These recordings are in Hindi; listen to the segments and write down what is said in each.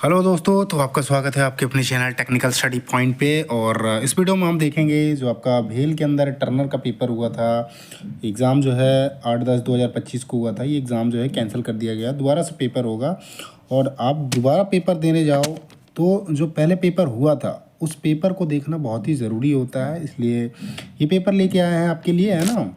हेलो दोस्तों, तो आपका स्वागत है आपके अपने चैनल टेक्निकल स्टडी पॉइंट पे। और इस वीडियो में हम देखेंगे जो आपका भेल के अंदर टर्नर का पेपर हुआ था। एग्ज़ाम जो है 8/10/2025 को हुआ था। ये एग्ज़ाम जो है कैंसिल कर दिया गया, दोबारा से पेपर होगा। और आप दोबारा पेपर देने जाओ तो जो पहले पेपर हुआ था उस पेपर को देखना बहुत ही ज़रूरी होता है, इसलिए ये पेपर लेके आए हैं आपके लिए, है ना।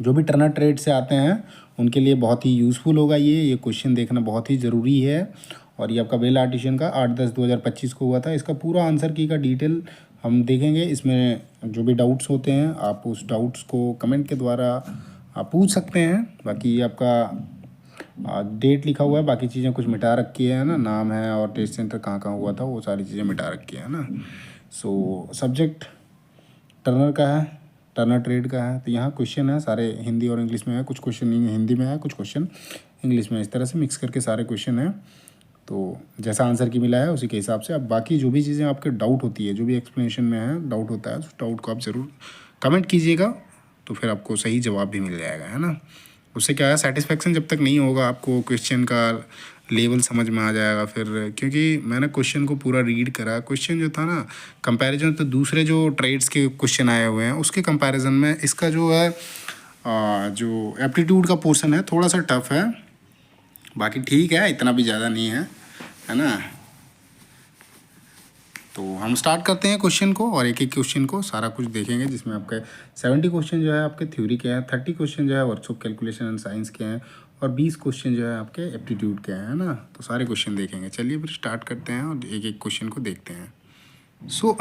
जो भी टर्नर ट्रेड से आते हैं उनके लिए बहुत ही यूज़फुल होगा ये क्वेश्चन देखना बहुत ही ज़रूरी है। और ये आपका बेल आर्टिशियन का 8/10/2025 को हुआ था। इसका पूरा आंसर की का डिटेल हम देखेंगे। इसमें जो भी डाउट्स होते हैं आप उस डाउट्स को कमेंट के द्वारा आप पूछ सकते हैं। बाकी ये आपका डेट लिखा हुआ है, बाकी चीज़ें कुछ मिटा रखी है ना, नाम है और टेस्ट सेंटर कहाँ कहाँ हुआ था वो सारी चीज़ें मिटा रखी है ना। सो सब्जेक्ट टर्नर का है, टर्नर ट्रेड का है। तो यहाँ क्वेश्चन है सारे हिंदी और इंग्लिश में है, कुछ क्वेश्चन हिंदी में है, कुछ क्वेश्चन इंग्लिश में, इस तरह से मिक्स करके सारे क्वेश्चन हैं। तो जैसा आंसर की मिला है उसी के हिसाब से अब बाकी जो भी चीज़ें आपके डाउट होती है, जो भी एक्सप्लेनेशन में है डाउट होता है, उस डाउट को आप ज़रूर कमेंट कीजिएगा, तो फिर आपको सही जवाब भी मिल जाएगा, है ना। उससे क्या है, सेटिस्फेक्शन जब तक नहीं होगा आपको क्वेश्चन का लेवल समझ में आ जाएगा फिर, क्योंकि मैंने क्वेश्चन को पूरा रीड करा। क्वेश्चन जो था ना, कंपैरिजन तो दूसरे जो ट्रेड्स के क्वेश्चन आए हुए हैं उसके कंपैरिजन में इसका जो है जो एप्टीट्यूड का पोर्शन है थोड़ा सा टफ है। बाकी ठीक है, इतना भी ज़्यादा नहीं है ना। तो हम स्टार्ट करते हैं क्वेश्चन को और एक एक क्वेश्चन को सारा कुछ देखेंगे, जिसमें आपके 70 क्वेश्चन जो है आपके थ्योरी के हैं, 30 क्वेश्चन जो है वर्कशॉप कैलकुलेशन एंड साइंस के हैं और 20 क्वेश्चन जो है आपके एप्टीट्यूड के हैं, है ना। तो सारे क्वेश्चन देखेंगे। चलिए फिर स्टार्ट करते हैं और एक एक क्वेश्चन को देखते हैं।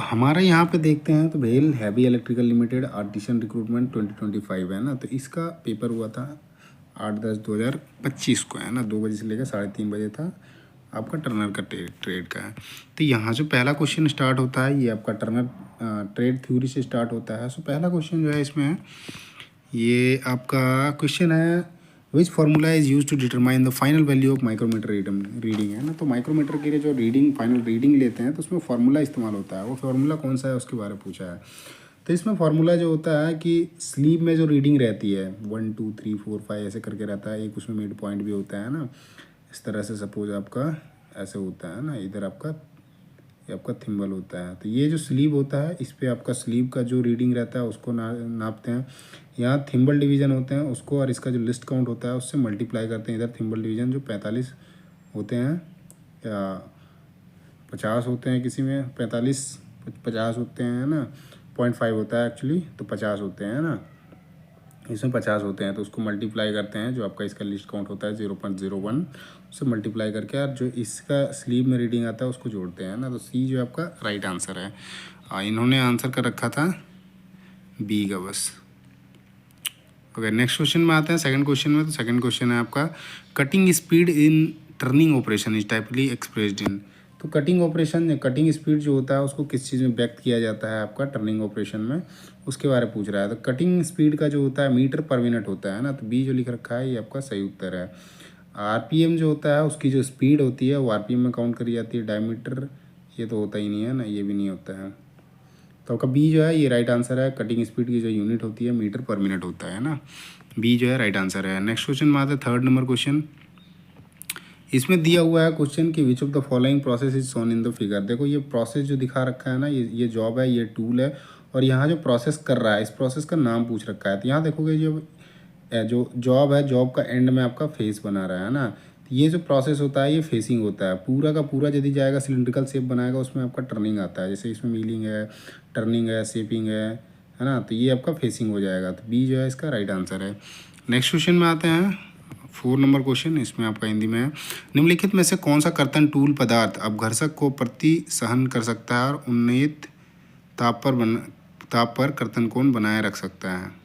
हमारा यहाँ पे देखते हैं तो भेल heavy electrical limited artisan recruitment 2025 है ना। तो इसका पेपर हुआ था 8/10/2025 को, है ना। 2 बजे से लेकर 3:30 बजे था। आपका टर्नर का ट्रेड का है। तो यहाँ जो पहला क्वेश्चन स्टार्ट होता है ये आपका टर्नर ट्रेड थ्योरी से स्टार्ट होता है। पहला क्वेश्चन जो है इसमें है, ये आपका क्वेश्चन है, which formula is use to determine the final value of micrometer reading, है ना। तो माइक्रोमीटर के लिए जो रीडिंग फाइनल रीडिंग लेते हैं तो उसमें फार्मूला इस्तेमाल होता है। वो फार्मूला कौन सा है उसके बारे में पूछा है। तो इसमें फार्मूला जो होता है कि स्लीव में जो रीडिंग रहती है 1 2 3 4 5 ऐसे करके रहता है, एक उसमें मिड पॉइंट भी होता है ना। इस तरह से सपोज आपका ऐसे होता है ना, इधर आपका ये आपका थिम्बल होता है। तो ये जो स्लीव होता है इस पर आपका स्लीव का जो रीडिंग रहता है उसको नापते हैं। यहाँ थिम्बल डिवीज़न होते हैं उसको, और इसका जो लिस्ट काउंट होता है उससे मल्टीप्लाई करते हैं। इधर थिम्बल डिवीज़न जो 45 होते हैं या 50 होते हैं, किसी में 45 50 होते हैं ना, 0.5 होता है एक्चुअली, तो 50 होते हैं ना, इसमें 50 होते हैं। तो उसको मल्टीप्लाई करते हैं, जो आपका इसका लिस्ट काउंट होता है 0.01 उससे मल्टीप्लाई करके, और जो इसका स्लीव में रीडिंग आता है उसको जोड़ते हैं ना। तो सी जो आपका राइट आंसर है। इन्होंने आंसर कर रखा था बी का बस। ओके, नेक्स्ट क्वेश्चन में आते हैं, सेकंड क्वेश्चन में। तो सेकंड क्वेश्चन है आपका, cutting speed in turning operation is typically expressed in. तो कटिंग स्पीड जो होता है उसको किस चीज़ में व्यक्त किया जाता है आपका टर्निंग ऑपरेशन में, उसके बारे में पूछ रहा है। तो कटिंग स्पीड का जो होता है मीटर पर मिनट होता है ना। तो बी जो लिख रखा है ये आपका सही उत्तर है। आरपीएम जो होता है उसकी जो स्पीड होती है वो आरपीएम में काउंट करी जाती है। डायमीटर ये तो होता ही नहीं है ना, ये भी नहीं होता है। तो आपका बी जो है ये राइट आंसर है। कटिंग स्पीड की जो यूनिट होती है मीटर पर मिनट होता है ना। बी जो है राइट आंसर है। नेक्स्ट क्वेश्चन में आते हैं, थर्ड नंबर क्वेश्चन। इसमें दिया हुआ है क्वेश्चन कि which of the following process is shown in the figure. देखो ये प्रोसेस जो दिखा रखा है ना, ये जॉब है, ये टूल है, और यहाँ जो प्रोसेस कर रहा है इस प्रोसेस का नाम पूछ रखा है। तो यहाँ देखोगे जो जॉब है, जॉब का एंड में आपका फेस बना रहा है ना। तो ये जो प्रोसेस होता है ये फेसिंग होता है। पूरा का पूरा यदि जाएगा सिलिंड्रिकल शेप बनाएगा उसमें आपका टर्निंग आता है, जैसे इसमें मिलिंग है, टर्निंग है, शेपिंग है ना। तो ये आपका फेसिंग हो जाएगा। तो बी जो है इसका राइट आंसर है। नेक्स्ट क्वेश्चन में आते हैं, 4 नंबर क्वेश्चन। इसमें आपका हिंदी में है, निम्नलिखित में से कौन सा कर्तन टूल पदार्थ अपघर्षक को प्रति सहन कर सकता है और उन्नत ताप पर कर्तन कोण बनाए रख सकता है।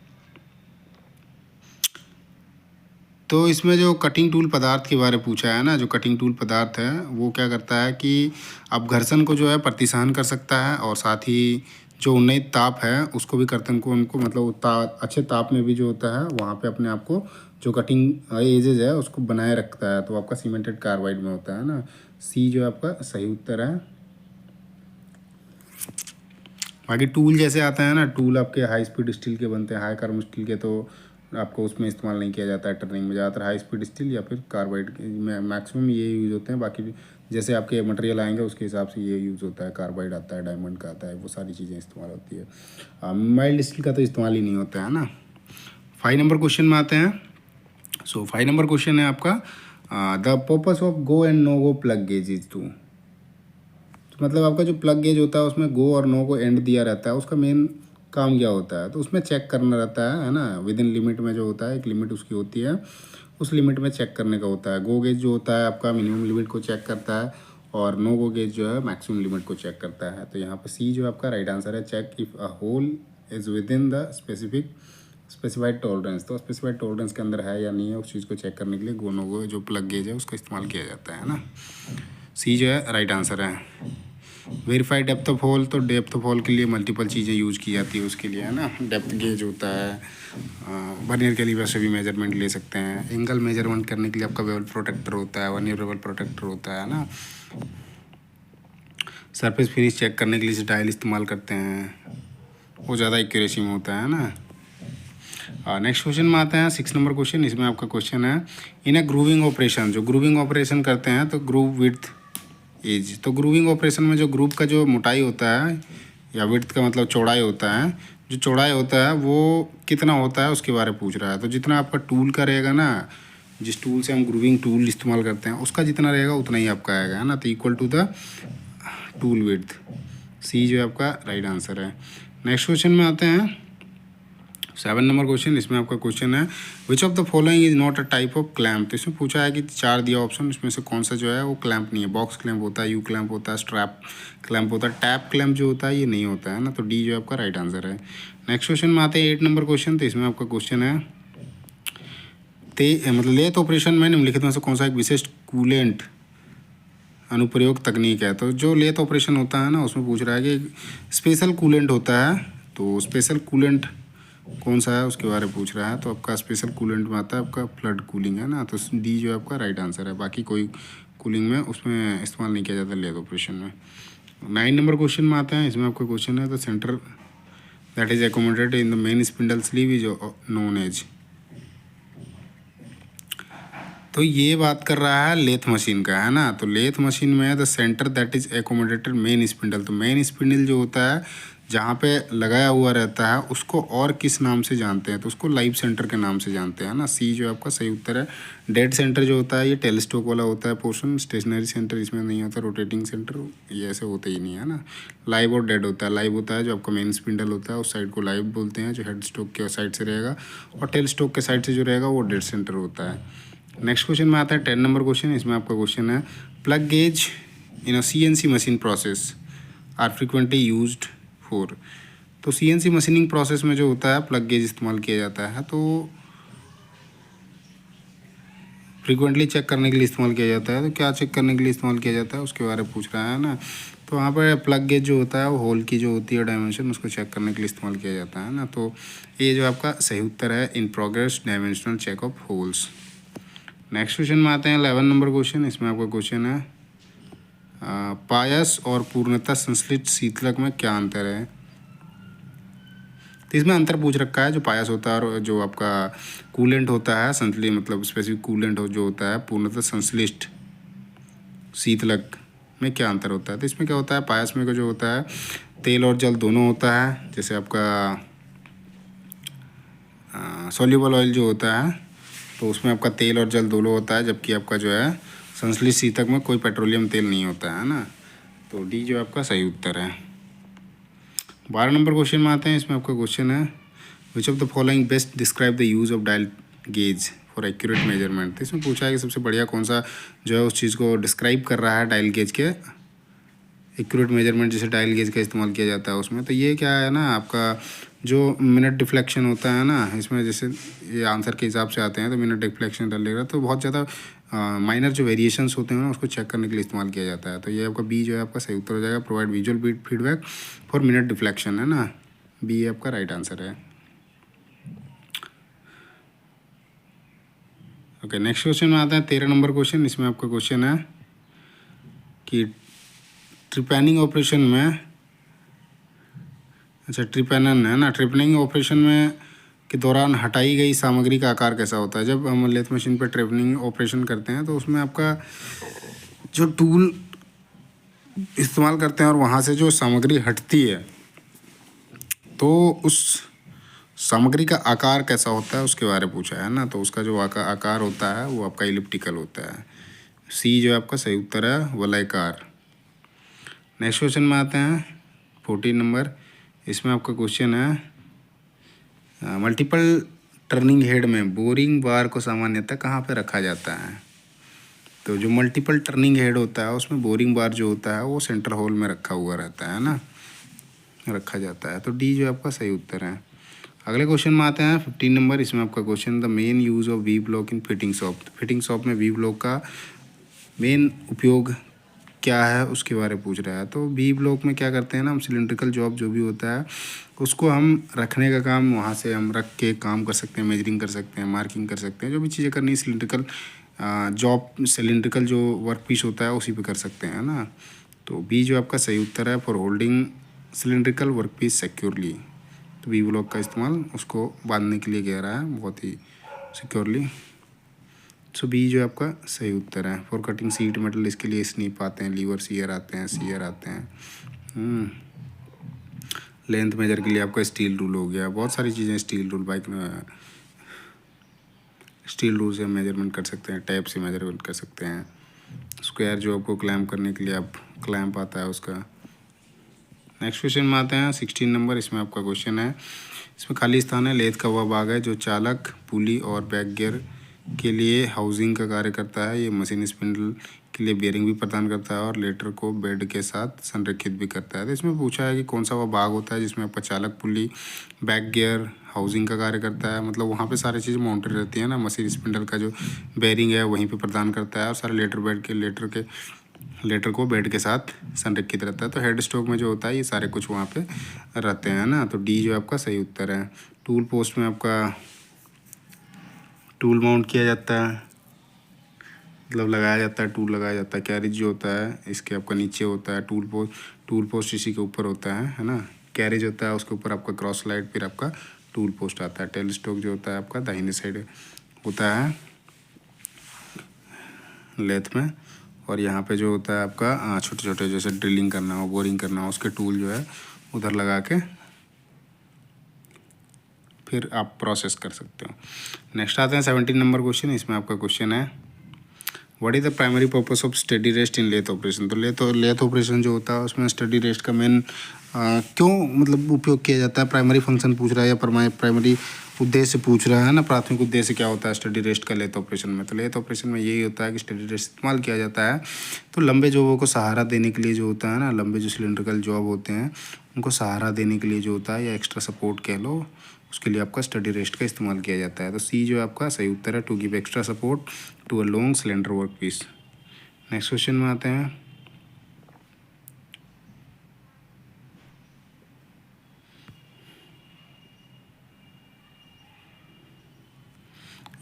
तो इसमें जो कटिंग टूल पदार्थ के बारे में पूछा है ना, जो कटिंग टूल पदार्थ है वो क्या करता है कि अपघर्षण को जो है प्रतिसहन कर सकता है, और साथ ही जो उन्नत ताप है उसको भी कर्तन को उनको मतलब अच्छे ताप में भी जो होता है वहाँ पे अपने आप को जो कटिंग एजेज है उसको बनाए रखता है। तो आपका सीमेंटेड कार्बाइड में होता है ना। सी जो आपका सही उत्तर है। बाकी टूल जैसे आता है ना, टूल आपके हाई स्पीड स्टील के बनते हैं, हाई कार्बन स्टील के, तो आपको उसमें इस्तेमाल नहीं किया जाता है टर्निंग में। ज़्यादातर हाई स्पीड स्टील या फिर कार्बाइड में मैक्सिमम ये यूज़ होते हैं। बाकी जैसे आपके मटेरियल आएंगे उसके हिसाब से ये यूज़ होता है। कार्बाइड आता है, डायमंड का आता है, वो सारी चीज़ें इस्तेमाल होती है। माइल्ड स्टील का तो इस्तेमाल ही नहीं होता है ना। 5 नंबर क्वेश्चन में आते हैं। सो 5 नंबर क्वेश्चन है आपका the purpose of go and no go plug gauge is to. तो मतलब आपका जो प्लग गेज होता है उसमें गो और नो को एंड दिया रहता है, उसका मेन काम क्या होता है? तो उसमें चेक करना रहता है ना, विद इन लिमिट में जो होता है, एक लिमिट उसकी होती है, उस लिमिट में चेक करने का होता है। गो गेज जो होता है आपका मिनिमम लिमिट को चेक करता है और नो गो गेज जो है मैक्सिमम लिमिट को चेक करता है। तो यहाँ पर सी जो आपका राइट आंसर है, check if a hole is within the specified tolerance. तो स्पेसिफाइड टॉलरेंस के अंदर है या नहीं है, उस चीज़ को चेक करने के लिए गो नो गो जो प्लग गेज है उसका इस्तेमाल किया जाता है ना। सी जो है राइट आंसर है। वेरीफाई डेप्थ ऑफ होल, तो डेप्थ ऑफ होल के लिए मल्टीपल चीज़ें यूज़ की जाती है उसके लिए, है ना। डेप्थ गेज होता है, वर्नियर कैलिपर से भी मेजरमेंट ले सकते हैं। एंगल मेजरमेंट करने के लिए आपका बेवल प्रोटेक्टर होता है, वर्नियर बेवल प्रोटेक्टर होता है ना। सरफेस फिनिश चेक करने के लिए डायल इस्तेमाल करते हैं, वो ज़्यादा एक्यूरेसी में होता है ना। नेक्स्ट क्वेश्चन में आते हैं 6 नंबर क्वेश्चन। इसमें आपका क्वेश्चन है इन अ ग्रूविंग ऑपरेशन, जो ग्रूविंग ऑपरेशन करते हैं तो ग्रूव विड्थ एज। तो ग्रूविंग ऑपरेशन में जो ग्रूव का जो मोटाई होता है या विड्थ का मतलब चौड़ाई होता है, जो चौड़ाई होता है वो कितना होता है उसके बारे में पूछ रहा है। तो जितना आपका टूल का रहेगा ना, जिस टूल से हम ग्रूविंग टूल इस्तेमाल करते हैं उसका जितना रहेगा उतना ही आपका आएगा, है ना। तो equal to the tool width. C जो है आपका राइट आंसर है। नेक्स्ट क्वेश्चन में आते हैं 7 नंबर क्वेश्चन। इसमें आपका क्वेश्चन है which of the following is not a type of clamp. तो इसमें पूछा है कि 4 दिया ऑप्शन, इसमें से कौन सा जो है वो क्लैम्प नहीं है। बॉक्स क्लैम्प होता है, यू क्लैम्प होता है, स्ट्रैप क्लैम्प होता है, टैप क्लैम्प जो होता है ये नहीं होता है ना। तो डी जो आपका राइट आंसर है। नेक्स्ट क्वेश्चन में आते हैं 8 नंबर क्वेश्चन। तो इसमें आपका क्वेश्चन है मतलब लेथ ऑपरेशन में निम्नलिखित में से कौन सा एक विशिष्ट कूलेंट अनुप्रयोग तकनीक है। तो जो लेथ ऑपरेशन होता है ना उसमें पूछ रहा है कि स्पेशल कूलेंट होता है, तो स्पेशल कूलेंट कौन सा है उसके बारे में पूछ रहा है। तो आपका स्पेशल कूलेंट में आता है आपका फ्लड कूलिंग, है ना। तो डी जो है आपका राइट आंसर है। बाकी कोई कूलिंग में उसमें इस्तेमाल नहीं किया जाता लेथ ऑपरेशन में। 9 नंबर क्वेश्चन में आते हैं। इसमें आपका क्वेश्चन है the centre that is accommodated in the main spindle sleeve is known as. तो ये बात कर रहा है लेथ मशीन का, है ना। तो लेथ मशीन में the centre that is accommodated main spindle. तो मेन स्पिंडल जो होता है जहाँ पे लगाया हुआ रहता है उसको और किस नाम से जानते हैं? तो उसको लाइव सेंटर के नाम से जानते हैं ना। सी जो आपका सही उत्तर है। डेड सेंटर जो होता है ये टेलीस्कोप वाला होता है पोर्शन। स्टेशनरी सेंटर इसमें नहीं होता, रोटेटिंग सेंटर ये ऐसे होते ही नहीं, है ना। लाइव और डेड होता है। लाइव होता है जो आपका मेन स्पिंडल होता है उस साइड को लाइव बोलते हैं, जो हेड स्टोक के साइड से रहेगा, और टेल स्टोक के साइड से जो रहेगा वो डेड सेंटर होता है। नेक्स्ट क्वेश्चन में आता है 10 नंबर क्वेश्चन। इसमें आपका क्वेश्चन है plug gauge in a CNC machine process are frequently used for. तो CNC मशीनिंग प्रोसेस में जो होता है प्लग गेज इस्तेमाल किया जाता है, तो फ्रीक्वेंटली चेक करने के लिए इस्तेमाल किया जाता है। तो क्या चेक करने के लिए इस्तेमाल किया जाता है उसके बारे में पूछ रहा है ना। तो वहाँ पर प्लग गेज जो होता है वो होल की जो होती है डायमेंशन उसको चेक करने के लिए इस्तेमाल किया जाता है ना। तो ये जो आपका सही उत्तर है in progress dimensional check of holes. Next question में आते हैं 11 नंबर क्वेश्चन। इसमें आपका क्वेश्चन है पायस और पूर्णतः संश्लिष्ट शीतलक में क्या अंतर है। तो इसमें अंतर पूछ रखा है जो पायस होता है और जो आपका कूलेंट होता है संश्लिष्ट मतलब स्पेसिफिक कूलेंट जो होता है पूर्णतः संश्लिष्ट शीतलक में क्या अंतर होता है। तो इसमें क्या होता है, पायस में जो होता है तेल और जल दोनों होता है। जैसे आपका सॉल्युबल ऑयल जो होता है तो उसमें आपका तेल और जल दोनों होता है, जबकि आपका जो है संश्लिष्ट शीतलक में कोई पेट्रोलियम तेल नहीं होता है ना। तो डी जो आपका सही उत्तर है। 12 नंबर क्वेश्चन में आते हैं। इसमें आपका क्वेश्चन है which of the following best describe the use of dial gauge for accurate measurement. तो इसमें पूछा है कि सबसे बढ़िया कौन सा जो है उस चीज़ को डिस्क्राइब कर रहा है डायल गेज के एक्यूरेट मेजरमेंट, जैसे डायल गेज का इस्तेमाल किया जाता है उसमें। तो ये क्या है ना, आपका जो मिनट डिफ्लेक्शन होता है ना, इसमें जैसे ये आंसर के हिसाब से आते हैं तो मिनट डिफ्लेक्शन डालेगा तो बहुत ज़्यादा माइनर जो वेरिएशंस होते हैं ना उसको चेक करने के लिए इस्तेमाल किया जाता है। तो ये आपका बी जो है आपका सही उत्तर हो जाएगा। Provide visual feedback for minute deflection, है ना। बी आपका राइट आंसर है। ओके, नेक्स्ट क्वेश्चन में आता है 13 नंबर क्वेश्चन। इसमें आपका क्वेश्चन है कि ट्रिपैनिंग ऑपरेशन में, अच्छा ट्रिपैनन है ना, ट्रिपैनिंग ऑपरेशन में के दौरान हटाई गई सामग्री का आकार कैसा होता है। जब हम लेथ मशीन पर ट्रेवलिंग ऑपरेशन करते हैं तो उसमें आपका जो टूल इस्तेमाल करते हैं और वहाँ से जो सामग्री हटती है तो उस सामग्री का आकार कैसा होता है उसके बारे में पूछा है ना। तो उसका जो आकार होता है वो आपका इलिप्टिकल होता है। सी जो आपका सही उत्तर है वलयाकार। नेक्स्ट क्वेश्चन में आते हैं 14 नंबर। इसमें आपका क्वेश्चन है मल्टीपल टर्निंग हेड में बोरिंग बार को सामान्यतः कहाँ पे रखा जाता है। तो जो मल्टीपल टर्निंग हेड होता है उसमें बोरिंग बार जो होता है वो सेंटर होल में रखा हुआ रहता है ना, रखा जाता है। तो डी जो आपका सही उत्तर है। अगले क्वेश्चन में आते हैं 15 नंबर। इसमें आपका question the main use of V block in fitting shop. Fitting shop में वी ब्लॉक का मेन उपयोग क्या है उसके बारे में पूछ रहा है। तो वी ब्लॉक में क्या करते हैं ना, हम सिलेंड्रिकल जॉब जो भी होता है उसको हम रखने का काम वहाँ से हम रख के काम कर सकते हैं, मेजरिंग कर सकते हैं, मार्किंग कर सकते हैं, जो भी चीज़ें करनी है सिलेंड्रिकल जॉब, सिलेंड्रिकल जो वर्क पीस होता है उसी पे कर सकते हैं ना। तो बी जो आपका सही उत्तर है for holding cylindrical work piece securely. तो वी ब्लॉक का इस्तेमाल उसको बांधने के लिए किया रहा है बहुत ही सिक्योरली। सो बी जो आपका सही उत्तर है। फॉर कटिंग सीट मेटल इसके लिए स्नीप आते हैं, लीवर सीयर आते हैं, सीयर आते हैं। लेंथ मेजर के लिए आपका स्टील रूल हो गया, बहुत सारी चीज़ें स्टील रूल, बाइक में स्टील रूल से मेजरमेंट कर सकते हैं, टैप से मेजरमेंट कर सकते हैं। स्क्वायर जो आपको क्लैम्प करने के लिए आप क्लैम्प आता है उसका। नेक्स्ट क्वेश्चन में आते हैं 16 नंबर। इसमें आपका क्वेश्चन है, इसमें खाली स्थान है, लेथ का वह भाग है जो चालक, पुली और बैक गियर के लिए हाउसिंग का कार्य करता है। ये मशीन स्पिंडल के लिए बेयरिंग भी प्रदान करता है और लेटर को बेड के साथ संरेखित भी करता है। तो इसमें पूछा है कि कौन सा वह भाग होता है जिसमें आपका चालक, पुली, बैक गियर, हाउसिंग का कार्य करता है। मतलब वहाँ पे सारी चीज़ें माउंटेड रहती है ना। मशीन स्पिंडल का जो बेयरिंग है वहीं पे प्रदान करता है और सारे लेटर को बेड के साथ संरेखित रहता है। तो हेड स्टॉक में जो होता है ये सारे कुछ वहाँ पे रहते हैं ना। तो डी जो आपका सही उत्तर है। टूल पोस्ट में आपका टूल माउंट किया जाता है, मतलब लगाया जाता है, टूल लगाया जाता है। कैरेज जो होता है इसके आपका नीचे होता है, टूल पोस्ट इसी के ऊपर होता है ना। कैरेज होता है उसके ऊपर आपका क्रॉस लाइट, फिर आपका टूल पोस्ट आता है। टेल स्टॉक जो होता है आपका दाहिने साइड होता है लेथ में। और यहाँ पे जो होता है आपका छोटे छोटे जैसे ड्रिलिंग करना हो, बोरिंग करना हो, उसके टूल जो है उधर लगा के फिर आप प्रोसेस कर सकते हो। नेक्स्ट आते हैं 17 नंबर क्वेश्चन। इसमें आपका क्वेश्चन है what is the primary purpose of steady rest in lathe operation. तो लेथ ऑपरेशन जो होता है उसमें स्टडी रेस्ट का मेन क्यों मतलब उपयोग किया जाता है। प्राइमरी फंक्शन पूछ रहा है या प्राइमरी उद्देश्य पूछ रहा है ना। प्राथमिक उद्देश्य क्या होता है स्टडी रेस्ट का लेथ ऑपरेशन में। तो लेथ ऑपरेशन में यही होता है कि स्टडी रेस्ट इस्तेमाल किया जाता है तो लंबे जॉबों को सहारा देने के लिए जो होता है ना, लंबे जो सिलेंड्रिकल जॉब होते हैं उनको सहारा देने के लिए जो होता है या एक्स्ट्रा सपोर्ट कह लो, उसके लिए आपका स्टडी रेस्ट का इस्तेमाल किया जाता है। तो सी जो आपका सही उत्तर है, to give extra support to a long cylinder work piece. Next question में आते हैं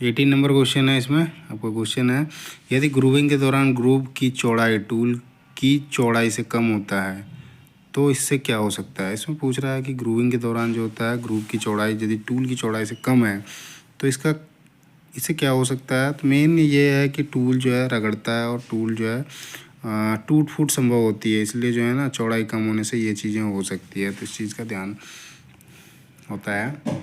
18 नंबर क्वेश्चन है। इसमें आपका क्वेश्चन है यदि ग्रूविंग के दौरान ग्रूव की चौड़ाई टूल की चौड़ाई से कम होता है तो इससे क्या हो सकता है। इसमें पूछ रहा है कि ग्रूविंग के दौरान जो होता है ग्रूव की चौड़ाई यदि टूल की चौड़ाई से कम है तो इससे क्या हो सकता है। तो मेन ये है कि टूल जो है रगड़ता है और टूल जो है टूट फूट संभव होती है, इसलिए जो है ना चौड़ाई कम होने से ये चीज़ें हो सकती है। तो इस चीज़ का ध्यान होता है।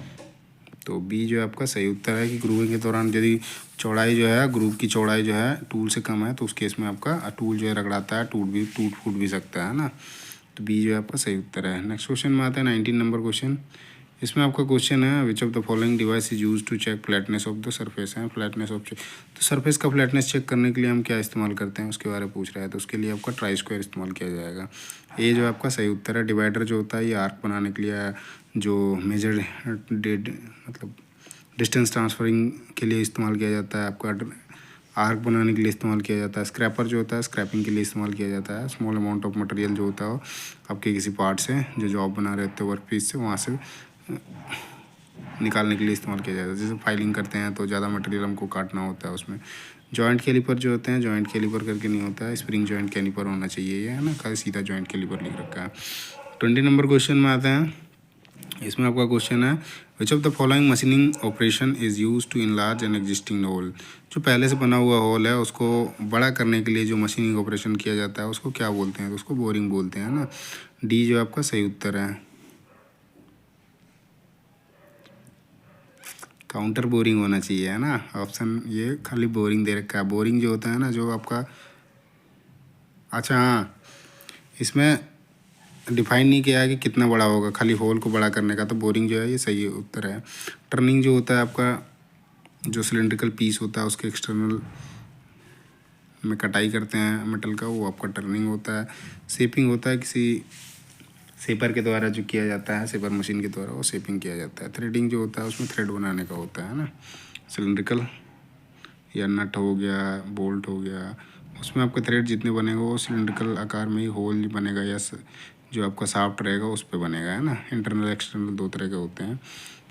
तो बी जो है आपका सही उत्तर है कि ग्रूविंग के दौरान यदि चौड़ाई जो है ग्रूव की चौड़ाई जो है टूल से कम है तो उस केस में आपका टूल जो है रगड़ाता है, टूट फूट भी सकता है ना। तो बी जो है आपका सही उत्तर है। नेक्स्ट क्वेश्चन में आता है 19 नंबर क्वेश्चन। इसमें आपका क्वेश्चन है which of the following device is use to check flatness of the surface है। फ्लैटनेस ऑफ तो सरफेस का फ्लैटनेस चेक करने के लिए हम क्या इस्तेमाल करते हैं उसके बारे में पूछ रहा है। तो उसके लिए आपका ट्राई स्क्वायर इस्तेमाल किया जाएगा। ए जो आपका सही उत्तर है। डिवाइडर जो होता है ये आर्क बनाने के लिए जो मेजर मतलब डिस्टेंस ट्रांसफरिंग के लिए इस्तेमाल किया जाता है। आपका आर्क बनाने के लिए इस्तेमाल किया जाता है। स्क्रैपर जो होता है स्क्रैपिंग के लिए इस्तेमाल किया जाता है। स्मॉल अमाउंट ऑफ मटेरियल जो होता है आपके किसी पार्ट से जो जॉब बना रहे थे वर्क पीस से वहाँ से निकालने के लिए इस्तेमाल किया जाता है। जैसे फाइलिंग करते हैं तो ज़्यादा मटेरियल हमको काटना होता है उसमें। जॉइंट कैलिपर जो होते हैं जॉइंट कैलिपर करके नहीं होता है, स्प्रिंग जॉइंट कैलिपर होना चाहिए ये है ना, खाली सीधा जॉइंट कैलिपर लिख रखा है। 20 नंबर क्वेश्चन में आते हैं इसमें आपका क्वेश्चन है which of the following machining operation is use to enlarge an existing hole. जो पहले से बना हुआ होल है उसको बड़ा करने के लिए जो मशीनिंग ऑपरेशन किया जाता है उसको क्या बोलते हैं, तो उसको बोरिंग बोलते हैं ना। डी जो आपका सही उत्तर है। काउंटर बोरिंग होना चाहिए है ना ऑप्शन, ये खाली बोरिंग दे रखा है। बोरिंग जो होता है ना जो आपका, अच्छा हाँ, इसमें डिफाइन नहीं किया है कि कितना बड़ा होगा, खाली होल को बड़ा करने का, तो बोरिंग जो है ये सही उत्तर है। टर्निंग जो होता है आपका, जो सिलेंड्रिकल पीस होता है उसके एक्सटर्नल में कटाई करते हैं मेटल का, वो आपका टर्निंग होता है। शेपिंग होता है किसी शेपर के द्वारा जो किया जाता है, शेपर मशीन के द्वारा वो शेपिंग किया जाता है। थ्रेडिंग जो होता है उसमें थ्रेड बनाने का होता है ना। सिलेंड्रिकल या नट हो गया, बोल्ट हो गया, उसमें आपका थ्रेड जितने बनेगा वो सिलेंड्रिकल आकार में ही होल बनेगा या जो आपका साफ्ट रहेगा उस पर बनेगा, है ना। इंटरनल एक्सटर्नल दो तरह के होते हैं।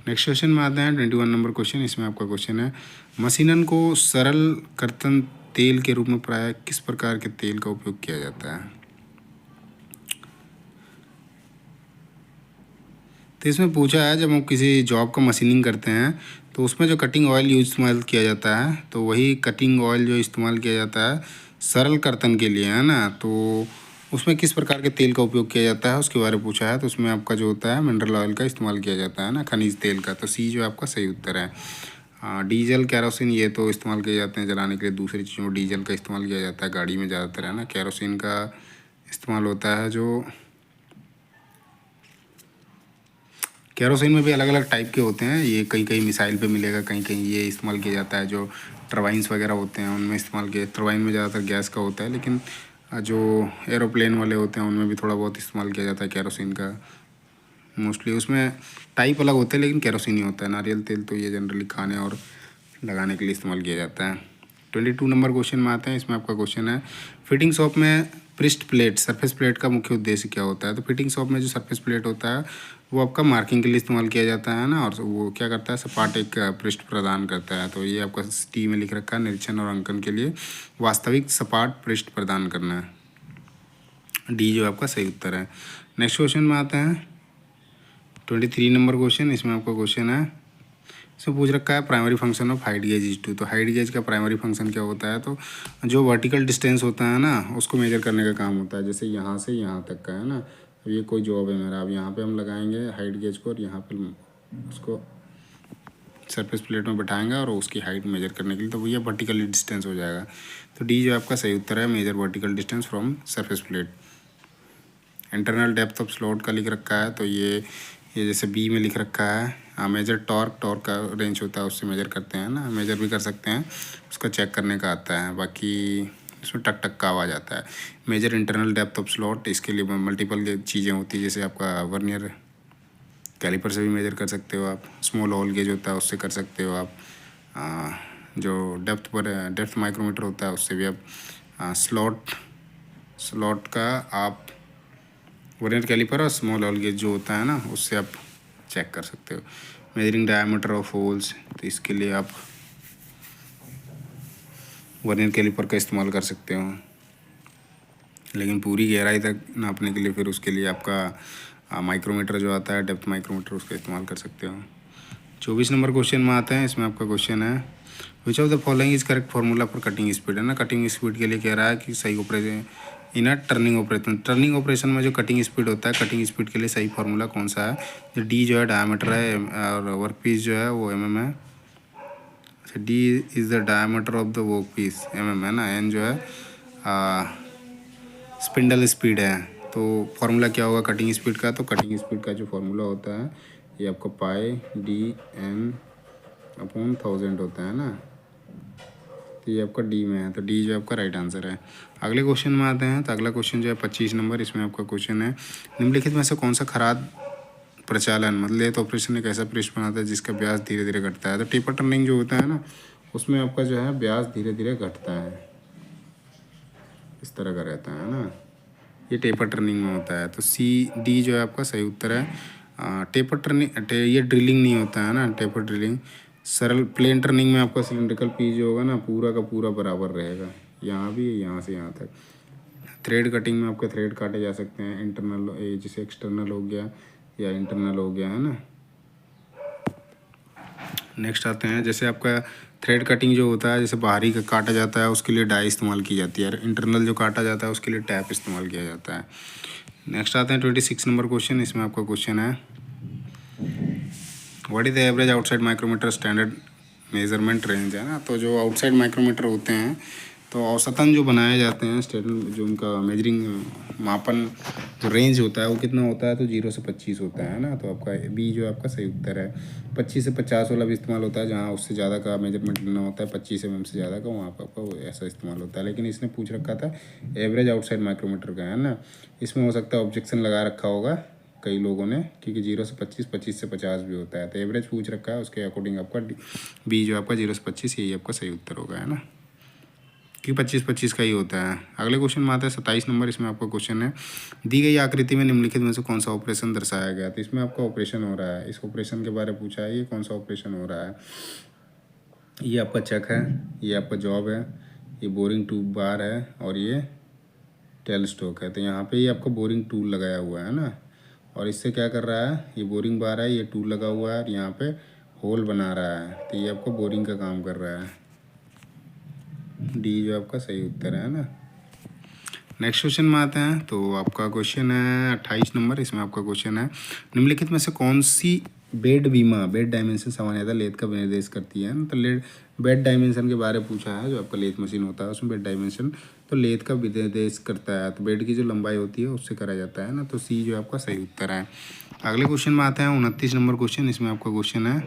नेक्स्ट क्वेश्चन में आते हैं 21 नंबर क्वेश्चन। इसमें आपका क्वेश्चन है मशीनन को सरल कर्तन तेल के रूप में प्रायः किस प्रकार के तेल का उपयोग किया जाता है। तो इसमें पूछा है जब हम किसी जॉब का मशीनिंग करते हैं तो उसमें जो कटिंग ऑयल यूज इस्तेमाल किया जाता है, तो वही कटिंग ऑयल जो इस्तेमाल किया जाता है सरल कर्तन के लिए, है ना। तो उसमें किस प्रकार के तेल का उपयोग किया जाता है उसके बारे में पूछा है। तो उसमें आपका जो होता है मिनरल ऑयल का इस्तेमाल किया जाता है ना, खनिज तेल का। तो सी जो आपका सही उत्तर है। डीजल, कैरोसिन ये तो इस्तेमाल किए जाते हैं जलाने के लिए। दूसरी चीज़ों में डीजल का इस्तेमाल किया जाता है गाड़ी में ज़्यादातर, है ना। कैरोसिन का इस्तेमाल होता है जो, कैरोसिन में भी अलग अलग टाइप के होते हैं। ये कहीं कहीं मिसाइल पे मिलेगा, कहीं कहीं ये इस्तेमाल किया जाता है जो टरबाइन्स वगैरह होते हैं उनमें इस्तेमाल किया। टरबाइन में ज़्यादातर गैस का होता है, लेकिन जो एरोप्लेन वाले होते हैं उनमें भी थोड़ा बहुत इस्तेमाल किया जाता है कैरोसिन का। मोस्टली उसमें टाइप अलग होते हैं लेकिन कैरोसिन ही होता है। नारियल तेल तो ये जनरली खाने और लगाने के लिए इस्तेमाल किया जाता है। 22 नंबर क्वेश्चन में आते हैं। इसमें आपका क्वेश्चन है फिटिंग शॉप में पृष्ठ प्लेट, सरफेस प्लेट का मुख्य उद्देश्य क्या होता है। तो फिटिंग शॉप में जो सरफेस प्लेट होता है वो आपका मार्किंग के लिए इस्तेमाल किया जाता है ना, और वो क्या करता है सपाट एक पृष्ठ प्रदान करता है। तो ये आपका टी में लिख रखा है निरीक्षण और अंकन के लिए वास्तविक सपाट पृष्ठ प्रदान करना है। डी जो आपका सही उत्तर है। नेक्स्ट क्वेश्चन में आते हैं 23 नंबर क्वेश्चन। इसमें आपका क्वेश्चन है, इसमें पूछ रखा है primary function of height gauge is to. तो हाइट गेज का प्राइमरी फंक्शन क्या होता है, तो जो वर्टिकल डिस्टेंस होता है ना उसको मेजर करने का काम होता है। जैसे यहाँ से यहाँ तक का है ना, अब ये कोई जॉब है मेरा, अब यहाँ पे हम लगाएंगे हाइट गेज को और यहाँ पे उसको सरफेस प्लेट में बैठाएंगे और उसकी हाइट मेजर करने के लिए, तो ये वर्टिकल डिस्टेंस हो जाएगा। तो डी जो आपका सही उत्तर है, measure vertical distance from surface plate. Internal depth of slot का लिख रखा है, तो ये जैसे बी में लिख रखा है मेजर टॉर्क का रेंज होता है उससे मेजर करते हैं ना, मेजर भी कर सकते हैं, उसका चेक करने का आता है। बाकी इसमें टक टक का आवाज़ आता है। Measure internal depth of slot, इसके लिए मल्टीपल चीज़ें होती है, जैसे आपका वर्नियर कैलिपर से भी मेजर कर सकते हो आप, स्मॉल होल गेज होता है उससे कर सकते हो आप, जो डेप्थ माइक्रोमीटर होता है उससे भी आप स्लॉट का आप वर्नियर कैलिपर और स्मॉल होल गेज जो होता है ना उससे आप चेक कर सकते हो। मेजरिंग डायमीटर ऑफ होल्स, तो इसके लिए आप वर्नियर कैलिपर का इस्तेमाल कर सकते हो, लेकिन पूरी गहराई तक नापने के लिए फिर उसके लिए आपका माइक्रोमीटर जो आता है डेप्थ माइक्रोमीटर उसका इस्तेमाल कर सकते हो। 24 नंबर क्वेश्चन में आते हैं। इसमें आपका क्वेश्चन है which of the following is correct formula for cutting speed, है ना। कटिंग स्पीड के लिए कह रहा है कि सही operation in a turning operation में जो कटिंग स्पीड होता है, कटिंग स्पीड के लिए सही फार्मूला कौन सा है। जो डी जो है डायमीटर है और वर्क पीस जो है वो mm है। D is the diameter of the work piece mm है ना। एन जो है स्पिंडल स्पीड है। तो फार्मूला क्या होगा कटिंग स्पीड का, तो कटिंग स्पीड का जो फार्मूला होता है ये आपका पाई डी एन अपॉन 1000 होता है ना। तो ये आपका डी में है, तो डी जो आपका राइट आंसर है। अगले क्वेश्चन में आते हैं। तो अगला क्वेश्चन जो है 25 नंबर। इसमें आपका क्वेश्चन है निम्नलिखित में से कौन सा खराद प्रचालन मतलब लेथ ऑपरेशन एक ऐसा पृष्ठ बनाता है जिसका व्यास धीरे धीरे घटता है। तो टेपर टर्निंग जो होता है ना उसमें आपका जो है व्यास धीरे धीरे घटता है, इस तरह का रहता है ना। ये टेपर टर्निंग में होता है। तो सी डी जो है आपका सही उत्तर है। टेपर टर्निंग ये ड्रिलिंग नहीं होता है ना, टेपर ड्रिलिंग सरल प्लेन टर्निंग में आपका सिलेंड्रिकल पीस जो होगा ना पूरा का पूरा बराबर रहेगा, यहाँ भी यहाँ से यहाँ तक। थ्रेड कटिंग में आपके थ्रेड काटे जा सकते हैं, इंटरनल जैसे एक्सटर्नल हो गया या इंटरनल हो गया, है ना। नेक्स्ट आते हैं, जैसे आपका थ्रेड कटिंग जो होता है, जैसे बाहरी का काटा जाता है उसके लिए डाई इस्तेमाल की जाती है, इंटरनल जो काटा जाता है उसके लिए टैप इस्तेमाल किया जाता है। नेक्स्ट आते हैं 26 नंबर क्वेश्चन। इसमें आपका क्वेश्चन है, what is the average outside micrometer standard measurement range, है ना। तो जो आउटसाइड माइक्रोमीटर होते हैं तो औसतन जो बनाए जाते हैं स्टैंडर्ड, जो उनका मेजरिंग मापन जो रेंज होता है वो कितना होता है, तो 0 से 25 होता है ना। तो आपका बी जो आपका सही उत्तर है। 25 से 50 वाला भी इस्तेमाल होता है, जहाँ उससे ज़्यादा का मेजरमेंट लेना होता है, 25 mm से ज़्यादा का, वहाँ पर आपका वो ऐसा इस्तेमाल होता है। लेकिन इसने पूछ रखा था एवरेज आउटसाइड माइक्रोमीटर का, है ना। इसमें हो सकता है ऑब्जेक्शन लगा रखा होगा कई लोगों ने, क्योंकि 0 से 25, 25 से 50 भी होता है। तो एवरेज पूछ रखा है, उसके अकॉर्डिंग आपका बी जो आपका 0 से 25 यही आपका सही उत्तर होगा, है ना, कि 25-25 का ही होता है। अगले क्वेश्चन में आता है 27 नंबर। इसमें आपका क्वेश्चन है, दी गई आकृति में निम्नलिखित में से कौन सा ऑपरेशन दर्शाया गया। तो इसमें आपका ऑपरेशन हो रहा है, इस ऑपरेशन के बारे में पूछा है, ये कौन सा ऑपरेशन हो रहा है। ये आपका चक है, ये आपका जॉब है, ये बोरिंग ट्यूब बार है, और ये टेल स्टोक है। तो यहाँ पे ये आपका बोरिंग टूल लगाया हुआ है ना, और इससे क्या कर रहा है, ये बोरिंग बार है, ये टूल लगा हुआ है और यहाँ पे होल बना रहा है। तो ये आपका बोरिंग का काम कर रहा है। डी जो आपका सही उत्तर है ना। नेक्स्ट क्वेश्चन में आते हैं। तो आपका क्वेश्चन है 28 नंबर। इसमें आपका क्वेश्चन है, निम्नलिखित में से कौन सी बेड बीमा, बेड डायमेंशन सामान्यतः लेथ का विनिर्देश करती है। तो बेड डायमेंशन के बारे में पूछा है, जो आपका लेथ मशीन होता है उसमें बेड डायमेंशन तो लेथ का विनिर्देश करता है। तो बेड की जो लंबाई होती है उससे करा जाता है ना। तो सी जो आपका सही उत्तर है। अगले क्वेश्चन में आते हैं 29 नंबर क्वेश्चन। इसमें आपका क्वेश्चन है,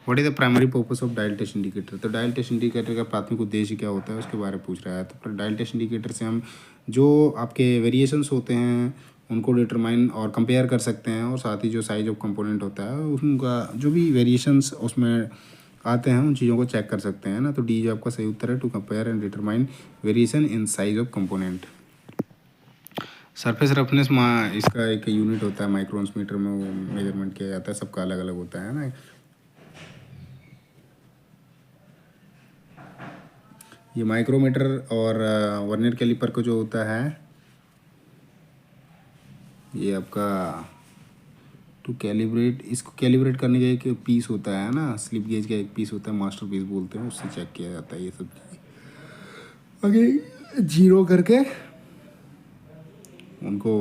what is the primary purpose of dial test indicator. तो डायल टेस्ट इंडिकेटर का प्राथमिक उद्देश्य क्या होता है उसके बारे में पूछ रहा है। तो डायल टेस्ट इंडिकेटर से हम जो आपके वेरिएशंस होते हैं उनको डिटरमाइन और कंपेयर कर सकते हैं, और साथ ही जो साइज ऑफ कंपोनेंट होता है उनका जो भी वेरिएशंस उसमें आते हैं उन चीज़ों को चेक कर सकते हैं ना। तो डी जो आपका सही उत्तर है, to compare and determine variation in size of component. Surface roughness इसका एक यूनिट होता है, माइक्रोन्स मीटर में वो मेजरमेंट किया जाता है, सबका अलग अलग होता है ना। ये माइक्रोमीटर और वर्नियर कैलिपर को जो होता है, ये आपका टू कैलिब्रेट, इसको कैलिब्रेट करने का एक पीस होता है ना, स्लिप गेज का एक पीस होता है, मास्टर पीस बोलते हैं, उससे चेक किया जाता है ये सब चीज़ें। आगे जीरो करके उनको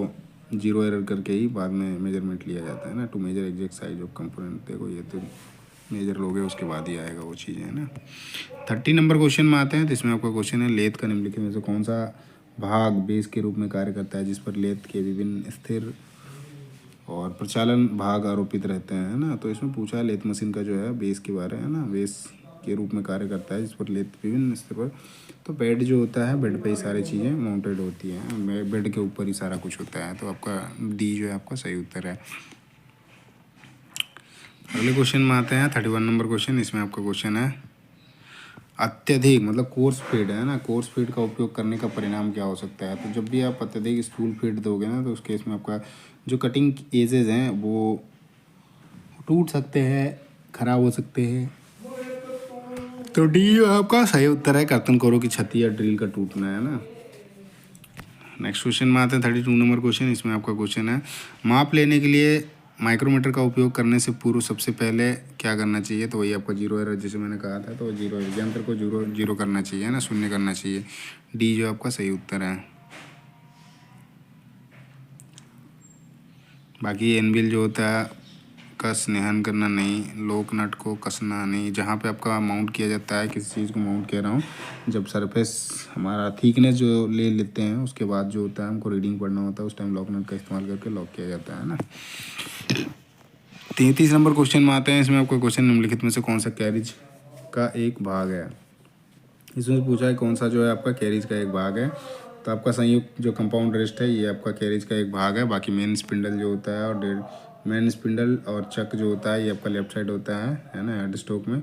जीरो एरर करके ही बाद में मेजरमेंट लिया जाता है ना, to measure exact size of component. देखो ये तो मेजर लोगे उसके बाद ही आएगा वो चीज़ें, है ना। 30 नंबर क्वेश्चन में आते हैं। तो इसमें आपका क्वेश्चन है, लेथ का निम्नलिखित में से कौन सा भाग बेस के रूप में कार्य करता है जिस पर लेथ के विभिन्न स्थिर और प्रचालन भाग आरोपित रहते हैं, है ना। तो इसमें पूछा है लेथ मशीन का जो है बेस के बारे, है ना, बेस के रूप में कार्य करता है जिस पर लेथ विभिन्न स्थिर पर। तो बेड जो होता है, बेड पे ही सारी चीज़ें माउंटेड होती हैं, बेड के ऊपर ही सारा कुछ होता है। तो आपका डी जो है आपका सही उत्तर है। अगले क्वेश्चन में आते हैं 31 नंबर क्वेश्चन। इसमें आपका क्वेश्चन है, अत्यधिक मतलब कोर्स फीड, है ना, कोर्स फीड का उपयोग करने का परिणाम क्या हो सकता है। तो जब भी आप अत्यधिक स्थूल फीड दोगे ना, तो उस केस में आपका जो कटिंग एजेस हैं वो टूट सकते हैं, खराब हो सकते हैं। तो डी आपका सही उत्तर है, कर्तन कोरों की छती या ड्रिल का टूटना, है ना। नेक्स्ट क्वेश्चन में आते हैं 32 नंबर क्वेश्चन। इसमें आपका क्वेश्चन है, माप लेने के लिए माइक्रोमीटर का उपयोग करने से पूर्व सबसे पहले क्या करना चाहिए। तो वही आपका जीरो एरर, जैसे मैंने कहा था, तो जीरो यंत्र को जीरो जीरो करना चाहिए ना, शून्य करना चाहिए। डी जो आपका सही उत्तर है। बाकी एनविल जो होता है, कस निहन करना नहीं, लोक नट को कसना नहीं, जहाँ पे आपका माउंट किया जाता है, किसी चीज़ को माउंट कह रहा हूँ, जब सरफेस हमारा थिकनेस जो ले लेते हैं उसके बाद जो होता है हमको रीडिंग पढ़ना होता है, उस टाइम लॉक नट का इस्तेमाल करके लॉक किया जाता है ना। 33 नंबर क्वेश्चन में आते हैं। इसमें आपका क्वेश्चन, निम्नलिखित में से कौन सा कैरिज का एक भाग है। इसमें पूछा है कौन सा जो है आपका कैरिज का एक भाग है। तो आपका संयुक्त जो कंपाउंड रेस्ट है ये आपका कैरिज का एक भाग है। बाकी मेन स्पिंडल जो होता है और मेन स्पिंडल और चक जो होता है ये आपका लेफ्ट साइड होता है ना, हेड स्टोक में,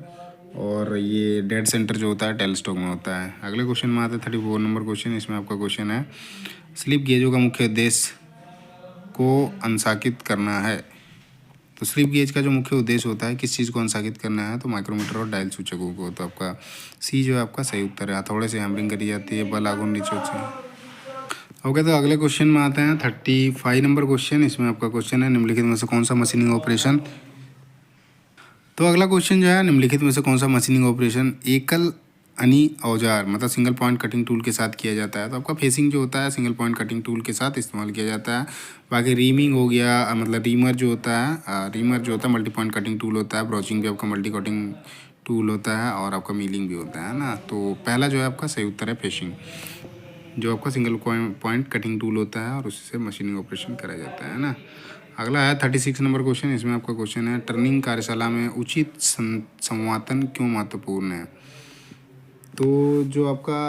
और ये डेड सेंटर जो होता है टेल स्टोक में होता है। अगले क्वेश्चन में आता है 34 नंबर क्वेश्चन। इसमें आपका क्वेश्चन है, स्लिप गेजों का मुख्य उद्देश्य को अंशांकित करना है। तो स्लिप गेज का जो मुख्य उद्देश्य होता है, किस चीज़ को अंशांकित करना है, तो माइक्रोमीटर और डायल सूचकों को। तो आपका सी जो है आपका सही उत्तर है। हथौड़े से हैमरिंग करी जाती है, बल आगे नीचे होते। ओके, तो अगले क्वेश्चन में आते हैं 35 नंबर क्वेश्चन। इसमें आपका क्वेश्चन है, निम्नलिखित में से कौन सा मशीनिंग ऑपरेशन। तो तो अगला क्वेश्चन जो है, निम्नलिखित में से कौन सा मशीनिंग ऑपरेशन एकल अनी औजार मतलब सिंगल पॉइंट कटिंग टूल के साथ किया जाता है? तो आपका फेसिंग जो होता है सिंगल पॉइंट कटिंग टूल के साथ इस्तेमाल किया जाता है। बाकी रीमिंग हो गया, मतलब रीमर जो होता है, रीमर जो होता है मल्टी पॉइंट कटिंग टूल होता है। ब्रोचिंग भी आपका मल्टी कटिंग टूल होता है और आपका मीलिंग भी होता है ना। तो पहला जो है आपका सही उत्तर है फेसिंग, जो आपका सिंगल पॉइंट कटिंग टूल होता है और उससे मशीनिंग ऑपरेशन करा जाता है ना। अगला है 36 नंबर क्वेश्चन। इसमें आपका क्वेश्चन है, टर्निंग कार्यशाला में उचित संवातन क्यों महत्वपूर्ण है? तो जो आपका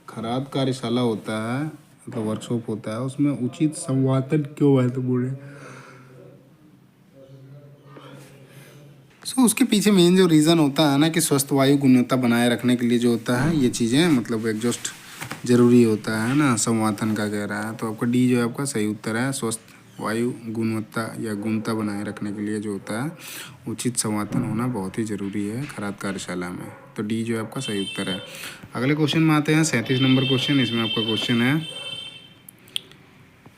खराद कार्यशाला होता है, मतलब वर्कशॉप होता है, उसमें उचित संवातन क्यों महत्वपूर्ण है? उसके पीछे मेन जो रीज़न होता है ना कि स्वस्थ वायु गुणवत्ता बनाए रखने के लिए जो होता है ये चीज़ें मतलब एग्जॉस्ट जरूरी होता है ना, संवातन का कह रहा है। तो आपका डी जो है आपका सही उत्तर है। स्वस्थ वायु गुणवत्ता या गुणता बनाए रखने के लिए जो होता है उचित संवातन होना बहुत ही ज़रूरी है खराद कार्यशाला में। तो डी जो है आपका सही उत्तर है। अगले क्वेश्चन में आते हैं 37 नंबर क्वेश्चन। इसमें आपका क्वेश्चन है,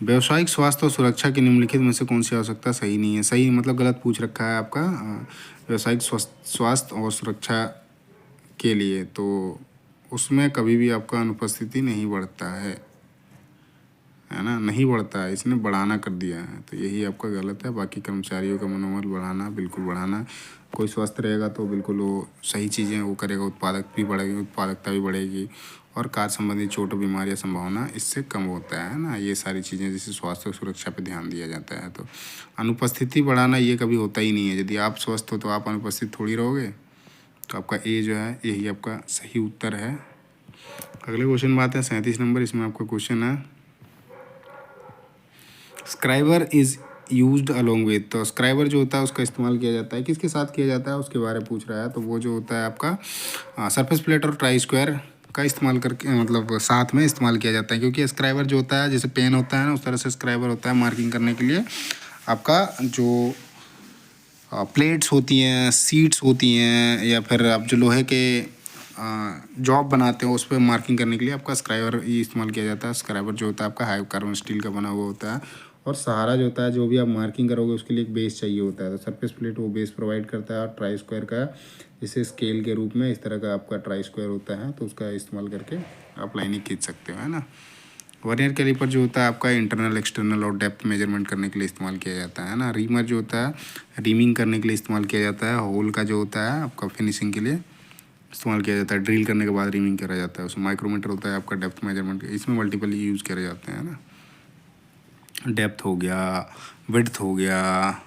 व्यावसायिक स्वास्थ्य और सुरक्षा की निम्नलिखित में से कौन सी आवश्यकता सही नहीं है? सही मतलब गलत पूछ रखा है आपका। व्यावसायिक स्वास्थ्य और सुरक्षा के लिए तो उसमें कभी भी आपका अनुपस्थिति नहीं बढ़ता है ना, नहीं बढ़ता है, इसने बढ़ाना कर दिया है, तो यही आपका गलत है। बाकी कर्मचारियों का मनोबल बढ़ाना, बिल्कुल बढ़ाना। कोई स्वस्थ रहेगा तो बिल्कुल वो सही चीज़ें वो करेगा, उत्पादकता भी बढ़ेगी और कार्य संबंधी चोट बीमारियाँ संभावना इससे कम होता है ना। ये सारी चीज़ें जैसे स्वास्थ्य और सुरक्षा पे ध्यान दिया जाता है। तो अनुपस्थिति बढ़ाना ये कभी होता ही नहीं है। यदि आप स्वस्थ हो तो आप अनुपस्थित थोड़ी रहोगे। तो आपका ए जो है यही आपका सही उत्तर है। अगले क्वेश्चन में आते हैं 37 नंबर। इसमें आपका क्वेश्चन है, scriber is used along with. तो स्क्राइबर जो होता है उसका इस्तेमाल किया जाता है, किसके साथ किया जाता है उसके बारे में पूछ रहा है। तो वो जो होता है आपका सरफेस प्लेट और ट्राई स्क्वायर का इस्तेमाल करके मतलब साथ में इस्तेमाल किया जाता है। क्योंकि स्क्राइबर जो होता है जैसे पेन होता है ना, उस तरह से स्क्राइबर होता है मार्किंग करने के लिए। आपका जो प्लेट्स होती हैं, सीट्स होती हैं, या फिर आप जो लोहे के जॉब बनाते हो उस पर मार्किंग करने के लिए आपका स्क्राइबर ही इस्तेमाल किया जाता है। स्क्राइबर जो होता है आपका हाई कार्बन स्टील का बना हुआ होता है और सहारा जो होता है जो भी आप मार्किंग करोगे उसके लिए एक बेस चाहिए होता है। तो सरफेस प्लेट वो बेस प्रोवाइड करता है। और ट्राई स्क्वायर का इसे स्केल के रूप में इस तरह का आपका ट्राई स्क्वायर होता है, तो उसका इस्तेमाल करके आप लाइनिंग खींच सकते हो, है ना। वर्नियर कैलिपर जो होता है आपका इंटरनल एक्सटर्नल और डेप्थ मेजरमेंट करने के लिए इस्तेमाल किया जाता है ना। रीमर जो होता है रीमिंग करने के लिए इस्तेमाल किया जाता है। होल का जो होता है आपका फिनिशिंग के लिए इस्तेमाल किया जाता है। ड्रिल करने के बाद रीमिंग करा जाता है। उसमें माइक्रोमीटर होता है आपका डेप्थ मेजरमेंट, इसमें मल्टीपल यूज़ करे जाते हैं ना। डेप्थ हो गया, विड्थ हो गया,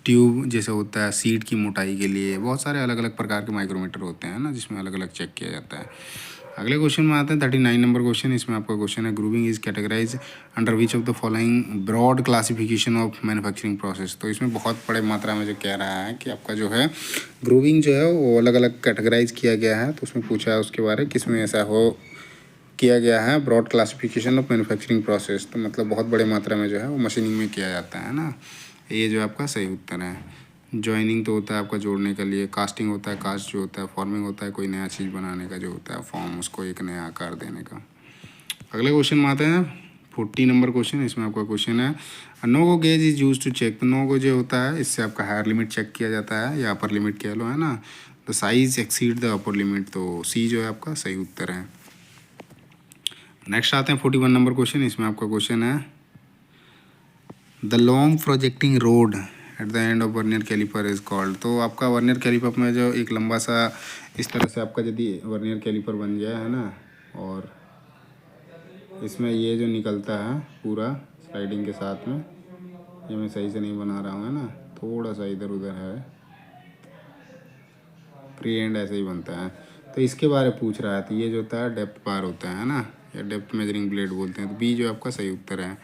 ट्यूब जैसे होता है सीट की मोटाई के लिए, बहुत सारे अलग अलग प्रकार के माइक्रोमीटर होते हैं ना जिसमें अलग अलग चेक किया जाता है। अगले क्वेश्चन में आते हैं 39 नंबर क्वेश्चन। इसमें आपका क्वेश्चन है, grooving is categorise under which of the following broad classification of manufacturing process. तो इसमें बहुत बड़े मात्रा में जो कह रहा है कि आपका जो है ग्रूविंग जो है वो अलग अलग कैटेगराइज किया गया है। तो उसमें पूछा है उसके बारे किसमें ऐसा हो किया गया है broad classification of manufacturing process. तो मतलब बहुत बड़े मात्रा में जो है वो मशीनिंग में किया जाता है ना। ये जो आपका सही उत्तर है। जॉइनिंग तो होता है आपका जोड़ने के लिए, कास्टिंग होता है, कास्ट जो होता है, फॉर्मिंग होता है कोई नया चीज़ बनाने का जो होता है फॉर्म, उसको एक नया आकार देने का। अगले क्वेश्चन में आते हैं 40 नंबर क्वेश्चन। इसमें आपका क्वेश्चन है, no go gauge is use to check. तो नो गो जो होता है इससे आपका हायर लिमिट चेक किया जाता है या अपर लिमिट कह लो, है ना। The size exceed the upper limit. तो सी जो है आपका सही उत्तर है। नेक्स्ट आते हैं 41 नंबर क्वेश्चन। इसमें आपका क्वेश्चन है, the long projecting rod at the end of vernier calliper is called. तो आपका वर्नियर कैलिपर में जो एक लंबा सा इस तरह से आपका यदि वर्नियर कैलिपर बन जाए, है ना, और इसमें ये जो निकलता है पूरा स्लाइडिंग के साथ में, ये मैं सही से नहीं बना रहा हूँ, है ना, थोड़ा सा इधर उधर है, प्री एंड ऐसे ही बनता है। तो इसके बारे में पूछ रहा है। तो ये जो होता है डेप्थ बार होता है ना, या डेप्थ मेजरिंग ब्लेड बोलते हैं। तो बी जो आपका सही उत्तर है।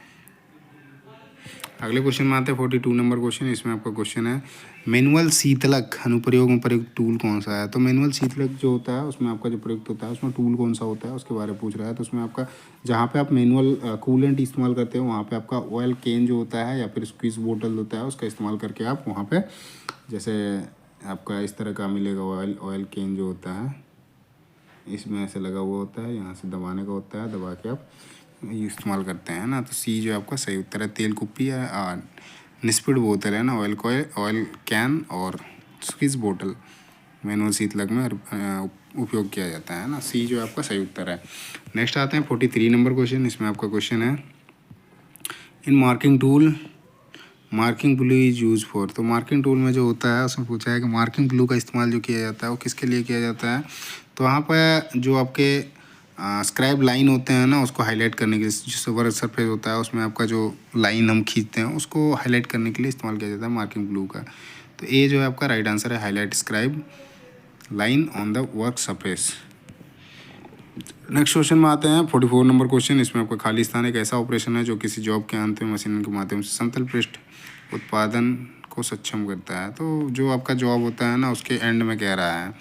अगले क्वेश्चन में आते हैं 42 नंबर क्वेश्चन। इसमें आपका क्वेश्चन है, मैनुअल शीतलक अनुप्रयोग में प्रयुक्त टूल कौन सा है। तो मैनुअल शीतलक जो होता है उसमें आपका जो प्रयुक्त होता है उसमें टूल कौन सा होता है उसके बारे में पूछ रहा है। तो उसमें आपका जहाँ पे आप मैनुअल कूलेंट इस्तेमाल करते हो वहाँ पे आपका ऑयल कैन जो होता है या फिर स्क्वीज बोतल होता है उसका इस्तेमाल करके आप वहाँ पे जैसे आपका इस तरह का मिलेगा ऑयल कैन जो होता है इसमें ऐसे लगा हुआ होता है, यहाँ से दबाने का होता है, दबा के आप इस्तेमाल करते हैं ना। तो सी जो आपका सही उत्तर है। तेल कुप्पी या निस्पिड बोतल है ना, ऑयल कैन और स्क्वीज बोतल मैनुअल शीतलक में उपयोग किया जाता है ना। सी जो आपका सही उत्तर है। नेक्स्ट आते हैं 43 नंबर क्वेश्चन। इसमें आपका क्वेश्चन है in marking tool marking blue is use for. तो मार्किंग टूल में जो होता है उसमें पूछा है कि मार्किंग ब्लू का इस्तेमाल जो किया जाता है वो किसके लिए किया जाता है। तो वहाँ पर जो आपके स्क्राइब लाइन होते हैं ना उसको हाईलाइट करने के लिए, जिस वर्क सरफेस होता है उसमें आपका जो लाइन हम खींचते हैं उसको हाईलाइट करने के लिए इस्तेमाल किया जाता है मार्किंग ब्लू का। तो ये जो है आपका राइट आंसर है, highlight scribe line on the work surface. Next question में आते हैं 44 नंबर क्वेश्चन। इसमें आपका खाली स्थान एक ऐसा ऑपरेशन है जो किसी जॉब के अंत में मशीन के माध्यम से समतल पृष्ठ उत्पादन को सक्षम करता है। तो जो आपका जॉब होता है ना उसके एंड में कह रहा है,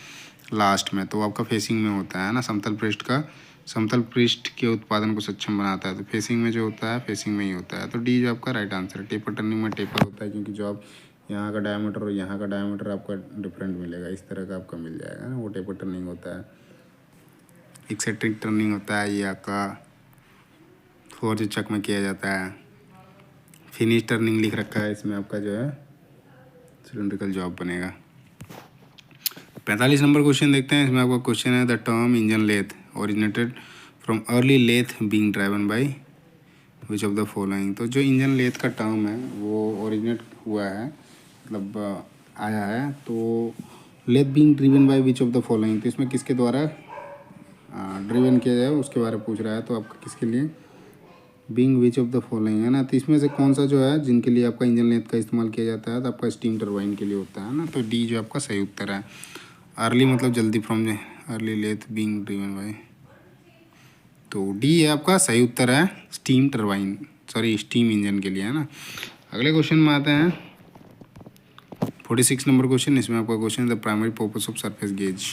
लास्ट में, तो आपका फेसिंग में होता है ना, समतल पृष्ठ के उत्पादन को सक्षम बनाता है। तो फेसिंग में जो होता है फेसिंग में ही होता है। तो डी जो आपका राइट आंसर है। टेपर टर्निंग में टेपर होता है क्योंकि जॉब यहाँ का डायमीटर और यहाँ का डायमीटर आपका डिफरेंट मिलेगा, इस तरह का आपका मिल जाएगा ना, वो टेपर टर्निंग होता है। एक्सेंट्रिक टर्निंग होता है ये आपका फोर्ज चक में किया जाता है। फिनिश टर्निंग लिख रखा है इसमें आपका जो है सिलेंड्रिकल जॉब बनेगा। 45 नंबर क्वेश्चन देखते हैं। इसमें आपका क्वेश्चन है the term engine lathe originated from early lathe being driven by which of the following. तो जो इंजन लेथ का टर्म है वो ओरिजिनेट हुआ है, मतलब आया है, तो lathe being driven by which of the following, तो इसमें किसके द्वारा ड्रिवन किया जाए उसके बारे में पूछ रहा है। तो आपका किसके लिए being which of the following है ना, तो इसमें से कौन सा जो है जिनके लिए आपका इंजन लेथ का इस्तेमाल किया जाता है, तो आपका स्टीम टरबाइन के लिए होता है ना। तो डी जो आपका सही उत्तर है। अर्ली मतलब जल्दी, from early lathe being driven by, तो डी है आपका सही उत्तर है, steam turbine, sorry steam engine के लिए है ना। अगले क्वेश्चन में आते हैं 46 नंबर क्वेश्चन। इसमें आपका question the primary purpose of surface gauge.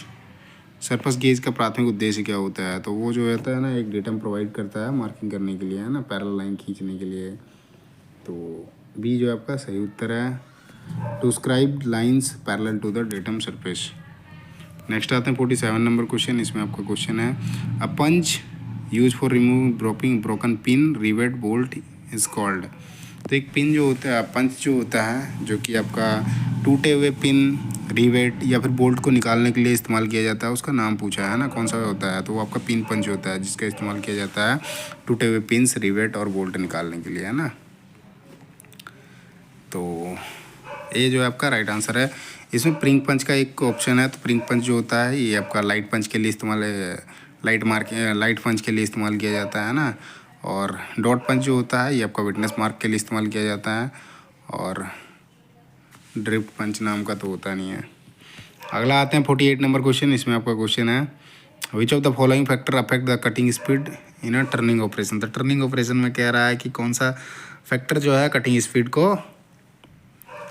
Surface gauge का प्राथमिक उद्देश्य क्या होता है। तो वो जो रहता है ना एक डेटम प्रोवाइड करता है मार्किंग करने के लिए है ना, पैरेलल लाइन खींचने के लिए। तो बी जो आपका सही उत्तर है, to scribe lines parallel to the datum surface. Next आते हैं 47 नंबर क्वेश्चन। इसमें आपका क्वेश्चन है a punch use for remove broken pin rivet bolt is called. तो एक पिन जो होता है, पंच जो होता है, जो कि आपका टूटे हुए पिन रिवेट या फिर बोल्ट को निकालने के लिए इस्तेमाल किया जाता है, उसका नाम पूछा है ना कौन सा होता है। तो वो आपका पिन पंच होता है जिसका इस्तेमाल किया जाता है टूटे हुए पिन्स रिवेट और बोल्ट निकालने के लिए है ना। तो ये जो है आपका राइट आंसर है। इसमें प्रिंग पंच का एक ऑप्शन है। तो प्रिंग पंच जो होता है ये आपका लाइट पंच के लिए इस्तेमाल, लाइट पंच के लिए इस्तेमाल किया जाता है ना। और डॉट पंच जो होता है ये आपका विटनेस मार्क के लिए इस्तेमाल किया जाता है। और ड्रिफ्ट पंच नाम का तो होता नहीं है। अगला आते हैं 48 नंबर क्वेश्चन। इसमें आपका क्वेश्चन है which of the following factor affect the cutting speed in a turning operation. तो टर्निंग ऑपरेशन में कह रहा है कि कौन सा फैक्टर जो है कटिंग स्पीड को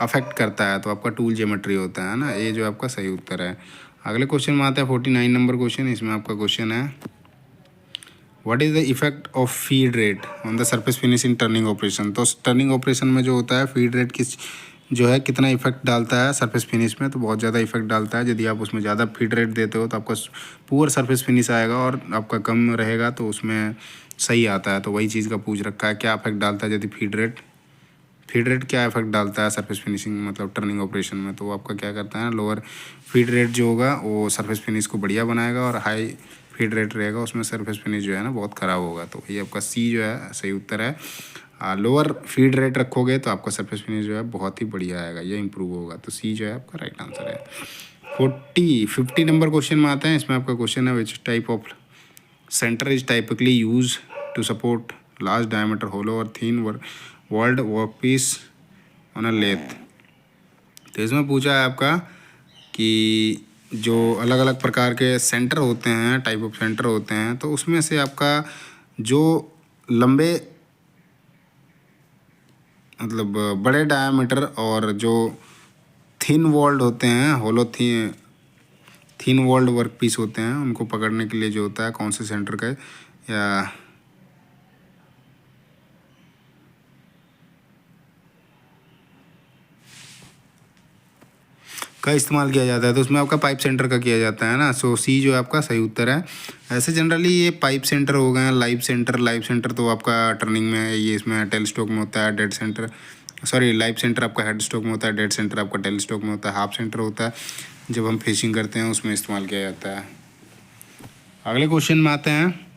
अफेक्ट करता है। तो आपका टूल ज्योमेट्री होता है ना, ये जो आपका सही उत्तर है। अगले क्वेश्चन में आता है 49 नंबर क्वेश्चन। इसमें आपका क्वेश्चन है what is the effect of feed rate on the surface finish in turning operation. तो टर्निंग ऑपरेशन में जो होता है फीड रेट किस जो है कितना इफेक्ट डालता है सरफेस फिनिश में। तो बहुत ज़्यादा इफेक्ट डालता है। यदि आप उसमें ज़्यादा फीड रेट देते हो तो आपका पुअर सरफेस फिनिश आएगा, और आपका कम रहेगा तो उसमें सही आता है। तो वही चीज़ का पूछ रखा है, क्या इफेक्ट डालता है यदि फीड रेट क्या इफेक्ट डालता है सरफेस फिनिशिंग मतलब टर्निंग ऑपरेशन में। तो आपका क्या करता है, लोअर फीड रेट जो होगा वो सरफेस फिनिश को बढ़िया बनाएगा, और हाई फीड रेट रहेगा उसमें सरफेस फिनिश जो है ना बहुत ख़राब होगा। तो ये आपका सी जो है सही उत्तर है। लोअर फीड रेट रखोगे तो आपका सरफेस फिनिश जो है बहुत ही बढ़िया आएगा, ये इंप्रूव होगा। तो सी जो है आपका राइट आंसर है। 50 नंबर क्वेश्चन में आते हैं। इसमें आपका क्वेश्चन है which type of centre is typically use to support large diameter hollow और thin world work piece on a lathe. तो इसमें पूछा है आपका कि जो अलग अलग प्रकार के सेंटर होते हैं, टाइप ऑफ सेंटर होते हैं, तो उसमें से आपका जो लंबे मतलब बड़े डायमीटर और जो थिन वॉल्ड होते हैं, होलो थिन वॉल्ड वर्क पीस होते हैं, उनको पकड़ने के लिए जो होता है कौन से सेंटर का या का इस्तेमाल किया जाता है। तो उसमें आपका पाइप सेंटर का किया जाता है ना। सो सी जो है आपका सही उत्तर है। ऐसे जनरली ये पाइप सेंटर हो गए हैं, लाइव सेंटर तो आपका टर्निंग में ये इसमें टेल स्ट्रोक में होता है, dead centre sorry, live centre आपका हेड स्टॉक में होता है, डेड सेंटर आपका टेल स्टॉक में होता है, हाफ सेंटर होता है जब हम फिशिंग करते हैं उसमें इस्तेमाल किया जाता है। अगले क्वेश्चन में आते हैं।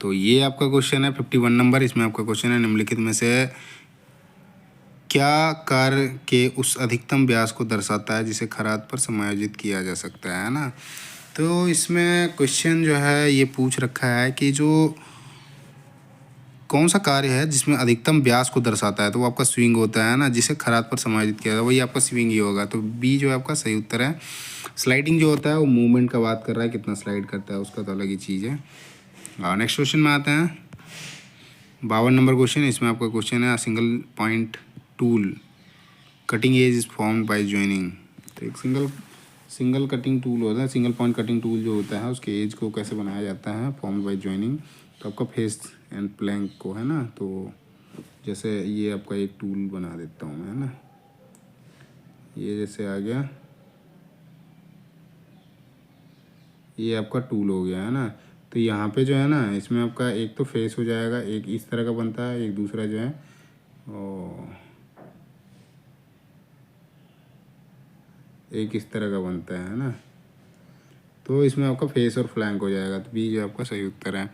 तो ये आपका क्वेश्चन है 51 नंबर। इसमें आपका क्वेश्चन है, निम्नलिखित में से क्या कार्य के उस अधिकतम व्यास को दर्शाता है जिसे खराद पर समायोजित किया जा सकता है ना। तो इसमें क्वेश्चन जो है ये पूछ रखा है कि जो कौन सा कार्य है जिसमें अधिकतम व्यास को दर्शाता है, तो वो आपका स्विंग होता है ना, जिसे खराद पर समायोजित किया जाता है, वही आपका स्विंग ही होगा। तो बी जो है आपका सही उत्तर है। स्लाइडिंग जो होता है वो मूवमेंट का बात कर रहा है, कितना स्लाइड करता है उसका तो अलग ही चीज़ है। नेक्स्ट क्वेश्चन में आते हैं। 52 नंबर क्वेश्चन। इसमें आपका क्वेश्चन है, single point tool cutting edge is formed by joining. तो एक सिंगल कटिंग टूल होता है, सिंगल पॉइंट कटिंग टूल जो होता है उसके एज को कैसे बनाया जाता है, फॉर्म्ड बाय जॉइनिंग। तो आपका फेस एंड प्लैंक को है ना। तो जैसे ये आपका एक टूल बना देता हूँ मैं, है ना। ये जैसे आ गया, ये आपका टूल हो गया है ना। तो यहाँ पे जो है ना, इसमें आपका एक तो फेस हो जाएगा, एक इस तरह का बनता है, एक दूसरा जो है एक इस तरह का बनता है ना। तो इसमें आपका फेस और फ्लैंक हो जाएगा। तो बी जो आपका सही उत्तर है।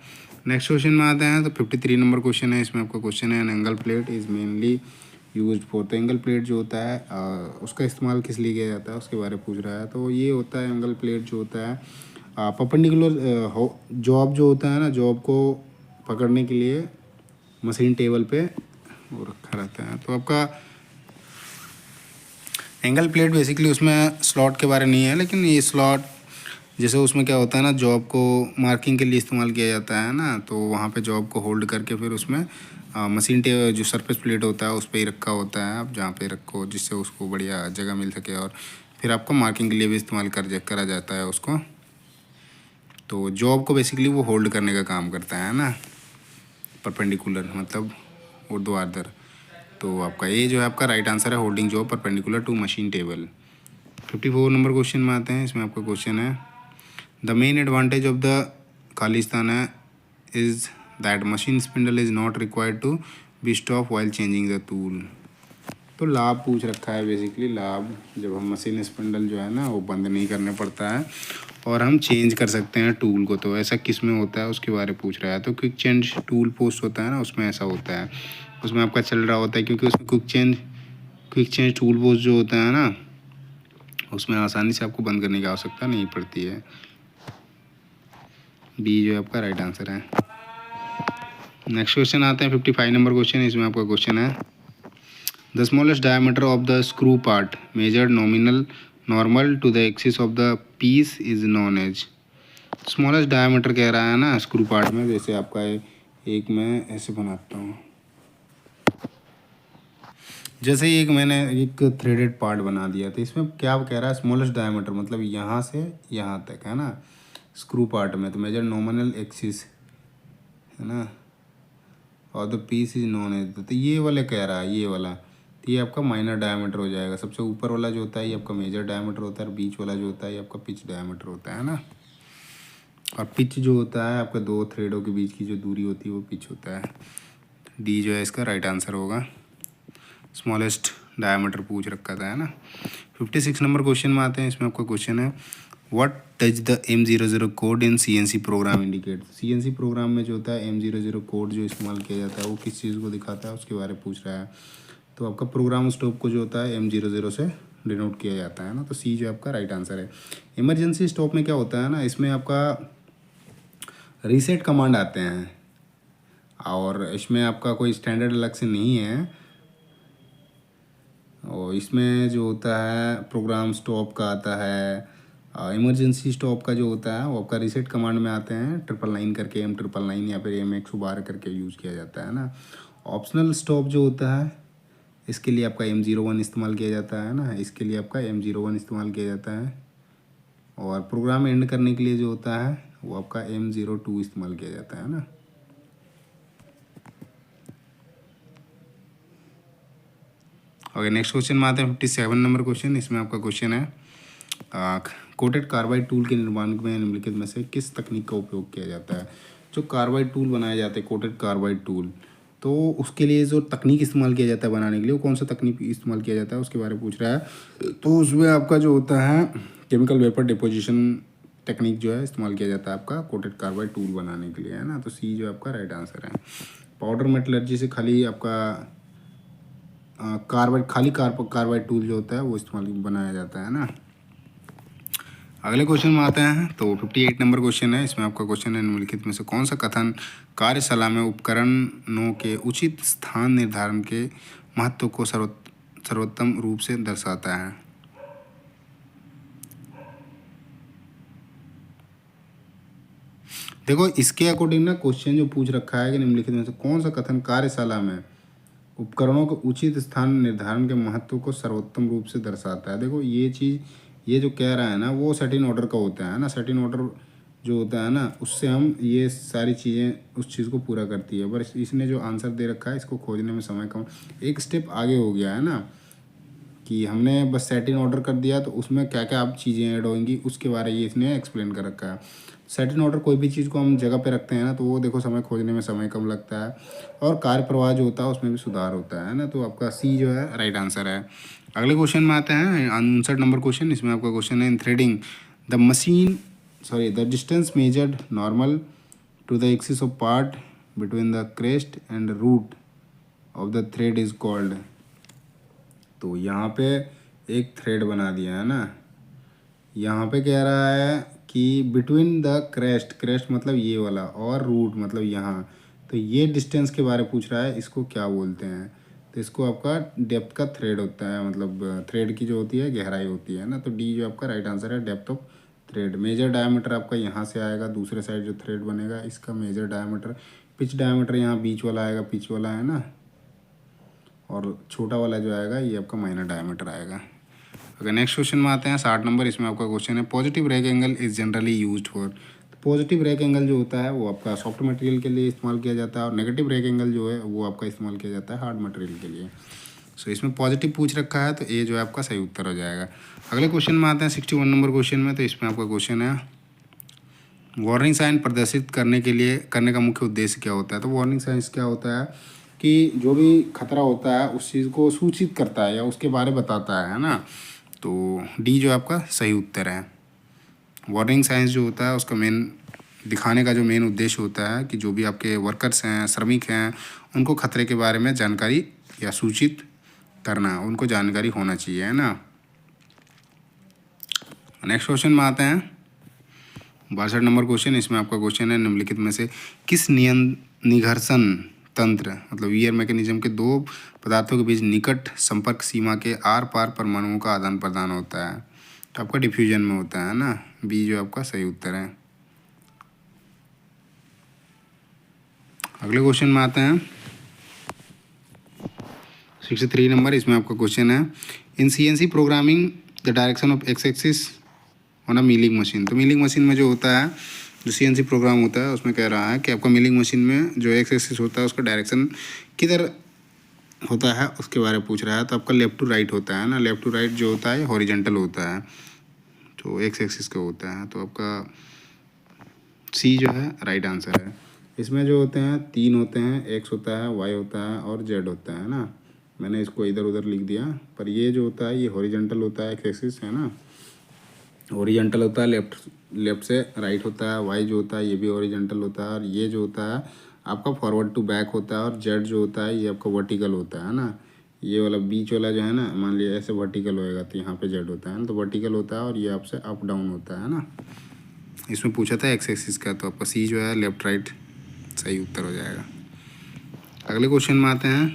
नेक्स्ट क्वेश्चन में आते हैं। तो 53 नंबर क्वेश्चन है। इसमें आपका क्वेश्चन है, an angle plate is mainly used for. तो एंगल प्लेट जो होता है उसका इस्तेमाल किस लिए किया जाता है उसके बारे में पूछ रहा है। तो ये होता है, एंगल प्लेट जो होता है परपेंडिकुलर जॉब जो होता है ना, जॉब को पकड़ने के लिए मशीन टेबल पे वो रखा रहता है। तो आपका एंगल प्लेट बेसिकली उसमें स्लॉट के बारे नहीं है, लेकिन ये स्लॉट जैसे उसमें क्या होता है ना, जॉब को मार्किंग के लिए इस्तेमाल किया जाता है ना। तो वहाँ पे जॉब को होल्ड करके फिर उसमें मशीन टेबल जो सरफेस प्लेट होता है उस पर ही रखा होता है, आप जहाँ पे रखो जिससे उसको बढ़िया जगह मिल सके, और फिर आपको मार्किंग के लिए भी इस्तेमाल करा जाता है उसको। तो जॉब को बेसिकली वो होल्ड करने का काम करता है ना, परपेंडिकुलर मतलब ऊर्ध्वाधर। तो आपका ये जो है आपका राइट आंसर है, holding job perpendicular to machine table. 54 number question में आते हैं। इसमें आपका क्वेश्चन है, the main advantage of the Khalistan is that machine spindle is not required to be stop while changing the tool. तो लाभ पूछ रखा है बेसिकली, लाभ जब हम मशीन स्पिंडल जो है ना वो बंद नहीं करने पड़ता है और हम चेंज कर सकते हैं टूल को। तो ऐसा किस में होता है उसके बारे में पूछ रहा है। तो क्विक चेंज टूल पोस्ट होता है ना, उसमें ऐसा होता है, उसमें आपका चल रहा होता है, क्योंकि उसमें क्विक चेंज टूल पोस्ट जो होता है ना, उसमें आसानी से आपको बंद करने की आवश्यकता नहीं पड़ती है। बी जो है आपका राइट आंसर है। नेक्स्ट क्वेश्चन आते हैं 55 नंबर क्वेश्चन। इसमें आपका क्वेश्चन है, the smallest diameter of the screw part measured normal to the axis of the piece is known as. Smallest diameter कह रहा है ना स्क्रू पार्ट में। जैसे आपका एक मैं ऐसे बनाता हूँ, जैसे एक मैंने एक थ्रेडेड पार्ट बना दिया। तो इसमें क्या कह रहा है, स्मॉलेस्ट डायमीटर मतलब यहाँ से यहाँ तक है ना स्क्रू पार्ट में। तो मेजर नॉमिनल एक्सिस है ना, और the piece is known as. तो ये वाला कह रहा है, ये वाला, तो ये आपका माइनर डायमीटर हो जाएगा। सबसे ऊपर वाला जो होता है ये आपका मेजर डायमीटर होता है, और बीच वाला जो होता है ये आपका पिच डायमीटर होता है ना। और पिच जो होता है आपका दो थ्रेडों के बीच की जो दूरी होती है वो पिच होता है। डी जो है इसका राइट आंसर होगा। स्मॉलेस्ट डायमीटर पूछ रखा था है ना। 56 नंबर क्वेश्चन में आते हैं। इसमें आपका क्वेश्चन है, what does the M00 code in CNC program indicate. CNC program में जो होता है M00 कोड जो इस्तेमाल किया जाता है वो किस चीज़ को दिखाता है उसके बारे में पूछ रहा है। तो आपका प्रोग्राम स्टॉप को जो होता है M00 से डिनोट किया जाता है ना। तो सी जो आपका राइट आंसर है। इमरजेंसी स्टॉप में क्या होता है ना, इसमें आपका रीसेट कमांड आते हैं, और इसमें आपका कोई स्टैंडर्ड अलग से नहीं है। और इसमें जो होता है प्रोग्राम स्टॉप का आता है, इमरजेंसी स्टॉप का जो होता है वो आपका रीसेट कमांड में आते हैं, 999 करके, M999 या फिर M112 करके यूज़ किया जाता है ना। ऑप्शनल स्टॉप जो होता है इसके लिए आपका M01 इस्तेमाल किया जाता है ना, इसके लिए आपका M01 इस्तेमाल किया जाता है। और प्रोग्राम एंड करने के लिए जो होता है वो आपका M02 इस्तेमाल किया जाता है ना। ओके, नेक्स्ट क्वेश्चन में आते हैं 57 नंबर क्वेश्चन। इसमें आपका क्वेश्चन है, कोटेड कार्बाइड टूल के निर्माण में निम्नलिखित में से किस तकनीक का उपयोग किया जाता है। जो कार्बाइड टूल बनाए जाते हैं, कोटेड कार्बाइड टूल, तो उसके लिए जो तकनीक इस्तेमाल किया जाता है बनाने के लिए, वो कौन सा तकनीक इस्तेमाल किया जाता है उसके बारे में पूछ रहा है। तो उसमें आपका जो होता है केमिकल वेपर डिपोजिशन टेक्निक जो है इस्तेमाल किया जाता है आपका कोटेड कार्बाइड टूल बनाने के लिए, है ना। तो सी जो आपका राइट आंसर है। पाउडर मेटलर्जी से खाली आपका कार्बाइड टूल जो होता है वो इस्तेमाल बनाया जाता है ना। अगले क्वेश्चन में आते हैं। तो 58 नंबर क्वेश्चन है। इसमें आपका क्वेश्चन है निम्नलिखित में से कौन सा कथन कार्यशाला में उपकरणों के उचित स्थान निर्धारण के महत्व को सर्वोत्तम रूप से दर्शाता है। देखो इसके अकॉर्डिंग ना क्वेश्चन जो पूछ रखा है कि निम्नलिखित में से कौन सा कथन कार्यशाला में उपकरणों के उचित स्थान निर्धारण के महत्व को सर्वोत्तम रूप से दर्शाता है। देखो ये चीज़, ये जो कह रहा है ना वो सेटिंग ऑर्डर का होता है ना। सेटिंग ऑर्डर जो होता है ना उससे हम ये सारी चीज़ें उस चीज़ को पूरा करती है। पर इसने जो आंसर दे रखा है इसको खोजने में समय कम, एक स्टेप आगे हो गया है ना, कि हमने बस सेटिंग ऑर्डर कर दिया तो उसमें क्या क्या आप चीज़ें ऐड होंगी उसके बारे में इसने एक्सप्लेन कर रखा है। सेटिंग ऑर्डर कोई भी चीज़ को हम जगह पे रखते हैं ना तो वो देखो समय खोजने में समय कम लगता है और कार्य प्रवाह जो होता है उसमें भी सुधार होता है ना। तो आपका सी जो है राइट आंसर है। अगले क्वेश्चन में आते हैं 59 नंबर क्वेश्चन। इसमें आपका क्वेश्चन है in threading the distance measured normal to the axis of part between the crest and root of the thread is called. तो यहाँ पे एक थ्रेड बना दिया है ना। यहाँ पे कह रहा है कि बिटवीन द क्रेस्ट मतलब ये वाला और रूट मतलब यहाँ, तो ये डिस्टेंस के बारे में पूछ रहा है, इसको क्या बोलते हैं। तो इसको आपका डेप्थ का थ्रेड होता है, मतलब थ्रेड की जो होती है गहराई होती है ना। तो डी जो आपका राइट आंसर है, depth of thread. Major diameter आपका यहाँ से आएगा, दूसरे साइड जो थ्रेड बनेगा इसका मेजर डायमीटर। पिच डायमीटर यहाँ बीच वाला आएगा, पिच वाला है ना, और छोटा वाला जो आएगा ये आपका माइनर डायमीटर आएगा। अगर नेक्स्ट क्वेश्चन में आते हैं 60 नंबर। इसमें आपका क्वेश्चन है positive rack angle is generally used for. Positive rack angle जो होता है वो आपका सॉफ्ट मटेरियल के लिए इस्तेमाल किया जाता है और नेगेटिव रैक एंगल जो है वो आपका इस्तेमाल किया जाता है हार्ड मटेरियल के लिए। सो इसमें पॉजिटिव पूछ रखा है तो ये जो है आपका सही उत्तर हो जाएगा। अगले क्वेश्चन में आते हैं 61 नंबर क्वेश्चन में। तो इसमें आपका क्वेश्चन है वार्निंग साइन प्रदर्शित करने का मुख्य उद्देश्य क्या होता है। तो वार्निंग साइंस क्या होता है कि जो भी खतरा होता है उस चीज़ को सूचित करता है या उसके बारे में बताता है ना। तो डी जो आपका सही उत्तर है। वार्निंग साइंस जो होता है उसका मेन दिखाने का जो मेन उद्देश्य होता है कि जो भी आपके वर्कर्स हैं, श्रमिक हैं, उनको खतरे के बारे में जानकारी या सूचित करना, उनको जानकारी होना चाहिए, है ना। नेक्स्ट क्वेश्चन में आते हैं 62 नंबर क्वेश्चन। इसमें आपका क्वेश्चन है निम्नलिखित में से किस निघर्षण तंत्र मतलब वियर मैकेनिज्म के दो पदार्थों के बीच निकट संपर्क सीमा के आर पार परमाणुओं का आदान प्रदान होता है। तो आपका डिफ्यूजन में होता है ना। बी जो आपका सही उत्तर है। अगले क्वेश्चन में आते हैं 63 नंबर। इसमें आपका क्वेश्चन है इन CNC programming the direction of x axis on a milling machine. तो मिलिंग मशीन में जो होता है, जो CNC प्रोग्राम होता है उसमें कह रहा है कि आपका मिलिंग मशीन में जो एक्स एक्सिस होता है उसका डायरेक्शन किधर होता है उसके बारे में पूछ रहा है। तो आपका लेफ़्ट टू राइट होता है ना। लेफ़्ट टू राइट जो होता है हॉरिजेंटल होता है, तो एक्स एक्सिस का होता है। तो आपका सी जो है राइट आंसर है। इसमें जो होते हैं 3 होते हैं, एक्स होता है, वाई होता है और जेड होता है ना। मैंने इसको इधर उधर लिख दिया, पर ये जो होता है ये हॉरिजेंटल होता है, एक्स एक्सिस है ना, हॉरिजेंटल होता है, लेफ्ट से राइट होता है। वाई जो होता है ये भी हॉरिजेंटल होता है और ये जो होता है आपका फॉरवर्ड टू बैक होता है। और जेड जो होता है ये आपका वर्टिकल होता है ना। ये वाला बीच वाला जो है ना, मान लिया ऐसे वर्टिकल होएगा तो यहाँ पे जेड होता है ना, तो वर्टिकल होता है और ये आपसे अप डाउन होता है ना। इसमें पूछा था एक्स एक्सिस का, तो आपका सी जो है लेफ्ट राइट सही उत्तर हो जाएगा। अगले क्वेश्चन में आते हैं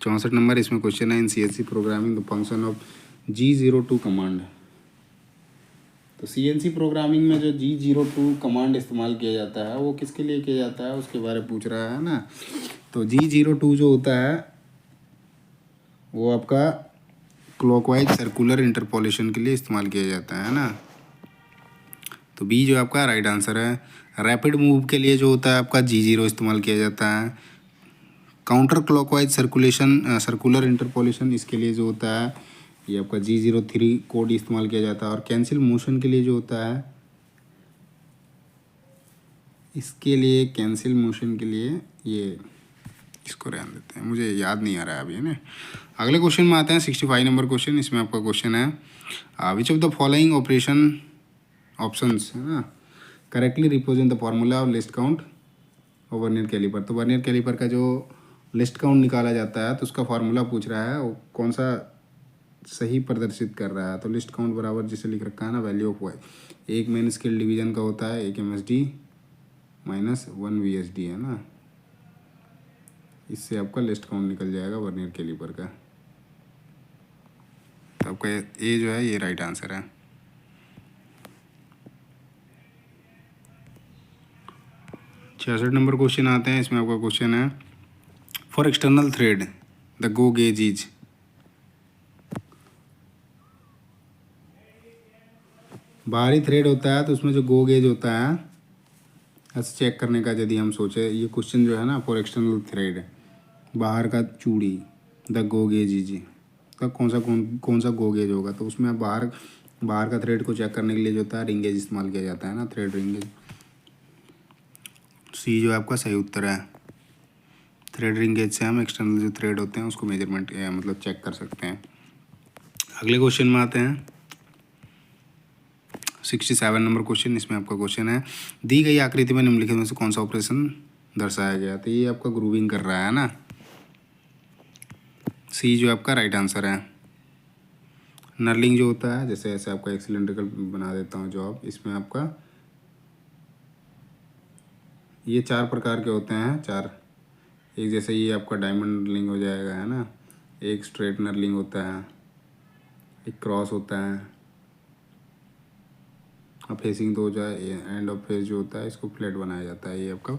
64 नंबर। इसमें क्वेश्चन है इन CNC programming the function of G02 command. तो CNC प्रोग्रामिंग में जो G02 कमांड इस्तेमाल किया जाता है वो किसके लिए किया जाता है उसके बारे में पूछ रहा है ना। तो G02 जो होता है वो आपका क्लॉकवाइज सर्कुलर इंटरपोलेशन के लिए इस्तेमाल किया जाता है ना। तो बी जो आपका राइट आंसर है। रैपिड मूव के लिए जो होता है आपका G0 इस्तेमाल किया जाता है। काउंटर क्लॉकवाइज सर्कुलर इंटरपोलेशन इसके लिए जो होता है ये आपका G03 कोड इस्तेमाल किया जाता है। और कैंसिल मोशन के लिए जो होता है इसके लिए कैंसिल मोशन के लिए ये इसको रहने देते हैं, मुझे याद नहीं आ रहा है अभी, है ना। अगले क्वेश्चन में आते हैं 65 नंबर क्वेश्चन। इसमें आपका क्वेश्चन है which of the following operation options, है ना, correctly represent the formula of list count और वर्नियर कैलिपर। तो वर्नियर कैलिपर का जो लिस्ट काउंट निकाला जाता है तो उसका फार्मूला पूछ रहा है वो कौन सा सही प्रदर्शित कर रहा है। तो लिस्ट काउंट बराबर जिसे लिख रखा है ना वैल्यू ऑफ वाई, एक मेन स्केल डिवीजन का होता है 1 MSD माइनस 1 VSD, है ना। इससे आपका लिस्ट काउंट निकल जाएगा वर्नियर कैलिपर का। तो आपका ए जो है ये राइट आंसर है। 66 नंबर क्वेश्चन आते हैं। इसमें आपका क्वेश्चन है for external thread the go gauge is, बाहरी थ्रेड होता है तो उसमें जो गो गेज होता है ऐसे चेक करने का यदि हम सोचे, ये क्वेश्चन जो है ना फॉर एक्सटर्नल थ्रेड बाहर का चूड़ी द गो गेज इज, तो कौन सा गो गेज होगा। तो उसमें बाहर का थ्रेड को चेक करने के लिए जो होता है रिंगेज इस्तेमाल किया जाता है ना, थ्रेड रिंगेज। सी जो है आपका सही उत्तर है। थ्रेड रिंगेज से हम एक्सटर्नल जो थ्रेड होते हैं उसको मेजरमेंट मतलब चेक कर सकते हैं। अगले क्वेश्चन में आते हैं 67 नंबर क्वेश्चन। इसमें आपका क्वेश्चन है दी गई आकृति में निम्नलिखित में से कौन सा ऑपरेशन दर्शाया गया। तो ये आपका ग्रूविंग कर रहा है ना, सी जो आपका राइट आंसर है। नर्लिंग जो होता है, जैसे ऐसे आपका एक सिलेंड्रिकल बना देता हूँ जॉब, इसमें आपका ये 4 प्रकार के होते हैं, 4। एक जैसे ये आपका डायमंड नर्लिंग हो जाएगा, है ना, एक स्ट्रेट नर्लिंग होता है, एक क्रॉस होता है, अब फेसिंग तो हो जाए, एंड ऑफ फेस जो होता है इसको फ्लैट बनाया जाता है, ये आपका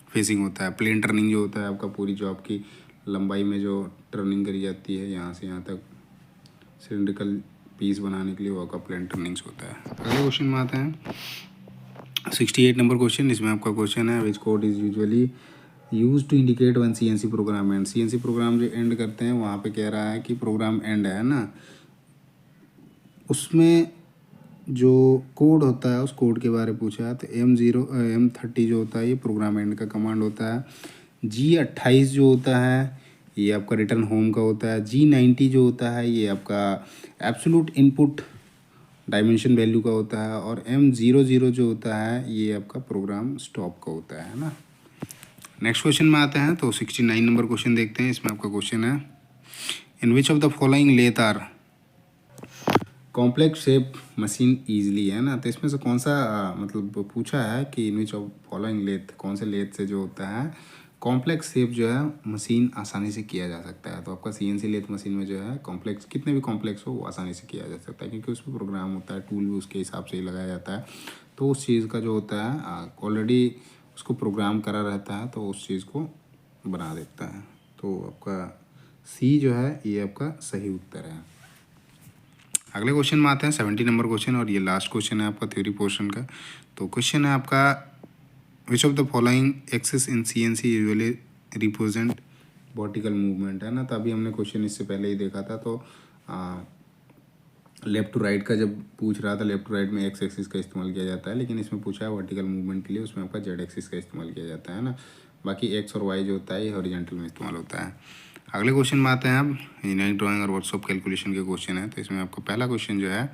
फेसिंग होता है। प्लेन टर्निंग जो होता है आपका पूरी जॉब की लंबाई में जो टर्निंग करी जाती है यहाँ से यहाँ तक सिलेंड्रिकल पीस बनाने के लिए वो आपका प्लेन टर्निंग्स होता है। अगले क्वेश्चन में आते हैं 68 नंबर क्वेश्चन। इसमें आपका क्वेश्चन है which code is usually use to indicate one CNC program end. CNC program जो एंड करते हैं वहाँ पे कह रहा है कि प्रोग्राम एंड है ना, उसमें जो कोड होता है उस कोड के बारे में पूछा है। तो M30 जो होता है ये प्रोग्राम एंड का कमांड होता है। G28 जो होता है ये आपका रिटर्न होम का होता है। G90 जो होता है ये आपका एब्सोल्यूट इनपुट डायमेंशन वैल्यू का होता है। और M00 जो होता है ये आपका प्रोग्राम स्टॉप का होता है ना। नेक्स्ट क्वेश्चन में आते हैं तो 69 नंबर क्वेश्चन देखते हैं। इसमें आपका क्वेश्चन है in which of the following lathe are complex shape machine easily, है ना। तो इसमें से कौन सा मतलब पूछा है कि इन विच ऑफ फॉलोइंग लेथ, कौन से लेथ से जो होता है कॉम्प्लेक्स शेप जो है मशीन आसानी से किया जा सकता है। तो आपका CNC लेथ मशीन में जो है कॉम्प्लेक्स कितने भी कॉम्प्लेक्स हो वो आसानी से किया जा सकता है, क्योंकि उसमें प्रोग्राम होता है, टूल भी उसके हिसाब से ही लगाया जाता है। तो उस चीज़ का जो होता है ऑलरेडी उसको प्रोग्राम करा रहता है तो उस चीज़ को बना देता है। तो आपका सी जो है ये आपका सही उत्तर है। अगले क्वेश्चन में आते हैं 70 नंबर क्वेश्चन और ये लास्ट क्वेश्चन है आपका थ्योरी पोर्शन का। तो क्वेश्चन है आपका विच of the following axis in CNC usually represent vertical movement, है ना। तो अभी हमने क्वेश्चन इससे पहले ही देखा था। तो लेफ्ट टू राइट का जब पूछ रहा था, लेफ्ट टू राइट में एक्स एक्सिस का इस्तेमाल किया जाता है, लेकिन इसमें पूछा है वर्टिकल मूवमेंट के लिए उसमें आपका जेड एक्सिस का इस्तेमाल किया जाता है ना। बाकी एक्स और वाई जो होता है ये हॉरिजॉन्टल में इस्तेमाल होता है। अगले क्वेश्चन में आते हैं अब इंजीनियरिंग ड्राइंग और वर्कशॉप कैलकुलेशन के क्वेश्चन है। तो इसमें आपका पहला क्वेश्चन जो है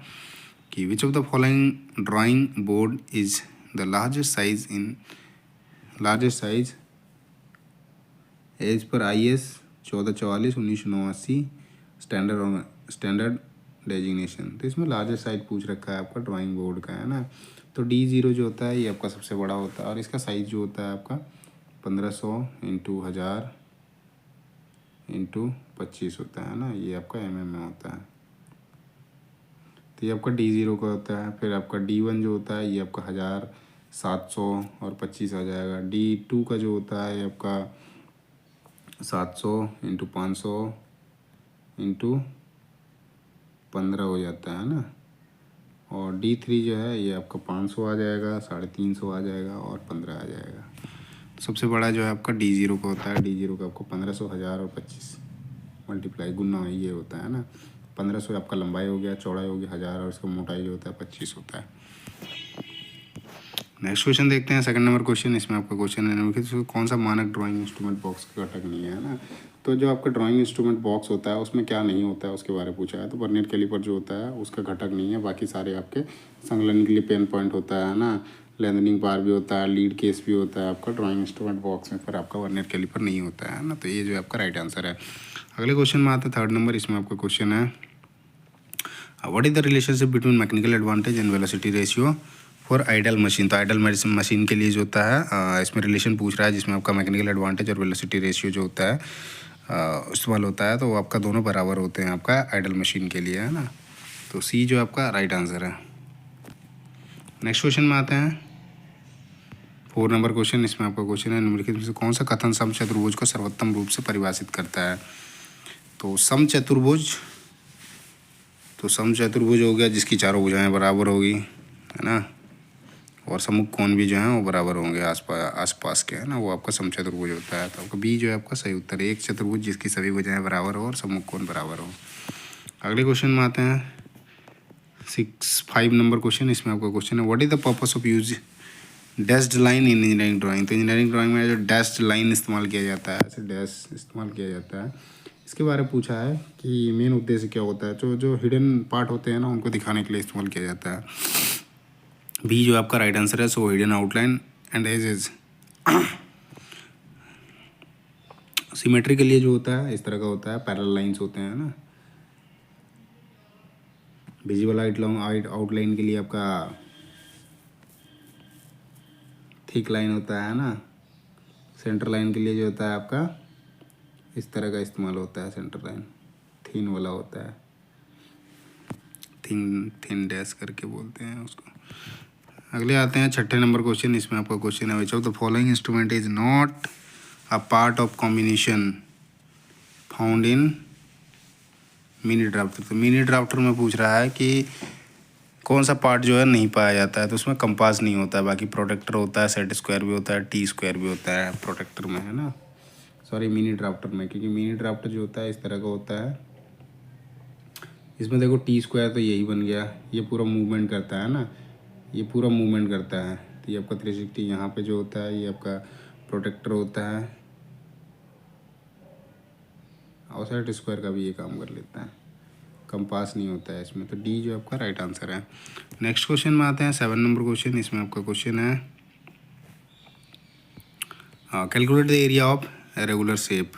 कि which of the following drawing board is the largest size as per IS 1444 1989 standard designation. तो इसमें लार्जेस्ट साइज पूछ रखा है आपका ड्राइंग बोर्ड का, है ना। तो D0 जो होता है ये आपका सबसे बड़ा होता है और इसका साइज़ जो होता है आपका 1500 इंटू 1000 इंटू 25 होता है ना, ये आपका mm में होता है। तो ये आपका D0 का होता है। फिर आपका D1 जो होता है ये आपका 1000 700 और 25 आ जाएगा। D2 का जो होता है ये आपका 700 इंटू 500 इंटू 15 हो जाता है ना। और D3 जो है ये आपका 500 आ जाएगा, 350 आ जाएगा और 15 आ जाएगा। सबसे बड़ा जो है आपका D0 का होता है। D0 का आपको 1500 1000 और 25 मल्टीप्लाई गुना ये होता है ना। 1500 आपका लंबाई हो गया, चौड़ाई हो गया 1000 और इसका मोटाई जो होता है 25 होता है। नेक्स्ट क्वेश्चन देखते हैं, सेकंड नंबर क्वेश्चन। इसमें आपका क्वेश्चन है निम्नलिखित से कौन सा मानक ड्राइंग इंस्ट्रूमेंट बॉक्स का घटक नहीं है ना। तो जो आपका ड्राइंग इंस्ट्रूमेंट बॉक्स होता है उसमें क्या नहीं होता है उसके बारे में पूछा है। तो वर्नियर कैलिपर जो होता है उसका घटक नहीं है, बाकी सारे आपके संलग्न के लिए पेन पॉइंट होता है ना, लेंथनिंग बार भी होता है, लीड केस भी होता है आपका ड्राइंग इंस्ट्रूमेंट बॉक्स में, पर आपका वर्नियर कैलिपर नहीं होता है ना। तो ये जो आपका राइट आंसर है। अगले क्वेश्चन में आता है थर्ड नंबर। इसमें आपका क्वेश्चन है what is the relationship between mechanical advantage and velocity ratio for ideal machine. तो आइडल मशीन के लिए जो होता है इसमें रिलेशन पूछ रहा है जिसमें आपका मैकेनिकल एडवांटेज और वेलोसिटी रेशियो जो होता है इस्तेमाल होता है। तो आपका दोनों बराबर होते हैं आपका आइडल मशीन के लिए, है ना। तो सी जो आपका राइट आंसर है। नेक्स्ट क्वेश्चन में आते हैं, 4 नंबर क्वेश्चन। इसमें आपका क्वेश्चन है निम्नलिखित में से कौन सा कथन समचतुर्भुज को सर्वोत्तम रूप से परिभाषित करता है। तो समचतुर्भुज हो गया जिसकी चारों भुजाएं बराबर होगी, है ना, और सम्मुख कोण भी जो है वो बराबर होंगे आसपास के, है ना, वो आपका समचतुर्भुज होता है। तो आपका बी जो है आपका सही उत्तर है, एक चतुर्भुज जिसकी सभी भुजाएं बराबर हो और सम्मुख कोण बराबर हो। अगले क्वेश्चन में आते हैं 5 नंबर क्वेश्चन। इसमें आपका क्वेश्चन है what is the purpose of use dashed line in engineering drawing. तो इंजीनियरिंग ड्राइंग में जो डैश्ड लाइन इस्तेमाल किया जाता है, ऐसे डैश इस्तेमाल किया जाता है, इसके बारे में पूछा है कि मेन उद्देश्य क्या होता है। जो जो हिडन पार्ट होते हैं ना उनको दिखाने के लिए इस्तेमाल किया जाता है। बी जो आपका राइट आंसर है, so hidden outline and edges. Symmetry के लिए जो होता है इस तरह का होता है, पैरेलल लाइंस होते हैं ना। विजिबल आउटलाइन के लिए आपका थिक लाइन होता है ना। सेंटर लाइन के लिए जो होता है आपका इस तरह का इस्तेमाल होता है, सेंटर लाइन थिन वाला होता है, थिन डैश करके बोलते हैं उसको। अगले आते हैं 6 नंबर क्वेश्चन। इसमें आपका क्वेश्चन है which of the following instrument is not a part of combination found in mini drafter. तो मिनी ड्राफ्टर में पूछ रहा है कि कौन सा पार्ट जो है नहीं पाया जाता है। तो उसमें कंपास नहीं होता है, बाकी प्रोटेक्टर होता है, सेट स्क्वायर भी होता है, टी स्क्वायर भी होता है प्रोटेक्टर में, है ना, सॉरी मिनी ड्राफ्टर में, क्योंकि मिनी ड्राफ्टर जो होता है इस तरह का होता है। इसमें देखो टी स्क्वायर तो यही बन गया, ये पूरा मूवमेंट करता है ना, ये पूरा मूवमेंट करता है। तो ये आपका 360 यहाँ पे जो होता है ये आपका प्रोटेक्टर होता है, और सेट स्क्वायर का भी ये काम कर लेता है, कंपास नहीं होता है इसमें। तो डी जो आपका राइट आंसर है। नेक्स्ट क्वेश्चन में आते हैं 7 नंबर क्वेश्चन। इसमें आपका क्वेश्चन है calculate the area of regular shape.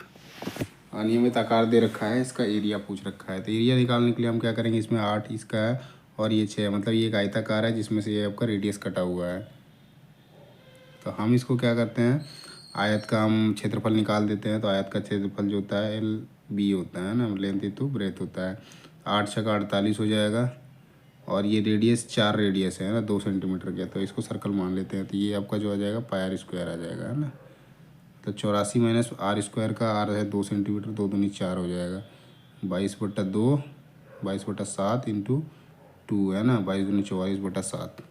अनियमित आकार दे रखा है, इसका एरिया पूछ रखा है। तो एरिया निकालने के लिए हम क्या करेंगे, इसमें 8 इसका है और ये 6, मतलब ये एक आयताकार है जिसमें से ये आपका रेडियस कटा हुआ है। तो हम इसको क्या करते हैं, आयत का हम क्षेत्रफल निकाल देते हैं। तो आयत का क्षेत्रफल जो होता है एल बी होता है ना, लेंथ इंटू ब्रेथ होता है। 8 छका 48 हो जाएगा, और ये रेडियस 4 रेडियस है ना 2 सेंटीमीटर का, तो इसको सर्कल मान लेते हैं। तो ये आपका जो आ जाएगा पाई आर स्क्वायर आ जाएगा, है ना। तो 84 माइनस आर स्क्वायर का आर है 2 सेंटीमीटर, 2 दूनी 4 हो जाएगा, 22/2 22/7 इंटू 2, है ना, 22 दूनी 44/7,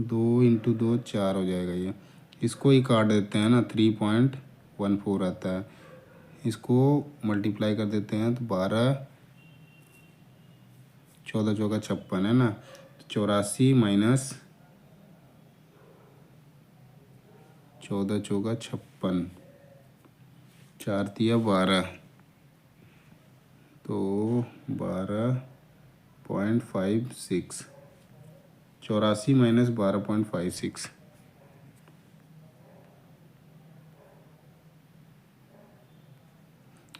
2 इंटू 2 4 हो जाएगा। ये इसको ही काट देते हैं ना, 3.14 आता है, इसको मल्टीप्लाई कर देते हैं तो 12 14 चौका 56, है ना। 84 माइनस 14 चौका 56, 4 तिया 12, तो 12.56, 84 माइनस 12.56,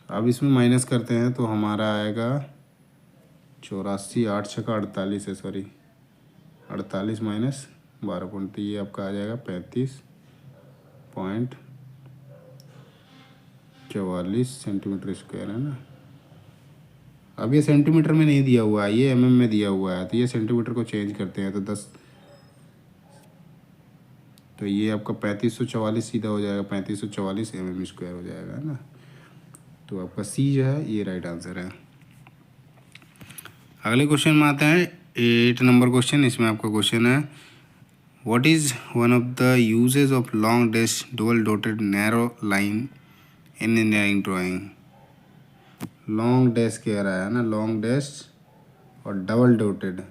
अब इसमें माइनस करते हैं तो हमारा आएगा 84, 8 छका 48 है, सॉरी 48 माइनस 12 पॉइंट, तो ये आपका आ जाएगा 35.44 सेंटीमीटर स्क्वायर, है ना। अब ये सेंटीमीटर में नहीं दिया हुआ है, ये एमएम में दिया हुआ है, तो ये सेंटीमीटर को चेंज करते हैं तो 10, तो ये आपका 3544 सीधा हो जाएगा, 3544 mm स्क्वायर हो जाएगा, है ना। तो आपका सी जो है ये राइट आंसर है। अगले क्वेश्चन में आते हैं 8 नंबर क्वेश्चन। इसमें आपका क्वेश्चन है what is one of the usages of long dash double dotted narrow line in engineering drawing. Long dash कह रहा है ना, लॉन्ग डैश और डबल डॉटेड,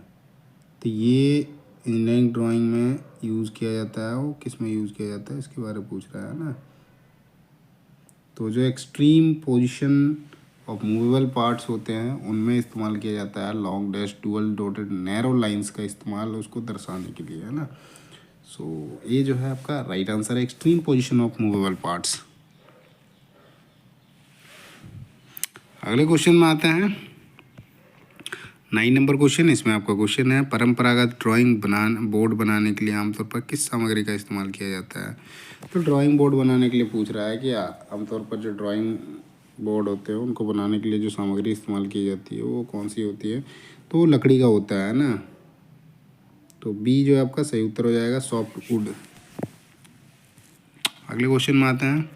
तो ये इंजीनियरिंग ड्राइंग में यूज़ किया जाता है, वो किस में यूज़ किया जाता है इसके बारे में पूछ रहा है ना। तो जो extreme position of movable parts होते हैं उनमें इस्तेमाल किया जाता है long dash dual dotted narrow lines का इस्तेमाल उसको दर्शाने के लिए, है ना। सो ये जो है आपका राइट आंसर है, extreme position of movable parts. अगले क्वेश्चन में आते हैं 9 नंबर क्वेश्चन। इसमें आपका क्वेश्चन है परंपरागत ड्राइंग बोर्ड बनाने के लिए आमतौर पर किस सामग्री का इस्तेमाल किया जाता है। तो ड्राइंग बोर्ड बनाने के लिए पूछ रहा है कि आमतौर पर जो ड्राइंग बोर्ड होते हैं उनको बनाने के लिए जो सामग्री इस्तेमाल की जाती है वो कौन सी होती है, तो वो लकड़ी का होता है ना। तो बी जो है आपका सही उत्तर हो जाएगा, सॉफ्ट वुड। अगले क्वेश्चन में आते हैं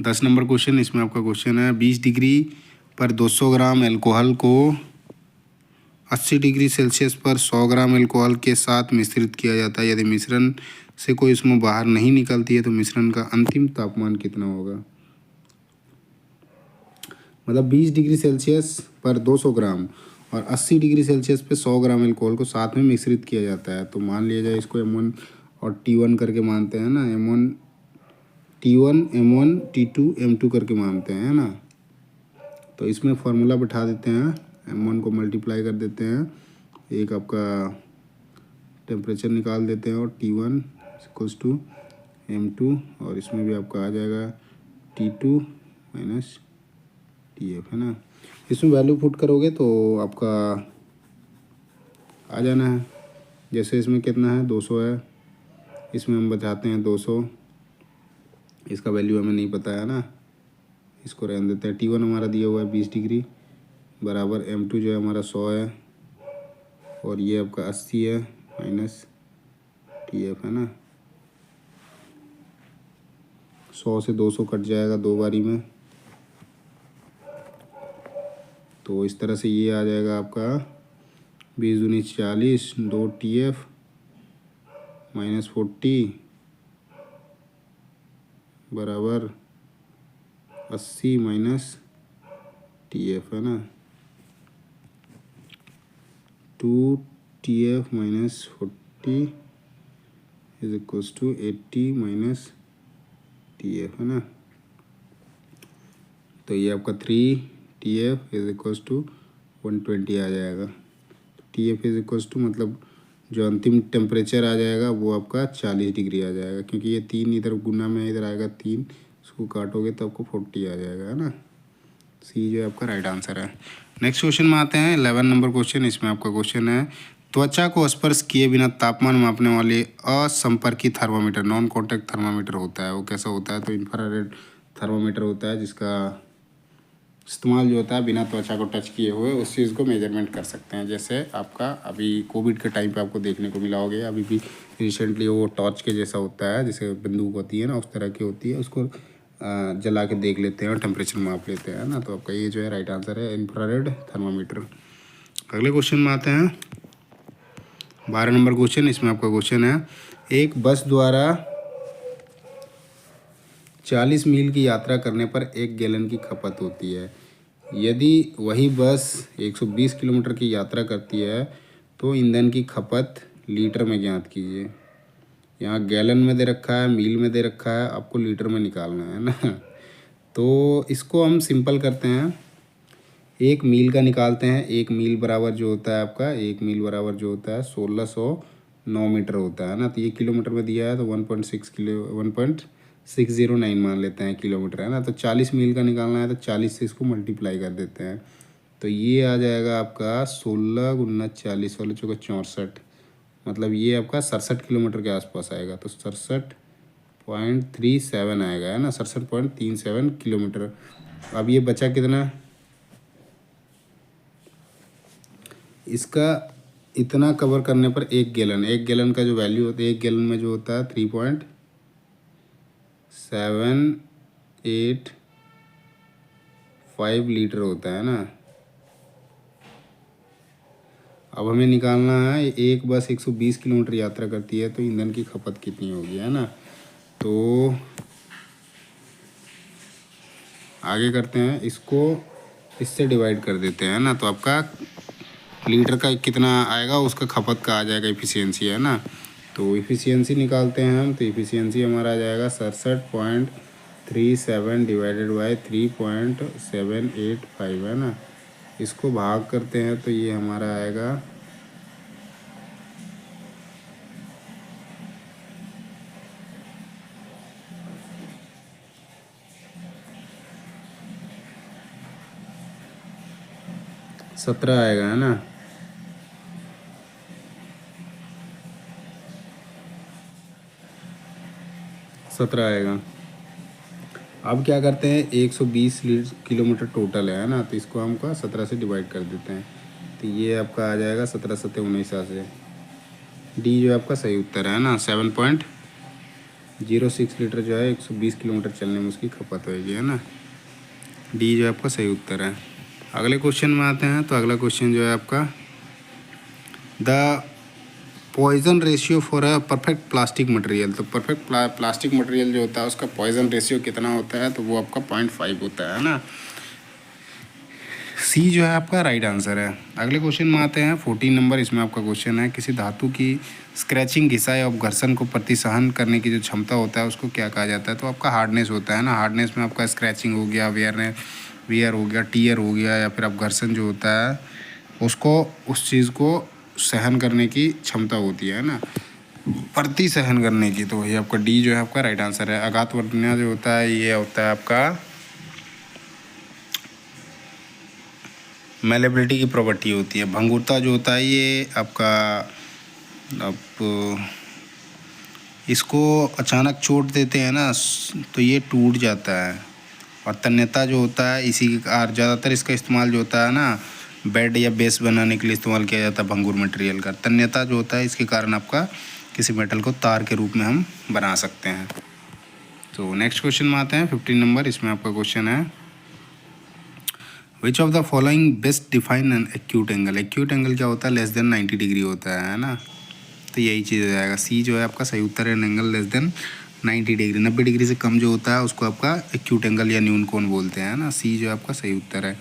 10 नंबर क्वेश्चन। इसमें आपका क्वेश्चन है 20 डिग्री पर 200 ग्राम एल्कोहल को 80 डिग्री सेल्सियस पर 100 ग्राम एल्कोहल के साथ मिश्रित किया जाता है। यदि मिश्रण से कोई उसमें बाहर नहीं निकलती है तो मिश्रण का अंतिम तापमान कितना होगा। मतलब 20 डिग्री सेल्सियस पर 200 ग्राम और 80 डिग्री सेल्सियस पे 100 ग्राम एल्कोहल को साथ में मिश्रित किया जाता है। तो मान लिया जाए इसको M1 और T1 करके मानते हैं ना, M1 T1 M1 T2 M2 करके मानते हैं ना। तो इसमें फार्मूला बैठा देते हैं, M1 को मल्टीप्लाई कर देते हैं, एक आपका टेम्परेचर निकाल देते हैं और T1 इक्वल्स टू M2 और इसमें भी आपका आ जाएगा T2 माइनस TF, है ना। इसमें वैल्यू पुट करोगे तो आपका आ जाना है। जैसे इसमें कितना है 200 है, इसमें हम बचाते हैं 200, इसका वैल्यू हमें नहीं पता है ना, इसको रहने देते हैं। T1 हमारा दिया हुआ है 20 डिग्री बराबर M2 जो है हमारा 100 है और ये आपका 80 है माइनस TF, है ना। 100 से 200 कट जाएगा 2 बारी में, तो इस तरह से ये आ जाएगा आपका 20 दूनी 40, 2 TF माइनस 40 बराबर 80 माइनस TF, है ना। 2 TF minus 40 is equals to 80 minus TF, है ना। तो ये आपका 3 TF इज इक्वल्स टू 120 आ जाएगा। TF इज इक्वल्स टू मतलब जो अंतिम टेम्परेचर आ जाएगा वो आपका 40 डिग्री आ जाएगा, क्योंकि ये 3 इधर गुना में इधर आएगा 3, उसको काटोगे तो आपको 40 आ जाएगा, है ना। सी जो है आपका राइट आंसर है। नेक्स्ट क्वेश्चन में आते हैं 11 नंबर क्वेश्चन। इसमें आपका क्वेश्चन है त्वचा को स्पर्श किए बिना तापमान मापने वाले असंपर्की थर्मामीटर, नॉन कॉन्टैक्ट थर्मामीटर होता है, वो कैसा होता है। तो इंफ्रारेड थर्मामीटर होता है जिसका इस्तेमाल जो होता है बिना त्वचा को टच किए हुए उस चीज़ को मेजरमेंट कर सकते हैं। जैसे आपका अभी कोविड के टाइम पे आपको देखने को मिला होगा, अभी भी रिसेंटली वो टॉर्च के जैसा होता है, जैसे बंदूक होती है ना उस तरह की होती है, उसको जला के देख लेते हैं और टेम्परेचर माप लेते हैं ना। तो आपका ये जो है राइट आंसर है, इंफ्रारेड थर्मामीटर। अगले क्वेश्चन में आते हैं 12 नंबर क्वेश्चन। इसमें आपका क्वेश्चन है एक बस द्वारा 40 मील की यात्रा करने पर 1 गैलन की खपत होती है। यदि वही बस 120 किलोमीटर की यात्रा करती है तो ईंधन की खपत लीटर में ज्ञात कीजिए। यहाँ गैलन में दे रखा है, मील में दे रखा है, आपको लीटर में निकालना है ना। तो इसको हम सिंपल करते हैं, 1 मील का निकालते हैं। 1 मील बराबर जो होता है आपका 1 मील बराबर जो होता है 1609 मीटर होता है ना। तो ये किलोमीटर में दिया है तो 1.609 मान लेते हैं किलोमीटर, है ना। तो 40 मील का निकालना है तो 40 से इसको मल्टीप्लाई कर देते हैं, तो ये आ जाएगा आपका 16 गुना 40 वाले चौका 64, मतलब ये आपका 67 किलोमीटर के आसपास आएगा। तो 67.37 आएगा, है ना, 67.37 किलोमीटर। अब ये बचा कितना, इसका इतना कवर करने पर 1 गैलन, 1 गैलन का जो वैल्यू होता है 1 गैलन में जो होता है 3.785 लीटर होता है ना। अब हमें निकालना है एक बस 120 किलोमीटर यात्रा करती है तो ईंधन की खपत कितनी होगी, है ना। तो आगे करते हैं, इसको इससे डिवाइड कर देते हैं ना। तो आपका लीटर का कितना आएगा उसका खपत का आ जाएगा इफ़िशियंसी, है ना। तो इफ़िशियंसी निकालते हैं हम, तो इफ़िशियंसी हमारा आ जाएगा 67.37 डिवाइडेड बाई 3.785, है ना। इसको भाग करते हैं तो ये हमारा आएगा 17 आएगा, है ना। सत्रह आएगा। अब क्या करते हैं, 120 किलोमीटर टोटल है ना, तो इसको हमको 17 से डिवाइड कर देते हैं, तो ये आपका आ जाएगा 17 सत्ते 19 से। डी जो आपका सही उत्तर है ना, 7.06 लीटर जो है 120 किलोमीटर चलने में उसकी खपत होगी, है ना। डी जो आपका सही उत्तर है। अगले क्वेश्चन में आते हैं, तो अगला क्वेश्चन जो है आपका, the Poisson ratio for a perfect plastic material. तो परफेक्ट प्लास्टिक मटेरियल जो होता है उसका पॉइजन रेशियो कितना होता है, तो वो आपका 0.5 होता है ना। सी जो है आपका राइट आंसर है। अगले क्वेश्चन में आते हैं, 14 नंबर। इसमें आपका क्वेश्चन है, किसी धातु की स्क्रैचिंग, घिसाई और घर्षण को प्रतिसहन करने की जो क्षमता होता है उसको क्या कहा जाता है, तो आपका हार्डनेस होता है ना। हार्डनेस में आपका स्क्रैचिंग हो गया, वियर हो गया, टीयर हो गया, या फिर आप घर्षण जो होता है उसको, उस चीज़ को सहन करने की क्षमता होती है ना, प्रति सहन करने की। तो ये आपका डी जो है आपका राइट आंसर है। आघात वर्तनीय जो होता है ये होता है आपका मेलेबिलिटी की प्रॉपर्टी होती है। भंगुरता जो होता है ये आपका, अब इसको अचानक चोट देते हैं ना तो ये टूट जाता है। और तन्यता जो होता है, इसी और ज़्यादातर इसका इस्तेमाल जो होता है ना, बेड या बेस बनाने के लिए इस्तेमाल किया जाता है भंगुर मटेरियल का। तन्यता जो होता है इसके कारण आपका किसी मेटल को तार के रूप में हम बना सकते हैं। तो नेक्स्ट क्वेश्चन में आते हैं, 15 नंबर। इसमें आपका क्वेश्चन है, which of the following best define an acute angle. Acute angle क्या होता है, लेस देन 90 डिग्री होता है ना। तो यही चीज़ हो जाएगा, सी जो है आपका सही उत्तर है। Angle less than 90 degree, 90 degree से कम जो होता है उसको आपका एक्यूट एंगल या न्यून कोण बोलते हैं ना। सी जो है आपका सही उत्तर है।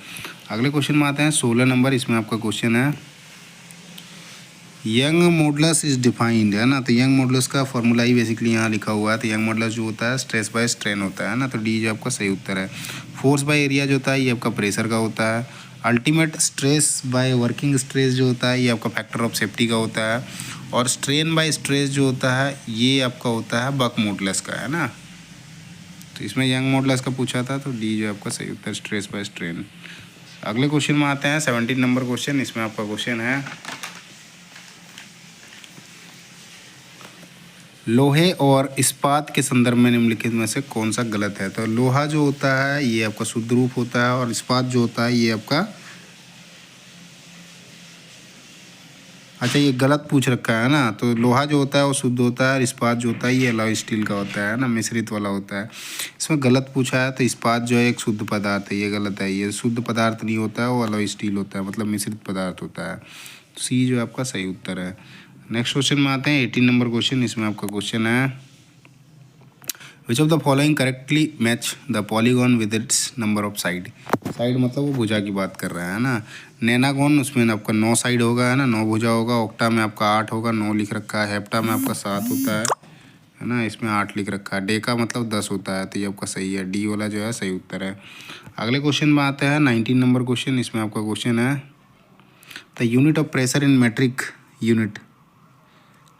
अगले क्वेश्चन में आते हैं, 16 नंबर। इसमें आपका क्वेश्चन है, यंग मॉडुलस इज डिफाइंड, है ना। तो यंग मॉडुलस का फॉर्मूला ही बेसिकली यहाँ लिखा हुआ है। तो यंग मॉडुलस जो होता है स्ट्रेस बाय स्ट्रेन होता है ना। तो डी जो आपका सही उत्तर है। फोर्स बाय एरिया जो होता है ये आपका प्रेशर का होता है। Ultimate stress by working stress जो होता है ये आपका फैक्टर ऑफ सेफ्टी का होता है। और स्ट्रेन बाय स्ट्रेस जो होता है ये आपका होता है बक मॉडुलस का, है ना। तो इसमें यंग मॉडुलस का पूछा था, तो डी जो आपका सही उत्तर, स्ट्रेस बाय स्ट्रेन। अगले क्वेश्चन में आते हैं, 17 नंबर क्वेश्चन। इसमें आपका क्वेश्चन है, लोहे और इस्पात के संदर्भ में निम्नलिखित में से कौन सा गलत है। तो लोहा जो होता है ये आपका शुद्ध रूप होता है, और इस्पात जो होता है ये आपका, अच्छा ये गलत पूछ रखा है ना। तो लोहा जो होता है वो शुद्ध होता है, और इस्पात जो होता है ये अलॉय स्टील का होता है ना, मिश्रित वाला होता है। इसमें गलत पूछा है, तो इस्पात जो है एक शुद्ध पदार्थ है, ये गलत है। ये शुद्ध पदार्थ नहीं होता है, वो अलॉय स्टील होता है, मतलब मिश्रित पदार्थ होता है। तो सी जो आपका सही उत्तर है। नेक्स्ट क्वेश्चन में आते हैं, 18 नंबर क्वेश्चन। इसमें आपका क्वेश्चन है, which of the following correctly match the polygon with its number of side. Side मतलब वो भुजा की बात कर रहा है ना। नैनागोन उसमें आपका 9 साइड होगा, है ना, 9 भुजा होगा। ऑक्टा में आपका 8 होगा, 9 लिख रखा है। हेप्टा में आपका 7 होता है ना, इसमें 8 लिख रखा है। डेका मतलब 10 होता है, तो ये आपका सही है। डी वाला जो है सही उत्तर है। अगले क्वेश्चन में आते हैं, 19 नंबर क्वेश्चन। इसमें आपका क्वेश्चन है, the unit of pressure in metric unit.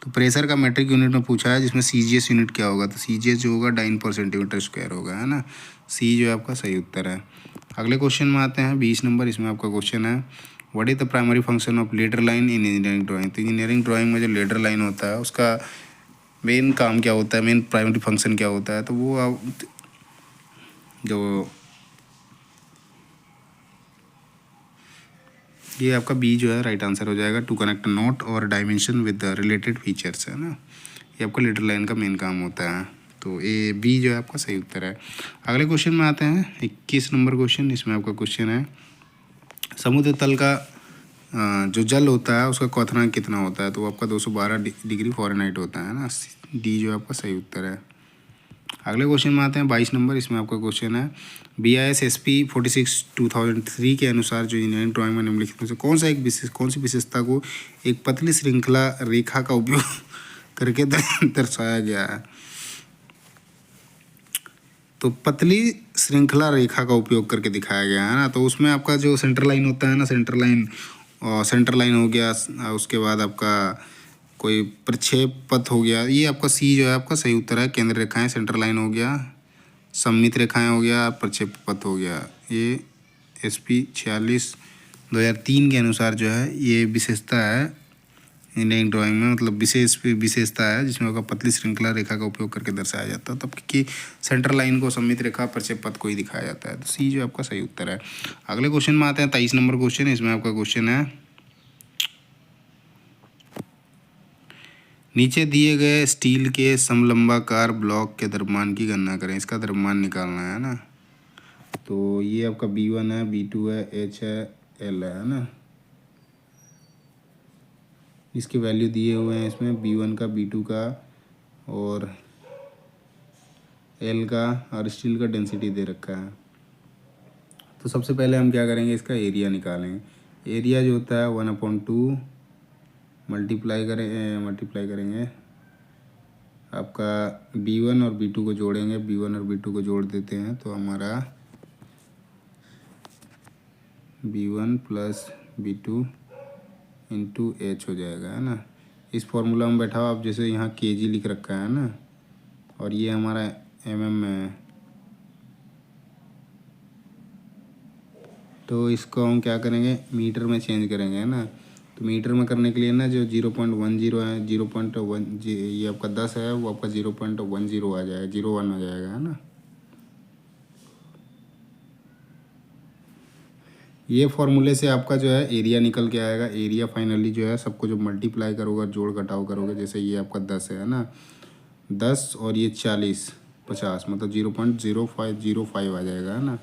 तो प्रेशर का मेट्रिक यूनिट में पूछा है, जिसमें सीजीएस यूनिट क्या होगा। तो सीजीएस जो होगा डाइन पर सेंटीमीटर स्क्वायर होगा, है ना। सी जो है आपका सही उत्तर है। अगले क्वेश्चन में आते हैं, 20 नंबर। इसमें आपका क्वेश्चन है, what is the primary function of ladder line in engineering drawing. तो इंजीनियरिंग ड्राइंग में जो लेडर लाइन होता है उसका मेन काम क्या होता है, मेन प्राइमरी फंक्शन क्या होता है। तो वो जो ये आपका बी जो है राइट आंसर हो जाएगा, टू कनेक्ट नोट और dimension with the related features, है ना। ये आपका लेडर लाइन का मेन काम होता है। तो ए बी जो है आपका सही उत्तर है। अगले क्वेश्चन में आते हैं, 21 नंबर क्वेश्चन। इसमें आपका क्वेश्चन है, समुद्र तल का जो जल होता है उसका क्वथनांक कितना होता है। तो वो आपका 212 डिग्री फ़ारेनहाइट होता है ना। डी जो आपका सही उत्तर है। अगले क्वेश्चन में आते हैं 22 नंबर। इसमें आपका क्वेश्चन है BIS SP 46 2003 के अनुसार जो इंजीनियरिंग ड्राइंग में निम्नलिखित में से कौन सी विशेषता को एक पतली श्रृंखला रेखा का उपयोग करके दर्शाया गया है। तो पतली श्रृंखला रेखा का उपयोग करके दिखाया गया है ना। तो उसमें आपका जो सेंटर लाइन होता है ना, सेंटर लाइन हो गया, उसके बाद आपका कोई प्रक्षेप पथ हो गया, ये आपका सी जो है आपका सही उत्तर है। केंद्र रेखाएं, सेंटर लाइन हो गया, सममित रेखाएं हो गया, प्रक्षेप पथ हो गया। ये SP 46 2003 के अनुसार जो है ये विशेषता है इंजीनियरिंग ड्राइंग में, मतलब विशेषता है जिसमें आपका पतली श्रृंखला रेखा का उपयोग करके दर्शाया जाता है। तब कि सेंटर लाइन को, सममित रेखा, प्रक्षेप पथ को ही दिखाया जाता है। तो सी जो आपका सही उत्तर है। अगले क्वेश्चन में आते हैं 23 नंबर क्वेश्चन। इसमें आपका क्वेश्चन है नीचे दिए गए स्टील के समलंबाकार ब्लॉक के द्रव्यमान की गणना करें। इसका द्रव्यमान निकालना है ना। तो ये आपका B1 है, B2 है, H है, L है ना। इसके वैल्यू दिए हुए हैं इसमें, B1 का, B2 का और L का, और स्टील का डेंसिटी दे रखा है। तो सबसे पहले हम क्या करेंगे, इसका एरिया निकालेंगे। एरिया जो होता है 1/2 मल्टीप्लाई करेंगे आपका B1 और B2 को जोड़ेंगे। B1 और B2 को जोड़ देते हैं तो हमारा B1 plus B2 into H हो जाएगा, है ना। इस फॉर्मूला में बैठा हुआ, आप जैसे यहाँ kg लिख रखा है ना, और ये हमारा mm में है, तो इसको हम क्या करेंगे, मीटर में चेंज करेंगे, है ना। तो मीटर में करने के लिए ना जो 0.10 है, 0.1 ये आपका 10 है, वो आपका 0.10 आ जाएगा, 01 आ जाएगा, है ना। ये फॉर्मूले से आपका जो है एरिया निकल के आएगा। एरिया फाइनली जो है सबको जो मल्टीप्लाई करोगे, जोड़ घटाव करोगे, जैसे ये आपका 10 है ना, 10 और ये 40, 50, मतलब 0.0505 आ जाएगा, है ना।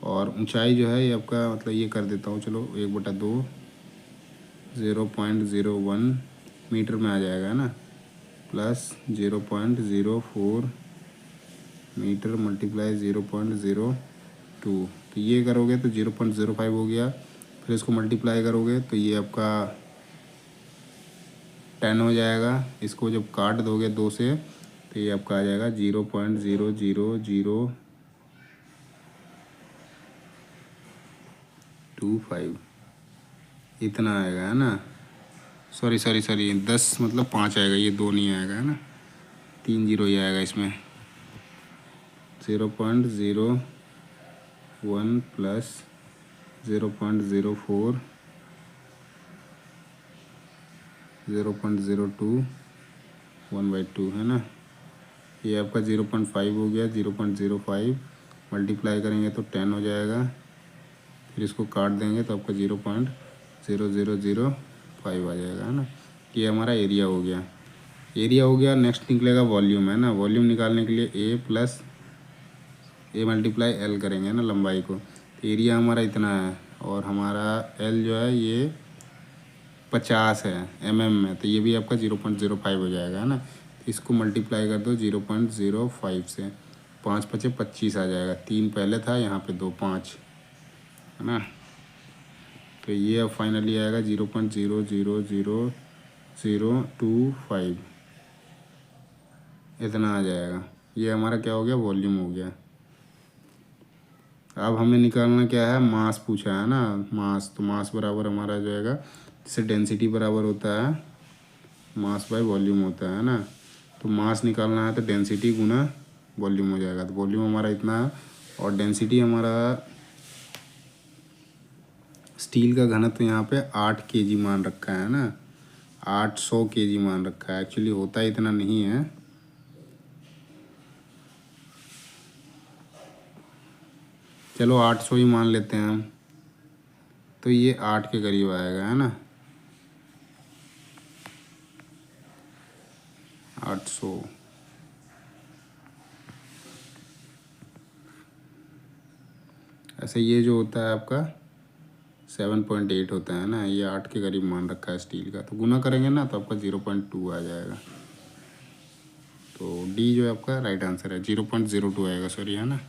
और ऊंचाई जो है ये आपका, मतलब ये कर देता हूँ, चलो 1/2 0.01 मीटर में आ जाएगा, है ना, प्लस 0.04 मीटर मल्टीप्लाई 0.02। तो ये करोगे तो 0.05 हो गया। फिर इसको मल्टीप्लाई करोगे तो ये आपका 10 हो जाएगा। इसको जब काट दोगे 2 से तो ये आपका आ जाएगा 0.00025, इतना आएगा, है ना। सॉरी 10 मतलब 5 आएगा, ये 2 नहीं आएगा, है ना, 3 जीरो ही आएगा इसमें। 0.01 प्लस 0.04 0.02 1/2, है ना। ये आपका 0.5 हो गया, 0.05 मल्टीप्लाई करेंगे तो 10 हो जाएगा। फिर इसको काट देंगे तो आपका 0.0005 आ जाएगा, है ना। ये हमारा एरिया हो गया। नेक्स्ट निकलेगा वॉल्यूम, है ना। वॉल्यूम निकालने के लिए A मल्टीप्लाई L करेंगे ना, लंबाई को। एरिया हमारा इतना है और हमारा L जो है ये 50 है mm में, तो ये भी आपका 0.05 हो जाएगा, है ना। इसको मल्टीप्लाई कर दो 0.05 से, 5 × 5 = 25 आ जाएगा। 3 पहले था, यहाँ पे 2 5, है ना। तो ये अब फाइनली आएगा 0.0000025, इतना आ जाएगा। ये हमारा क्या हो गया, वॉल्यूम हो गया। अब हमें निकालना क्या है, मास पूछा है ना, मास। तो मास बराबर हमारा जो है, जैसे डेंसिटी बराबर होता है मास बाय वॉल्यूम होता है ना। तो मास निकालना है तो डेंसिटी गुना वॉल्यूम हो जाएगा। तो वॉल्यूम हमारा इतना है और डेंसिटी हमारा स्टील का घनत्व यहाँ पे 8 kg मान रखा है ना, 800 kg मान रखा है। एक्चुअली होता इतना नहीं है, चलो 800 ही मान लेते हैं हम। तो ये 8 के करीब आएगा, है ना, 800। ऐसे ये जो होता है आपका 7.8 होता है ना, ये 8 के करीब मान रखा है स्टील का। तो गुना करेंगे ना तो आपका 0.2 आ जाएगा। तो डी जो है आपका राइट आंसर है, 0.02 आएगा, सॉरी, है ना।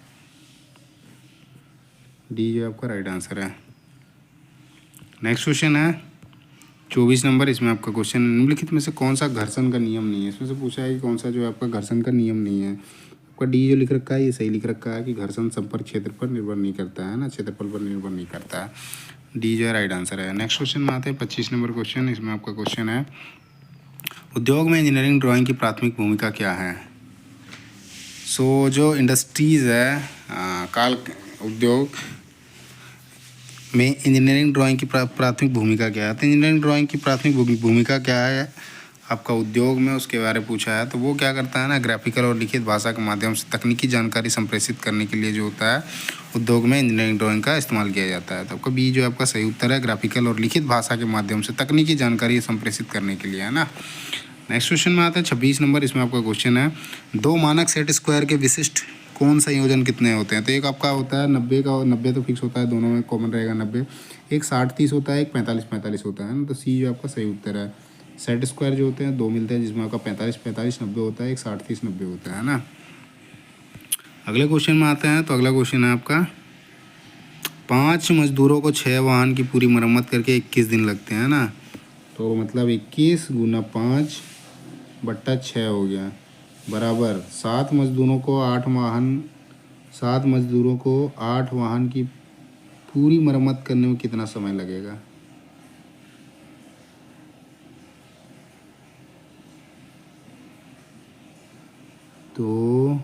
डी जो है आपका राइट आंसर है। नेक्स्ट क्वेश्चन है 24 नंबर। इसमें आपका क्वेश्चन, निम्नलिखित में से कौन सा घर्षण का नियम नहीं है। इसमें से पूछा है कि कौन सा जो है आपका घर्षण का नियम नहीं है। आपका डी जो लिख रखा है ये सही लिख रखा है कि घर्षण संपर्क क्षेत्र पर निर्भर नहीं करता है ना, क्षेत्रफल पर निर्भर नहीं करता है। डी जो है राइट आंसर है। नेक्स्ट क्वेश्चन में आते हैं 25 नंबर क्वेश्चन। इसमें आपका क्वेश्चन है उद्योग में इंजीनियरिंग ड्राइंग की प्राथमिक भूमिका क्या है। सो जो इंडस्ट्रीज़ है, काल उद्योग में इंजीनियरिंग ड्राइंग की प्राथमिक भूमिका क्या है। तो इंजीनियरिंग ड्राइंग की प्राथमिक भूमिका क्या है आपका उद्योग में, उसके बारे में पूछा है। तो वो क्या करता है ना, ग्राफिकल और लिखित भाषा के माध्यम से तकनीकी जानकारी संप्रेषित करने के लिए जो होता है उद्योग में इंजीनियरिंग ड्राइंग का इस्तेमाल किया जाता है। तो आपका बी जो आपका सही उत्तर है, ग्राफिकल और लिखित भाषा के माध्यम से तकनीकी जानकारी संप्रेषित करने के लिए, है ना। नेक्स्ट क्वेश्चन में आता है 26 नंबर। इसमें आपका क्वेश्चन है दो मानक सेट स्क्वायर के विशिष्ट कौन संयोजन कितने होते हैं। तो एक आपका होता है 90 का, और 90 तो फिक्स होता है, दोनों में कॉमन रहेगा 90। एक 60-30 होता है, एक 45-45 होता है ना। तो सी जो आपका सही उत्तर है। सेट स्क्वायर जो होते हैं दो मिलते हैं, जिसमें आपका 45-45-90 होता है, एक 60-30-90 होता है ना। अगले क्वेश्चन में आते हैं। तो अगला क्वेश्चन है आपका 5 मजदूरों को 6 वाहन की पूरी मरम्मत करके 21 दिन लगते हैं ना। तो मतलब 21 × 5/6 हो गया, बराबर 7 मजदूरों को 8 वाहन की पूरी मरम्मत करने में कितना समय लगेगा। तो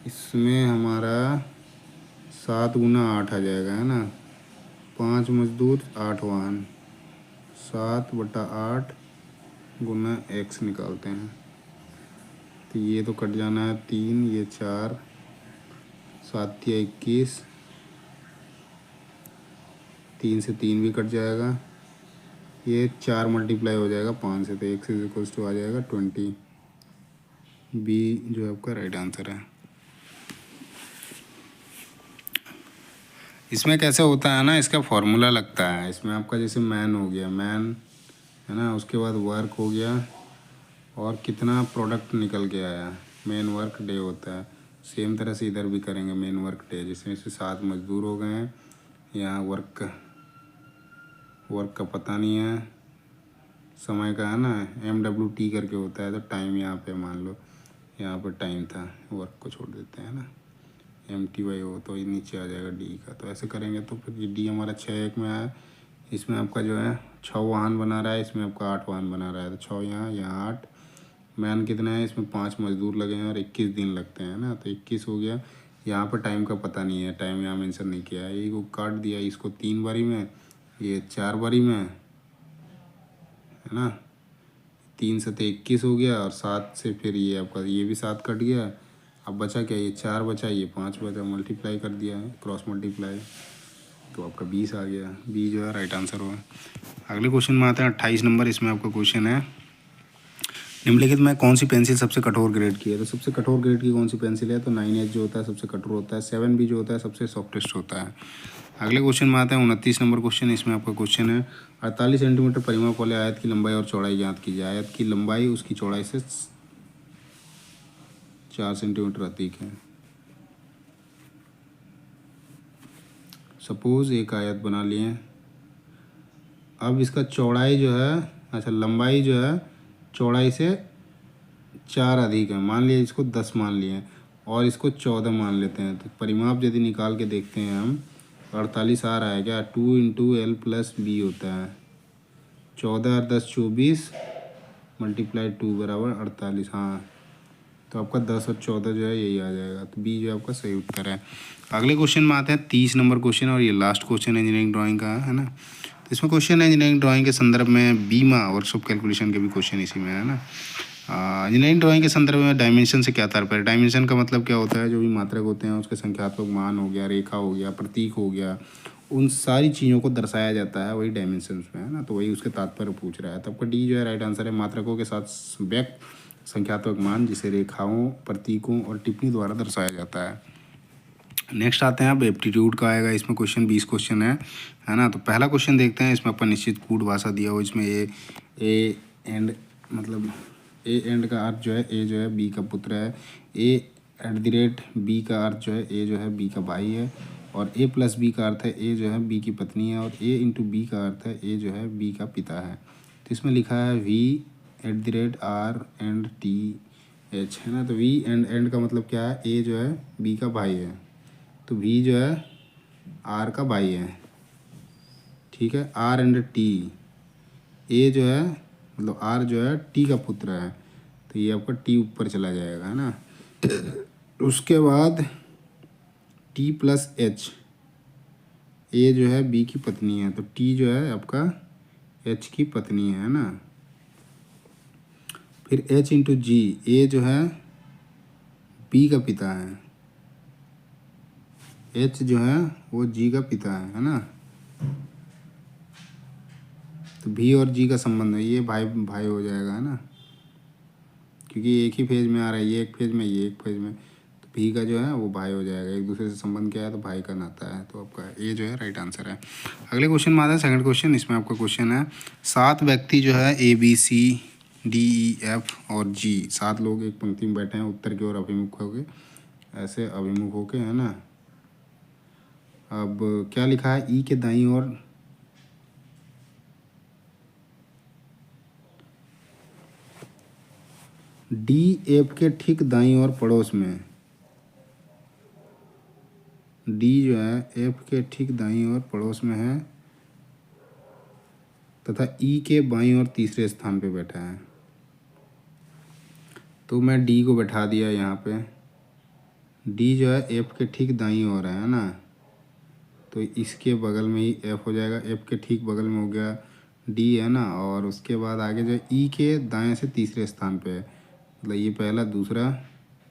इसमें हमारा 7 × 8 आ जाएगा, है ना। 5 मजदूर 8 वाहन, 7/8 × x निकालते हैं। तो ये तो कट जाना है 3, ये 4, 7 या 21, 3 से 3 भी कट जाएगा, ये 4 मल्टीप्लाई हो जाएगा 5 से, तो x = आ जाएगा 20। बी जो है आपका राइट आंसर है। इसमें कैसे होता है ना, इसका फॉर्मूला लगता है। इसमें आपका जैसे मैन हो गया, मैन है ना, उसके बाद वर्क हो गया, और कितना प्रोडक्ट निकल के आया, मेन वर्क डे होता है। सेम तरह से इधर भी करेंगे, मेन वर्क डे, जिसमें से 7 मजदूर हो गए हैं। यहाँ वर्क का पता नहीं है, समय का है ना, MWT करके होता है। तो टाइम यहाँ पे मान लो, यहाँ पर टाइम था, वर्क को छोड़ देते हैं ना, MTY हो तो ये नीचे आ जाएगा डी का। तो ऐसे करेंगे तो फिर ये डी हमारा 6-1 में आया। इसमें आपका जो है 6 वाहन बना रहा है, इसमें आपका 8 वाहन बना रहा है। तो 6 यहाँ 8, मैन कितना है, इसमें 5 मजदूर लगे हैं और 21 दिन लगते हैं ना। तो 21 हो गया। यहाँ पर टाइम का पता नहीं है, टाइम यहाँ मेंशन नहीं किया है। ये को काट दिया, इसको 3 बारी में, ये 4 बारी में, है ना। 3 से तो 21 हो गया, और 7 से फिर ये आपका ये भी 7 कट गया। अब बचा क्या, ये 4 बचा, ये 5 बचा, मल्टीप्लाई कर दिया है, क्रॉस मल्टीप्लाई, तो आपका 20 आ गया। बी जो है राइट आंसर हुआ। अगले क्वेश्चन में आते हैं 28 नंबर। इसमें आपका क्वेश्चन है निम्नलिखित में कौन सी पेंसिल सबसे कठोर ग्रेड की है। तो सबसे कठोर ग्रेड की कौन सी पेंसिल है। तो 9H जो होता है सबसे कठोर होता है, 7B जो होता है सबसे सॉफ्टेस्ट होता है। अगले क्वेश्चन में आते हैं 29 नंबर क्वेश्चन। इसमें आपका क्वेश्चन है 48 सेंटीमीटर परिमाप वाले आयत की लंबाई और चौड़ाई ज्ञात कीजिए। आयत की लंबाई उसकी चौड़ाई से 4 सेंटीमीटर अधिक है। सपोज एक आयत बना लिए, अब इसका चौड़ाई जो है, अच्छा लंबाई जो है चौड़ाई से 4 अधिक है। मान लिया इसको 10 मान लिए और इसको 14 मान लेते हैं। तो परिमाप यदि निकाल के देखते हैं हम, 48 आ रहा है क्या, 2 × L + B होता है। 14 और 10 24 × 2 = 48। हाँ, तो आपका 10 और 14 जो है यही आ जाएगा। तो बी जो आपका सही उत्तर है। अगले क्वेश्चन में आते हैं 30 नंबर क्वेश्चन, और ये लास्ट क्वेश्चन है इंजीनियरिंग ड्राइंग का, है ना। तो इसमें क्वेश्चन है इंजीनियरिंग ड्राइंग के संदर्भ में बीमा वर्कशॉप कैलकुलेशन के भी क्वेश्चन इसी में है ना। इंजीनियरिंग ड्राइंग के संदर्भ में डायमेंशन से क्या तात्पर्य। डायमेंशन का मतलब क्या होता है, जो भी मात्रक होते हैं उसके संख्यात्मक मान हो गया, रेखा हो गया, प्रतीक हो गया, उन सारी चीज़ों को दर्शाया जाता है, वही डायमेंशन में है ना। तो वही उसके तात्पर्य पूछ रहा है। तो आपका डी जो है राइट आंसर है। मात्रकों के साथ व्यक्त संख्यात्मक मान जिसे रेखाओं, प्रतीकों और टिप्पणी द्वारा दर्शाया जाता है। नेक्स्ट आते हैं अब एप्टीट्यूड का आएगा। इसमें क्वेश्चन 20 क्वेश्चन है ना। तो पहला क्वेश्चन देखते हैं। इसमें अपन निश्चित कूट भाषा दिया हो, इसमें ए एंड मतलब ए एंड का अर्थ जो है ए जो है बी का पुत्र है, ए एट द रेट बी का अर्थ जो है ए जो है बी का भाई है, और ए प्लस बी का अर्थ है ए जो है बी की पत्नी है, और ए इंटू बी का अर्थ है ए जो है बी का पिता है। तो इसमें लिखा है V at the rate R and T H, है ना। तो वी एंड का मतलब क्या है, ए जो है बी का भाई है, तो वी जो है आर का भाई है, ठीक है। आर एंड टी, ए जो है मतलब आर जो है टी का पुत्र है, तो ये आपका टी ऊपर चला जाएगा, है ना। उसके बाद टी प्लस एच, ए जो है बी की पत्नी है, तो टी जो है आपका एच की पत्नी है ना। फिर एच इंटू जी, ए जो है बी का पिता है, एच जो है वो जी का पिता है ना। तो भी और जी का संबंध है, ये भाई भाई हो जाएगा, है ना, क्योंकि एक ही फेज में आ रहा है, ये एक फेज में ये एक फेज में, तो भी का जो है वो भाई हो जाएगा, एक दूसरे से संबंध क्या है तो भाई का नाता है, तो आपका ये जो है राइट आंसर है। अगले क्वेश्चन में आता है सेकंड क्वेश्चन। इसमें आपका क्वेश्चन है 7 व्यक्ति जो है A B C D E F और जी, 7 लोग एक पंक्ति में बैठे हैं उत्तर की ओर अभिमुख होके, ऐसे अभिमुख होके, है ना। अब क्या लिखा है, ई के दाईं ओर डी एफ के ठीक दाईं ओर पड़ोस में, डी जो है एफ के ठीक दाईं ओर पड़ोस में है तथा ई के बाईं ओर तीसरे स्थान पे बैठा है। तो मैं डी को बैठा दिया यहाँ पे, डी जो है एफ के ठीक दाईं ओर है ना, तो इसके बगल में ही एफ हो जाएगा, एफ के ठीक बगल में हो गया डी, है ना। और उसके बाद आगे जो ई के दाएं से तीसरे स्थान पे है, मतलब ये पहला दूसरा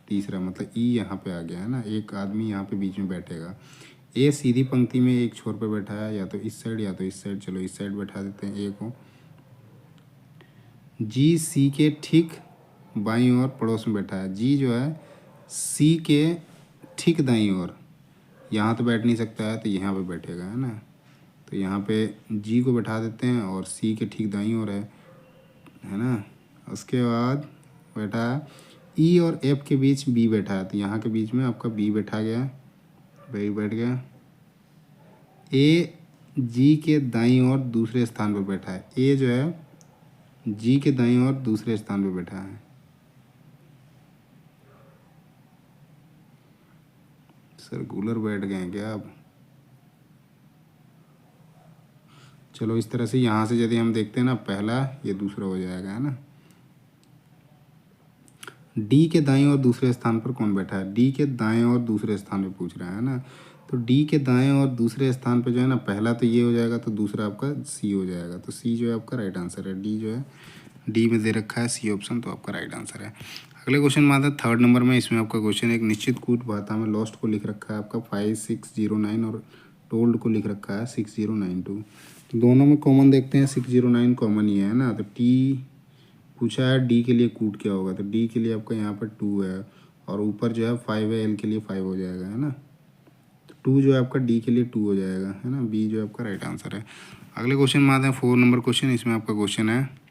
तीसरा, मतलब ई यहाँ पे आ गया, है ना। एक आदमी यहाँ पे बीच में बैठेगा, ए सीधी पंक्ति में एक छोर पे बैठा है, या तो इस साइड या तो इस साइड, चलो इस साइड बैठा देते हैं ए को। जी सी के ठीक बाईं ओर पड़ोस में बैठा है, जी जो है सी के ठीक दाईं ओर, यहाँ तो बैठ नहीं सकता है तो यहाँ पे बैठेगा, है ना। तो यहाँ पे जी को बैठा देते हैं और सी के ठीक दाईं ओर है ना। उसके बाद बैठा है ई और एफ के बीच बी बैठा है, तो यहाँ के बीच में आपका बी बैठा गया, बी बैठ गया। ए जी के दाईं ओर दूसरे स्थान पर बैठा है, ए जो है जी के दाईं ओर दूसरे स्थान पर बैठा है, सर्कुलर बैठ गए हैं क्या आप। चलो इस तरह से यहाँ से यदि हम देखते हैं ना, पहला ये दूसरा हो जाएगा, है ना। डी के दाएं और दूसरे स्थान पर कौन बैठा है, डी के दाएं और दूसरे स्थान पे पूछ रहा है ना। तो डी के दाएं और दूसरे स्थान पे जो है ना, पहला तो ये हो जाएगा, तो दूसरा आपका सी हो जाएगा, तो सी जो है आपका राइट आंसर है। डी जो है डी में दे रखा है सी ऑप्शन, तो आपका राइट आंसर है। अगले क्वेश्चन में आता है थर्ड नंबर में। इसमें आपका क्वेश्चन एक निश्चित कूट भाता में लॉस्ट को लिख रखा है आपका 5609 और टोल्ड को लिख रखा है 6092। तो दोनों में कॉमन देखते हैं, 609 कॉमन ही है ना। तो टी पूछा है डी के लिए कूट क्या होगा, तो डी के लिए आपका यहाँ पर 2 है और ऊपर जो है 5 है, एल के लिए 5 हो जाएगा, है ना। तो 2 जो है आपका डी के लिए 2 हो जाएगा, है ना। बी जो है आपका राइट आंसर है। अगले क्वेश्चन में आते हैं 4 नंबर क्वेश्चन। इसमें आपका क्वेश्चन है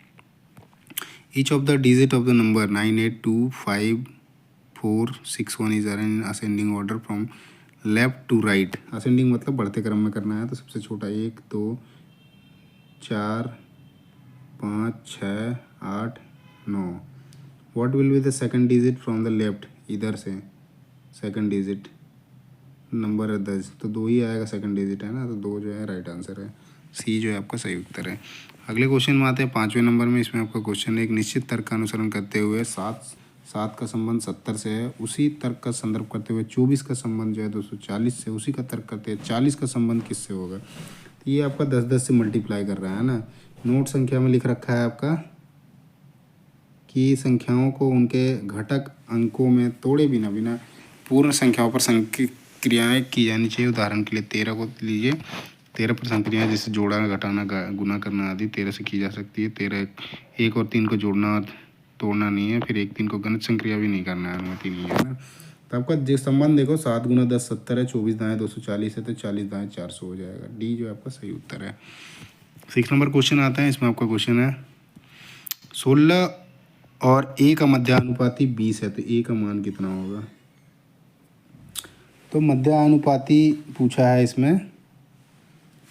each of the digit of the number 982546 is arrange in ascending order from left to right. Ascending मतलब बढ़ते क्रम में करना है, तो सबसे छोटा 1 2 4 5 6 8 9। What will be the second digit from the left, इधर से सेकंड डिजिट नंबर है 10, तो 2 ही आएगा सेकंड डिजिट, है ना। तो 2 जो है राइट आंसर है, सी जो है आपका सही उत्तर है। अगले क्वेश्चन में आते हैं 5वें नंबर में। इसमें आपका क्वेश्चन है एक निश्चित तर्क का अनुसरण करते हुए 7 का संबंध 70 से है, उसी तर्क का संदर्भ करते हुए 24 का संबंध जो है 240 से, उसी का तर्क करते हैं 40 का संबंध किससे होगा। तो ये आपका 10-10 से मल्टीप्लाई कर रहा है ना। नोट संख्या में लिख रखा है आपका कि संख्याओं को उनके घटक अंकों में तोड़े बिना पूर्ण संख्याओं पर क्रियाएँ की जानी चाहिए। उदाहरण के लिए 13 को लीजिए, 13 पर संक्रियाएँ जैसे जोड़ना, घटाना, गुना करना आदि 13 से की जा सकती है। 13 1 और 3 को जोड़ना तोड़ना नहीं है, फिर 1 3 को गणित संक्रिया भी नहीं करना है, अनुमति नहीं है ना। तो आपका जो संबंध देखो 7 × 10 70 है, 24 दाएँ 240 है, तो 40 दाएँ 400 हो जाएगा। डी जो आपका सही उत्तर है। 6 नंबर क्वेश्चन आता है। इसमें आपका क्वेश्चन है 16 और ए का मध्यानुपाती 20 है, तो ए का मान कितना होगा? तो मध्यानुपाती पूछा है इसमें,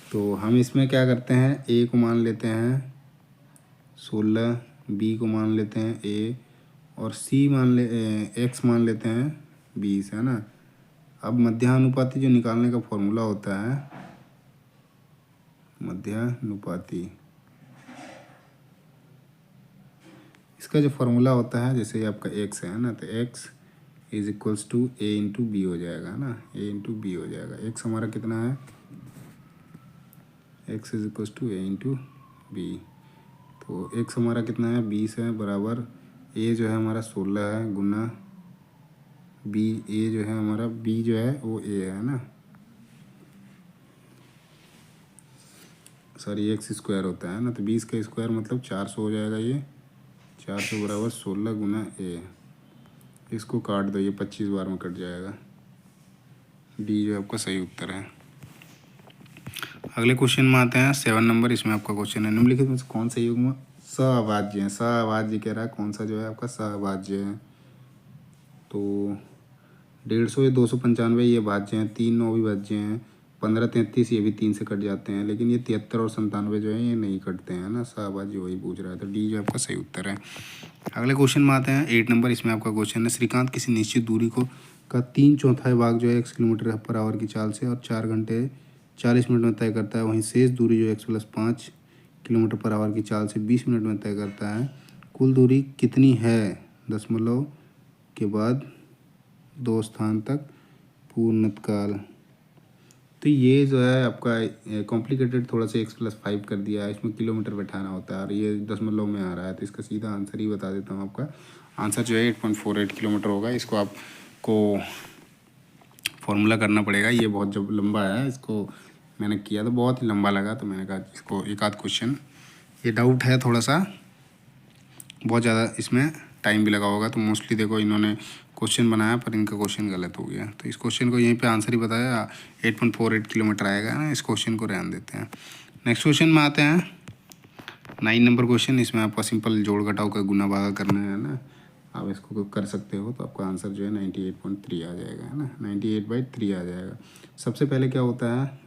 तो हम इसमें क्या करते हैं, ए को मान लेते हैं 16, बी को मान लेते हैं ए, और सी एक्स मान लेते हैं 20, है ना। अब मध्यानुपाती जो निकालने का फॉर्मूला होता है, मध्यानुपाती, इसका जो फॉर्मूला होता है, जैसे आपका एक्स है ना, तो X is equals to A into B हो जाएगा ना, ए इंटू बी हो जाएगा। एक्स हमारा कितना है, X is equals to A into B, तो एक्स हमारा कितना है 20 है, बराबर ए जो है हमारा 16 है, गुना बी, ए जो है हमारा बी जो है वो ए है ना, सॉरी एक्स स्क्वायर होता है ना, तो 20 का स्क्वायर मतलब 400 हो जाएगा। ये 400 बराबर 16 गुना ए, इसको काट दो, ये 25 बार में कट जाएगा। डी जो आपका सही उत्तर है। अगले क्वेश्चन में आते हैं 7 नंबर। इसमें आपका क्वेश्चन है, निम्नलिखित में से कौन सा युग्म सअभाज्य है? सअभाज्य कह रहा है, कौन सा जो है आपका सअभाज्य है? तो 150 या 295 ये भाज्य हैं, 3 9 भी भाज्य हैं, 15 33 ये भी 3 से कट जाते हैं, लेकिन ये 73 और 97 जो है ये नहीं कटते हैं ना, सअभाज्य वही पूछ रहा है, तो डी जो आपका सही उत्तर है। अगले क्वेश्चन में आते हैं 8 नंबर। इसमें आपका क्वेश्चन है, श्रीकांत किसी निश्चित दूरी को का 3/4 भाग जो है x किलोमीटर पर आवर की चाल से और 4 घंटे 40 मिनट में तय करता है, वहीं शेष दूरी जो x + 5 किलोमीटर पर आवर की चाल से 20 मिनट में तय करता है, कुल दूरी कितनी है? दशमलव के बाद 2 स्थान तक पूर्णकाल। तो ये जो है आपका कॉम्प्लिकेटेड थोड़ा सा x + 5 कर दिया है, इसमें किलोमीटर बैठाना होता है और ये दशमलव में आ रहा है, तो इसका सीधा आंसर ही बता देता हूँ। आपका आंसर जो है 8.48 किलोमीटर होगा। इसको आपको फॉर्मूला करना पड़ेगा, ये बहुत जब लंबा है, इसको मैंने किया तो बहुत ही लंबा लगा, तो मैंने कहा इसको एक आध क्वेश्चन, ये डाउट है थोड़ा सा, बहुत ज़्यादा इसमें टाइम भी लगा होगा, तो मोस्टली देखो इन्होंने क्वेश्चन बनाया पर इनका क्वेश्चन गलत हो गया, तो इस क्वेश्चन को यहीं पे आंसर ही बताया, 8.48 किलोमीटर आएगा ना, इस क्वेश्चन को रहने देते हैं। नेक्स्ट क्वेश्चन में आते हैं 9 नंबर क्वेश्चन। इसमें आपका सिंपल जोड़ घटाव का गुना भागा करना है ना, आप इसको कर सकते हो, तो आपका आंसर जो है 98.3 आ जाएगा, है ना, 98/3 आ जाएगा। सबसे पहले क्या होता है,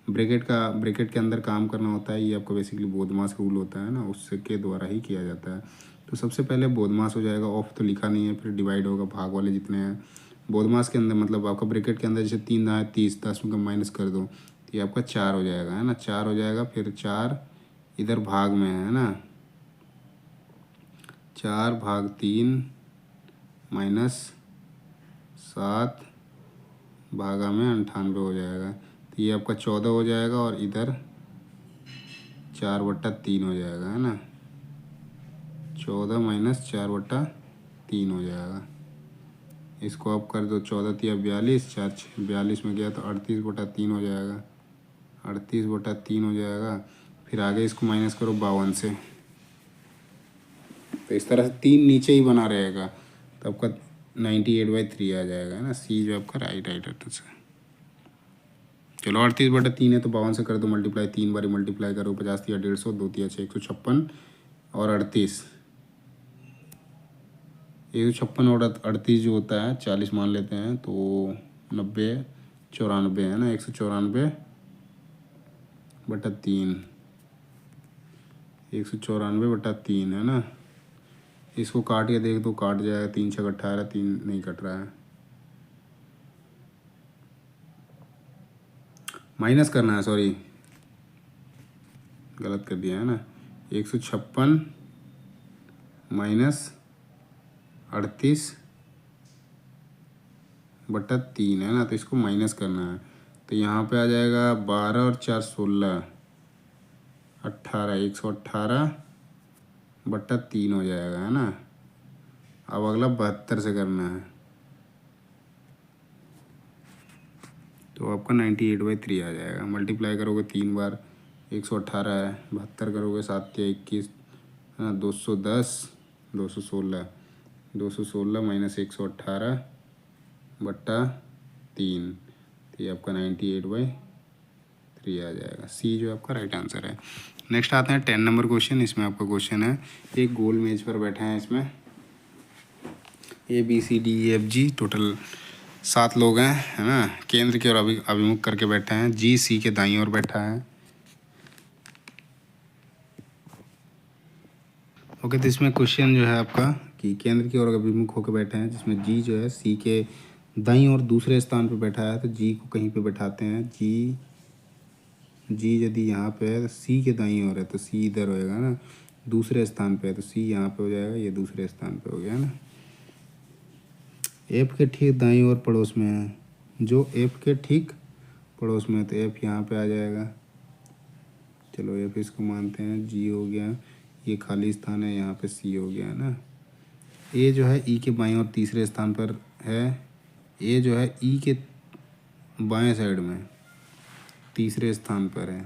ब्रैकेट के अंदर काम करना होता है, ये आपका बेसिकली बोधमास रूल होता है ना, उससे के द्वारा ही किया जाता है। तो सबसे पहले बोधमास हो जाएगा, ऑफ तो लिखा नहीं है, फिर डिवाइड होगा, भाग वाले जितने हैं बोधमास के अंदर, मतलब आपका ब्रैकेट के अंदर जैसे 3 दाएँ 30, 10 में का माइनस कर दो, तो ये आपका 4 हो जाएगा, है ना, 4 हो जाएगा, फिर 4 इधर भाग में है ना, 4/3 -7 भागा में 98 हो जाएगा, तो ये आपका 14 हो जाएगा, और इधर 4/3 हो जाएगा, है ना, 14 - 4/3 हो जाएगा। इसको आप कर दो, 14 × 42, 4 42 में गया तो 38/3 हो जाएगा, 38/3 हो जाएगा। फिर आगे इसको माइनस करो 52 से, तो इस तरह से 3 नीचे ही बना रहेगा, तो आपका 98/3 आ जाएगा, है ना, सी जो आपका राइट आंसर है। चलो 38/3 है, तो 52 से कर दो मल्टीप्लाई, 3 बार मल्टीप्लाई करो, 50 × 150, 2 × 6 156, और 38, 156 और 38 जो होता है 40 मान लेते हैं, तो 90 94 है ना, 194/3, 194/3 है ना। इसको काट के देख दो, काट जाएगा, 3 × 6 = 18, 3 नहीं कट रहा है, माइनस करना है, सॉरी गलत कर दिया है ना, 156 - 38/3 है ना, तो इसको माइनस करना है, तो यहाँ पे आ जाएगा 12 और 4 16, 18, 118/3 हो जाएगा, है ना। अब अगला 72 से करना है, तो आपका 98/3 आ जाएगा। मल्टीप्लाई करोगे 3 बार, 118 है, 72 करोगे 7 × 21, 210, 216, 216 - 118/3, तो ये आपका 98/3 आ जाएगा। सी जो आपका राइट आंसर है। नेक्स्ट आते हैं 10 नंबर क्वेश्चन। इसमें आपका क्वेश्चन है, एक गोल मेज पर बैठे हैं, इसमें ABCDEFG टोटल 7 लोग हैं, है ना। केंद्र की ओर अभिमुख करके बैठे हैं। GC के दाईं ओर बैठा है। ओके, तो इसमें क्वेश्चन जो है आपका कि केंद्र की ओर अभिमुख होकर बैठे हैं, जिसमें G जो है C के दाईं ओर दूसरे स्थान पर बैठा है, तो G को कहीं पे बैठाते हैं। G यदि यहाँ पे है तो C के दाईं ओर है तो C इधर होएगा ना, दूसरे स्थान पे है तो C यहाँ पे हो जाएगा, ये दूसरे स्थान पे हो गया ना। F के ठीक दाईं ओर पड़ोस में है, जो F के ठीक पड़ोस में है तो F यहाँ पे आ जाएगा। चलो F इसको मानते हैं, G हो गया, ये खाली स्थान है, यहाँ पे C हो गया ना। A जो है E के बाईं ओर तीसरे स्थान पर है। A जो है E के बाएं साइड में तीसरे स्थान पर है,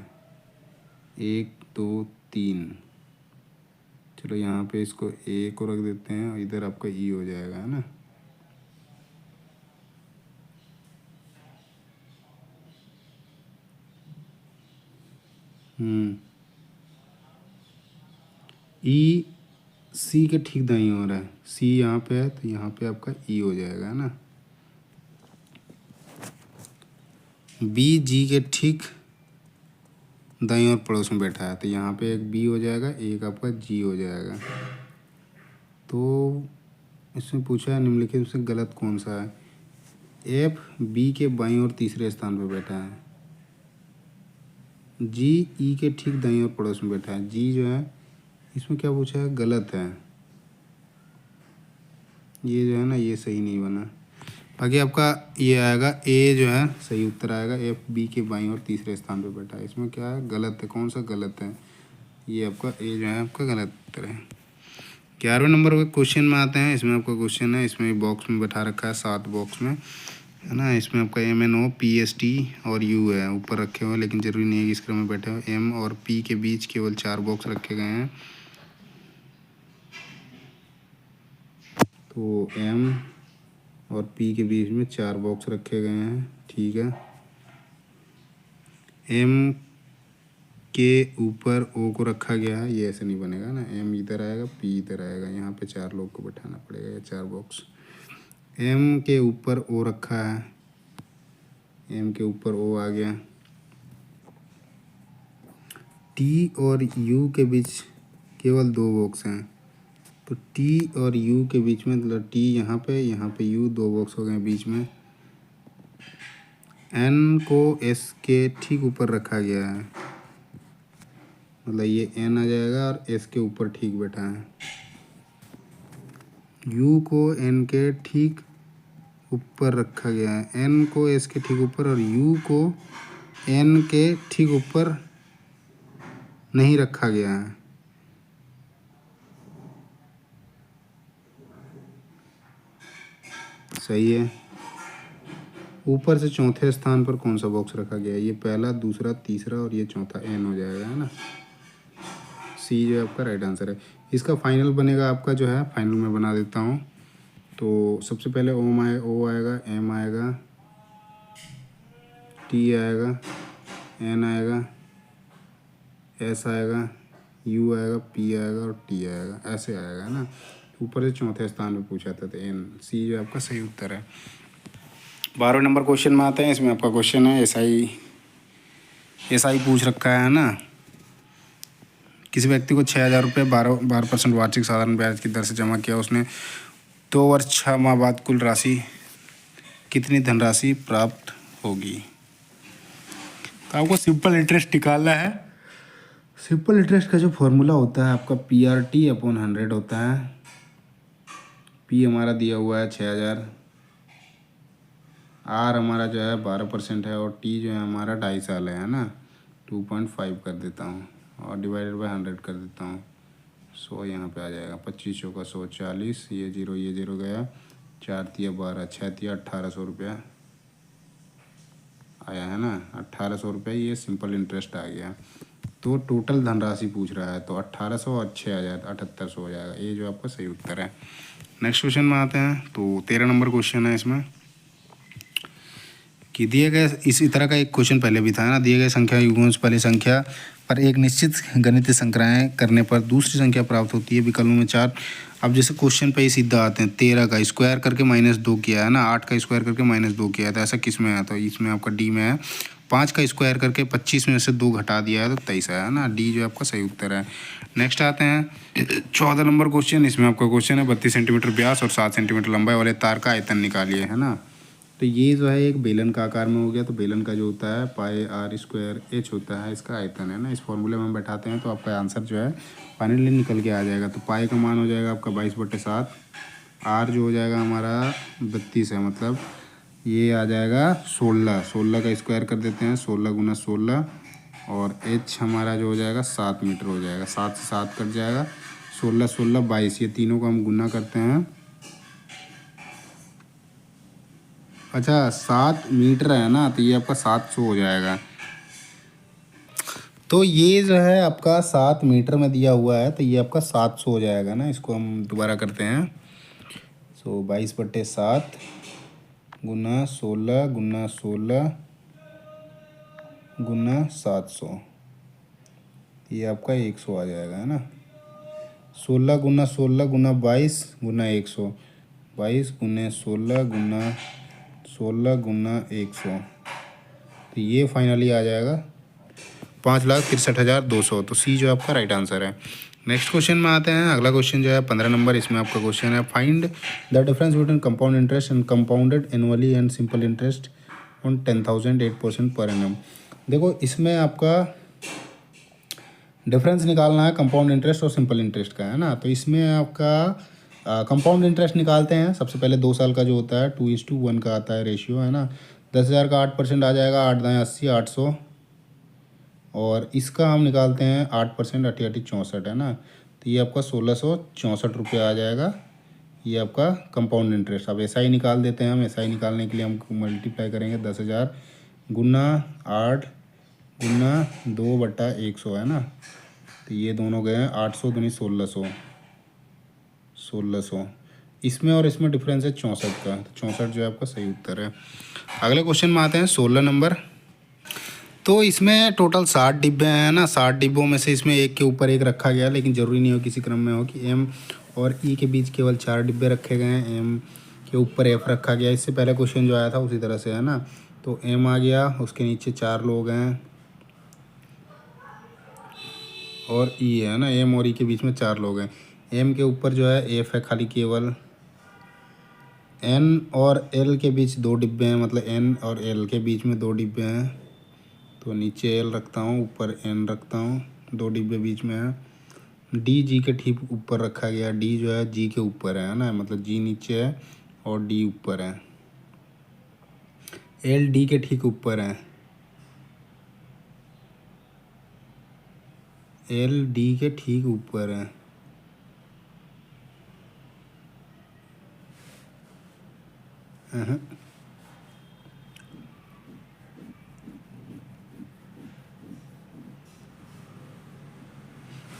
1 2 3। चलो यहाँ पे इसको A को रख देते हैं और इधर आपका E हो जाएगा, है ना। E C के ठीक दाईं ओर है, C यहाँ पे है तो यहाँ पे आपका E हो जाएगा, है ना। B G के ठीक दाईं ओर पड़ोस में बैठा है तो यहाँ पे एक B हो जाएगा, एक आपका G हो जाएगा। तो इसमें पूछा है निम्नलिखित में से गलत कौन सा है। F B के बाईं ओर तीसरे स्थान पर बैठा है। G E के ठीक दाईं ओर पड़ोस में बैठा है। G जो है इसमें क्या पूछा है, गलत है, ये जो है ना ये सही नहीं बना। बाकी आपका ये आएगा A जो है सही उत्तर आएगा। F B के बाईं ओर तीसरे स्थान पर बैठा है, इसमें क्या है, गलत है। कौन सा गलत है, ये आपका A जो है आपका गलत उत्तर है। 11वें नंबर के क्वेश्चन में आते हैं। इसमें आपका क्वेश्चन है, इसमें बॉक्स में बैठा रखा है, 7 बॉक्स में, है ना। इसमें आपका MNO PST और U है ऊपर रखे हुए, लेकिन ज़रूरी नहीं है कि इस क्रम में बैठे हुए। M और P के बीच केवल 4 बॉक्स रखे गए हैं। तो M और P के बीच में 4 बॉक्स रखे गए हैं, ठीक है। M के ऊपर O को रखा गया है, ये ऐसे नहीं बनेगा ना, M इधर आएगा, P इधर आएगा, यहाँ पे 4 लोग को बैठाना पड़ेगा, ये 4 बॉक्स। M के ऊपर O रखा है, M के ऊपर O आ गया। T और U के बीच केवल 2 बॉक्स हैं, तो T और U के बीच में, मतलब T यहाँ पे U, 2 बॉक्स हो गए बीच में। N को S के ठीक ऊपर रखा गया है, मतलब ये N आ जाएगा और S के ऊपर ठीक बैठा है। U को N के ठीक ऊपर रखा गया है, N को S के ठीक ऊपर और U को N के ठीक ऊपर नहीं रखा गया है। सही है। ऊपर से चौथे स्थान पर कौन सा बॉक्स रखा गया है, ये पहला, दूसरा, तीसरा और ये चौथा, N हो जाएगा, है ना। C जो है आपका राइट आंसर है। इसका फाइनल बनेगा आपका जो है, फाइनल में बना देता हूँ। तो सबसे पहले O आएगा, M आएगा, T आएगा, N आएगा, S आएगा, U आएगा, P आएगा और T आएगा, ऐसे आएगा, है ना। ऊपर से चौथे स्थान पे पूछा था तो N, C जो आपका सही उत्तर है। 12वें नंबर क्वेश्चन में आते हैं। इसमें आपका क्वेश्चन है, SI पूछ रखा है ना। किसी व्यक्ति को 6,000 रुपये 12% वार्षिक साधारण ब्याज की दर से जमा किया, उसने 2 वर्ष 6 माह बाद कुल राशि कितनी धनराशि प्राप्त होगी। तो आपको सिंपल इंटरेस्ट निकालना है। सिंपल इंटरेस्ट का जो फॉर्मूला होता है आपका PRT/100 होता है। P हमारा दिया हुआ है 6,000, R हमारा जो है 12% है और T जो है हमारा 2.5 साल है ना, 2.5 कर देता हूँ और डिवाइडेड बाय 100 कर देता हूँ। 100 यहाँ पे आ जाएगा, 25 चौका 100, 40, ये जीरो गया, 4 तिया 12, 6 तिया 1800 रुपया आया, है ना। 1800 रुपये ये सिंपल इंटरेस्ट आ गया। तो टोटल धनराशि पूछ रहा है, तो 1800 और 6,000 7800 हो जाएगा, ये जो आपका सही उत्तर है। नेक्स्ट क्वेश्चन में आते हैं। तो 13 नंबर क्वेश्चन है। इसमें कि दिए गए इसी तरह का एक क्वेश्चन पहले भी था ना, दिए गए संख्या युग्मों से पहले संख्या पर एक निश्चित गणितीय संक्रियाएं करने पर दूसरी संख्या प्राप्त होती है, विकल्पों में 4। अब जैसे क्वेश्चन पे ही सीधा आते हैं, 13 का स्क्वायर करके -2 किया है ना, 8 का स्क्वायर करके -2 किया है, तो ऐसा किस में है, तो इसमें आपका डी में है। 5 का स्क्वायर करके 25 में से 2 घटा दिया है तो 23 है ना, डी जो आपका सही उत्तर है। नेक्स्ट आते हैं 14 नंबर क्वेश्चन। इसमें आपका क्वेश्चन है 32 सेंटीमीटर व्यास और 7 सेंटीमीटर लंबाई वाले तार का आयतन निकालिए, है ना। तो ये जो है एक बेलन का आकार में हो गया, तो बेलन का जो होता है पाई आर स्क्वायर एच होता है, इसका आयतन है ना। इस फॉर्मूले में हम बैठाते हैं तो आपका आंसर जो है फाइनली निकल के आ जाएगा। तो पाई का मान हो जाएगा आपका 22/7, आर जो हो जाएगा हमारा 32 है, मतलब ये आ जाएगा 16 का स्क्वायर कर देते हैं, 16 × 16, और एच हमारा जो हो जाएगा 7 मीटर हो जाएगा, 7 से 7 कट जाएगा, 16 16 22, ये तीनों को हम गुना करते हैं। अच्छा 7 मीटर है ना, तो ये आपका 700 हो जाएगा। तो ये जो है आपका 7 मीटर में दिया हुआ है, तो ये आपका 700 हो जाएगा ना। इसको हम दोबारा करते हैं। 22/7 × 16 × 16 × 700, ये आपका 100 आ जाएगा, है ना। 16 × 16 × 22 × 100, 22 × 16 × 16 × 100, तो ये फाइनली आ जाएगा 5,63,200। तो सी जो आपका राइट आंसर है। नेक्स्ट क्वेश्चन में आते हैं। अगला क्वेश्चन जो है 15 नंबर, इसमें आपका क्वेश्चन है find the difference between compound interest and compounded annually and simple interest on 10,000 8% per annum. देखो इसमें आपका डिफरेंस निकालना है कंपाउंड इंटरेस्ट और सिंपल इंटरेस्ट का, है ना। तो इसमें आपका कंपाउंड इंटरेस्ट निकालते हैं। सबसे पहले 2 साल का जो होता है 2:1 का आता है रेशियो, है ना। 10,000 का 8% आ जाएगा, 8 दाएँ 80, 800, और इसका हम निकालते हैं 8%, 8 8 64, है ना। तो ये आपका 1,664 रुपये आ जाएगा, ये आपका कंपाउंड इंटरेस्ट। अब एस आई निकाल देते हैं हम। एस आई निकालने के लिए हम मल्टीप्लाई करेंगे 10,000 × 8 × 2/100, है ना। तो ये दोनों गए हैं 800 दूनी 1600, 1600। इसमें और इसमें डिफरेंस है 64 का, तो 64 जो है आपका सही उत्तर है। अगले क्वेश्चन में आते हैं 16 नंबर। तो इसमें टोटल 60 डिब्बे हैं ना। 60 डिब्बों में से इसमें एक के ऊपर एक रखा गया, लेकिन ज़रूरी नहीं हो किसी क्रम में हो कि एम और ई के बीच केवल 4 डिब्बे रखे गए हैं, एम के ऊपर एफ रखा गया। इससे पहले क्वेश्चन जो आया था उसी तरह से, है ना। तो एम आ गया, उसके नीचे 4 लोग हैं, और ई है ना। एम और ई के बीच में 4 लोग हैं। एम के ऊपर जो है एफ है खाली केवल। एन और एल के बीच 2 डिब्बे हैं, मतलब एन और एल के बीच में 2 डिब्बे हैं, तो नीचे एल रखता हूँ, ऊपर एन रखता हूँ, 2 डिब्बे बीच में है। डी जी के ठीक ऊपर रखा गया, डी जो है जी के ऊपर है ना, मतलब जी नीचे है और डी ऊपर है। एल डी के ठीक ऊपर है, एल डी के ठीक ऊपर है।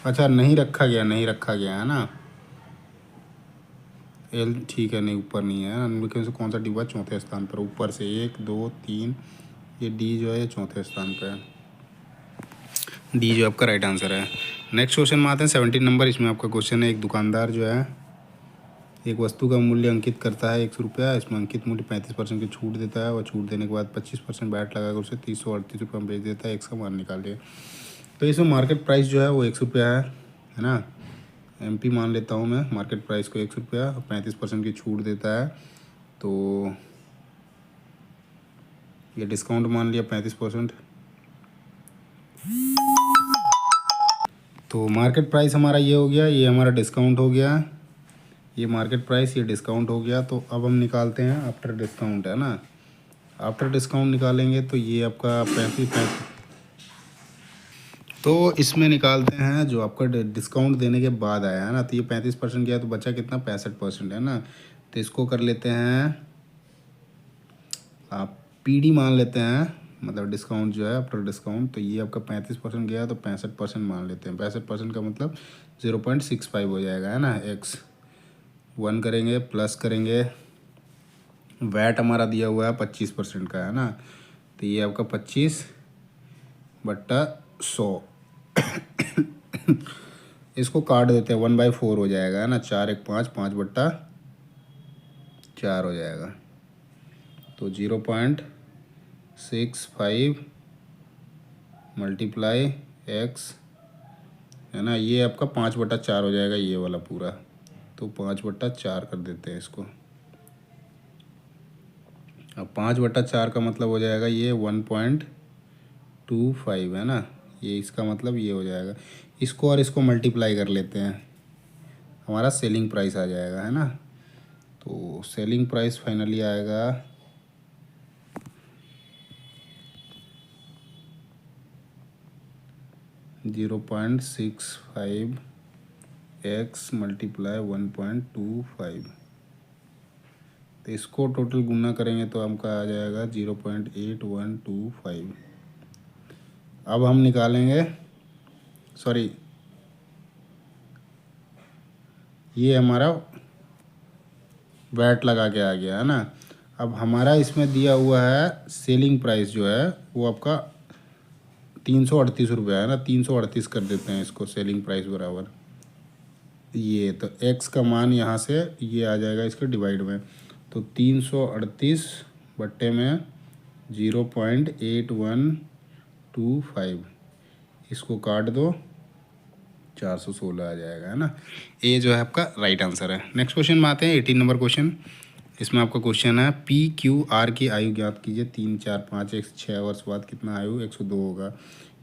अच्छा नहीं रखा गया, नहीं रखा गया, है ना। एल ठीक है, नहीं ऊपर नहीं है। निम्नलिखित से कौन सा डिब्बा चौथे स्थान पर, ऊपर से 1 2 3, ये डी जो है ये चौथे स्थान पर है। डी जो आपका राइट आंसर है। नेक्स्ट क्वेश्चन में आते हैं 17 नंबर। इसमें आपका क्वेश्चन है एक दुकानदार जो है एक वस्तु का मूल्य अंकित करता है 100 रुपया। इसमें अंकित मूल्य 35% की छूट देता है, और छूट देने के बाद 25% बैट लगाकर उसे 338 रुपये में बेच देता है। इसका मान निकालिए। तो इसमें मार्केट प्राइस जो है वो 100 रुपया है ना। एमपी मान लेता हूँ मैं मार्केट प्राइस को 100 रुपया, 35% की छूट देता है, तो ये डिस्काउंट मान लिया 35%। तो मार्केट प्राइस हमारा ये हो गया, ये हमारा डिस्काउंट हो गया, ये मार्केट प्राइस, ये डिस्काउंट हो गया। तो अब हम निकालते हैं आफ्टर डिस्काउंट, है ना। आफ्टर डिस्काउंट निकालेंगे तो ये आपका 35। तो इसमें निकालते हैं जो आपका डिस्काउंट देने के बाद आया है ना, तो ये 35% गया, तो बचा कितना 65%, है ना। तो इसको कर लेते हैं आप पीडी मान लेते हैं, मतलब डिस्काउंट जो है आफ्टर डिस्काउंट। तो ये आपका 35% गया, तो 65% मान लेते हैं। 65% का मतलब 0.65 हो जाएगा, है ना। एक्स 1 करेंगे, प्लस करेंगे वैट हमारा दिया हुआ है 25% का, है ना। तो ये आपका 25/100 इसको काट देते हैं, 1/4 हो जाएगा, है ना। 4 1 5, 5/4 हो जाएगा। तो 0.65 मल्टीप्लाई x, है ना। ये आपका 5/4 हो जाएगा ये वाला पूरा। तो 5/4 कर देते हैं इसको। अब 5/4 का मतलब हो जाएगा ये 1.25, है ना। ये इसका मतलब ये हो जाएगा। इसको और इसको मल्टीप्लाई कर लेते हैं, हमारा सेलिंग प्राइस आ जाएगा, है ना। तो सेलिंग प्राइस फाइनली आएगा 0.65 x मल्टीप्लाई 1.25। तो इसको टोटल गुना करेंगे तो हमका आ जाएगा 0.8125। अब हम निकालेंगे, सॉरी, ये हमारा वैट लगा के आ गया, है ना। अब हमारा इसमें दिया हुआ है सेलिंग प्राइस जो है वो आपका 338 रुपये है ना। 338 कर देते हैं इसको सेलिंग प्राइस बराबर ये। तो x का मान यहाँ से ये आ जाएगा इसके डिवाइड में। तो 338 बट्टे में 0.8125, इसको काट दो, 416 आ जाएगा, है ना। ये जो है आपका राइट आंसर है। नेक्स्ट क्वेश्चन में आते हैं, 18 नंबर क्वेश्चन। इसमें आपका क्वेश्चन है PQR की आयु ज्ञात कीजिए। 3 4 5 एक 6 वर्ष बाद कितना आयु 102 होगा।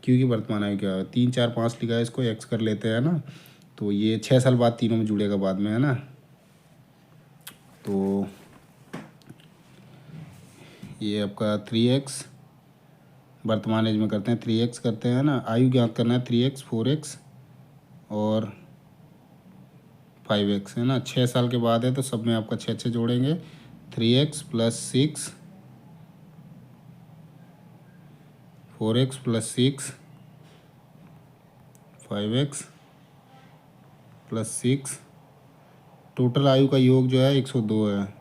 क्यू की वर्तमान आयु क्या है। 3 4 5 लिखा है, इसको x कर लेते हैं ना। तो ये 6 साल बाद तीनों में जुड़ेगा बाद में, है ना। तो ये आपका 3x वर्तमान एज में करते हैं, 3x करते हैं ना। आयु ज्ञात करना है 3x 4x और 5x, है ना। 6 साल के बाद है तो सब में आपका 6 जोड़ेंगे। 3x + 6, 4x + 6, 5x + 6, टोटल आयु का योग जो है 102 है।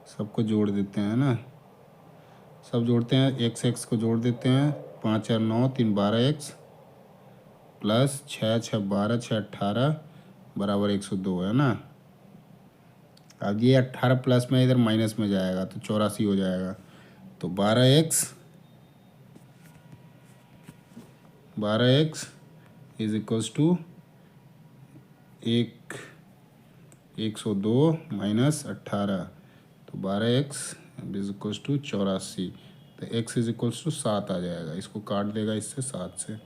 सबको जोड़ देते हैं ना, सब जोड़ते हैं, x को जोड़ देते हैं। 5 4 9 3 12x प्लस 6 6 12 6 18 बराबर 102, है ना। अब ये 18 प्लस में इधर माइनस में जाएगा तो 84 हो जाएगा। तो 12x is equals to 102 minus 18। तो 12x इज इक्वल्स टू 84। तो x इज इक्वल्स टू 7 आ जाएगा। इसको काट देगा इससे, 7 से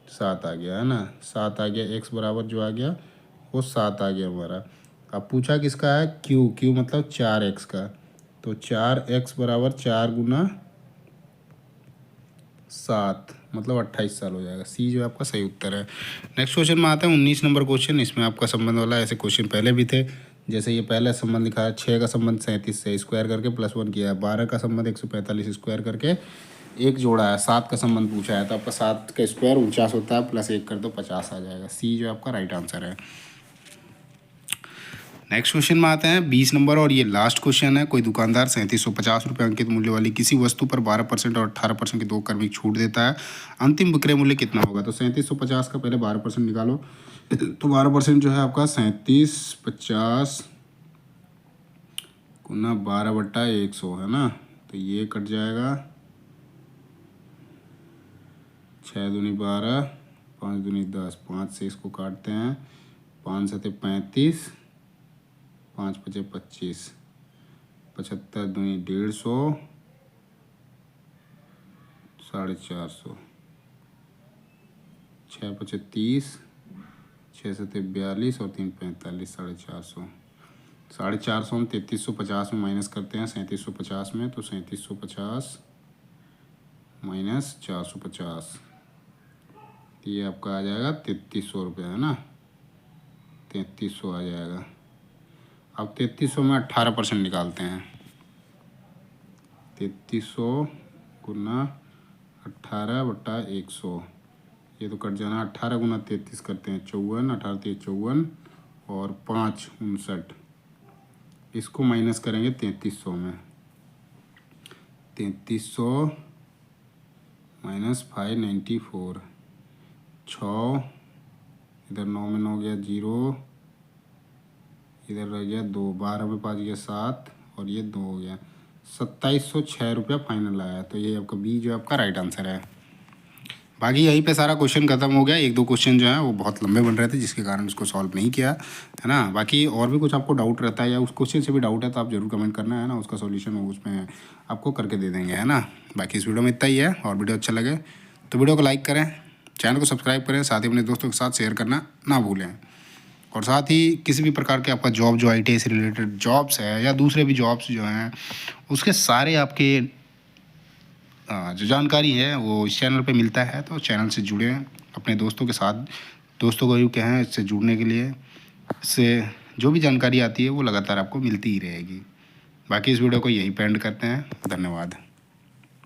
7 आ गया, है ना। 7 आ गया, x बराबर जो आ गया वो 7 आ गया हमारा। अब पूछा किसका है, क्यू मतलब 4x का। तो 4x बराबर 4 गुना 7 मतलब 28 साल हो जाएगा। सी जो आपका सही उत्तर है। नेक्स्ट क्वेश्चन में आता है 19 नंबर क्वेश्चन। इसमें आपका संबंध वाला ऐसे क्वेश्चन पहले भी थे। जैसे ये पहला संबंध लिखा है 6 का संबंध 37 से स्क्वायर करके +1 किया है। 12 का संबंध 145 स्क्वायर करके एक जोड़ा है। 7 का संबंध पूछा है तो आपका 7 का स्क्वायर 49 होता है, +1 कर दो 50 आ जाएगा। सी जो आपका राइट आंसर है। नेक्स्ट क्वेश्चन में आते हैं 20 नंबर और ये लास्ट क्वेश्चन है। कोई दुकानदार 3750 रुपये अंकित मूल्य वाली किसी वस्तु पर 12% और 18% की 2 क्रमिक छूट देता है। अंतिम विक्रय मूल्य कितना होगा। तो 3750 का पहले 12% निकालो। तो 12% जो है आपका 3750 गुना 12/100, है ना। तो ये कट जाएगा, 6 दूनी 12, 5 दूनी 10, 5 से इसको काटते हैं, 5 7 35, 5 5 25, 75 दूनी 150, 450, 6 5 30, 6 7 42 और 3 45, 450। 450 हम 3350 में माइनस करते हैं 3750 में। तो 3750 माइनस 450, ये आपका आ जाएगा 3300 रुपये, है ना। 3300 आ जाएगा। अब 3300 में 18% निकालते हैं। 3300 गुना 18/100, ये तो कट जाना। 18 गुना 33 करते हैं 54, 18 3 54 और 5 59, इसको माइनस करेंगे 3300 में, 3300 माइनस 594, 6, इधर 9 में 9 गया 0, इधर रह गया 2, 12 में 5 गया 7 और ये 2 हो गया, 2706 रुपया फाइनल आया। तो ये आपका बी जो आपका राइट आंसर है। बाकी यहीं पे सारा क्वेश्चन खत्म हो गया। एक दो क्वेश्चन जो है वो बहुत लंबे बन रहे थे जिसके कारण उसको सॉल्व नहीं किया है ना। बाकी और भी कुछ आपको डाउट रहता है या उस क्वेश्चन से भी डाउट है तो आप जरूर कमेंट करना है ना, उसका सॉल्यूशन उसमें आपको करके दे देंगे है ना। बाकी इस वीडियो में इतना ही है, और वीडियो अच्छा लगे तो वीडियो को लाइक करें, चैनल को सब्सक्राइब करें, साथ ही अपने दोस्तों के साथ शेयर करना ना भूलें। और साथ ही किसी भी प्रकार के आपका जॉब जो IT से रिलेटेड जॉब्स है या दूसरे भी जॉब्स जो हैं उसके सारे आपके जो जानकारी है वो इस चैनल पे मिलता है। तो चैनल से जुड़े अपने दोस्तों के साथ, दोस्तों को यूँ कहें इससे जुड़ने के लिए, इससे जो भी जानकारी आती है वो लगातार आपको मिलती ही रहेगी। बाकी इस वीडियो को यहीं पे एंड करते हैं। धन्यवाद।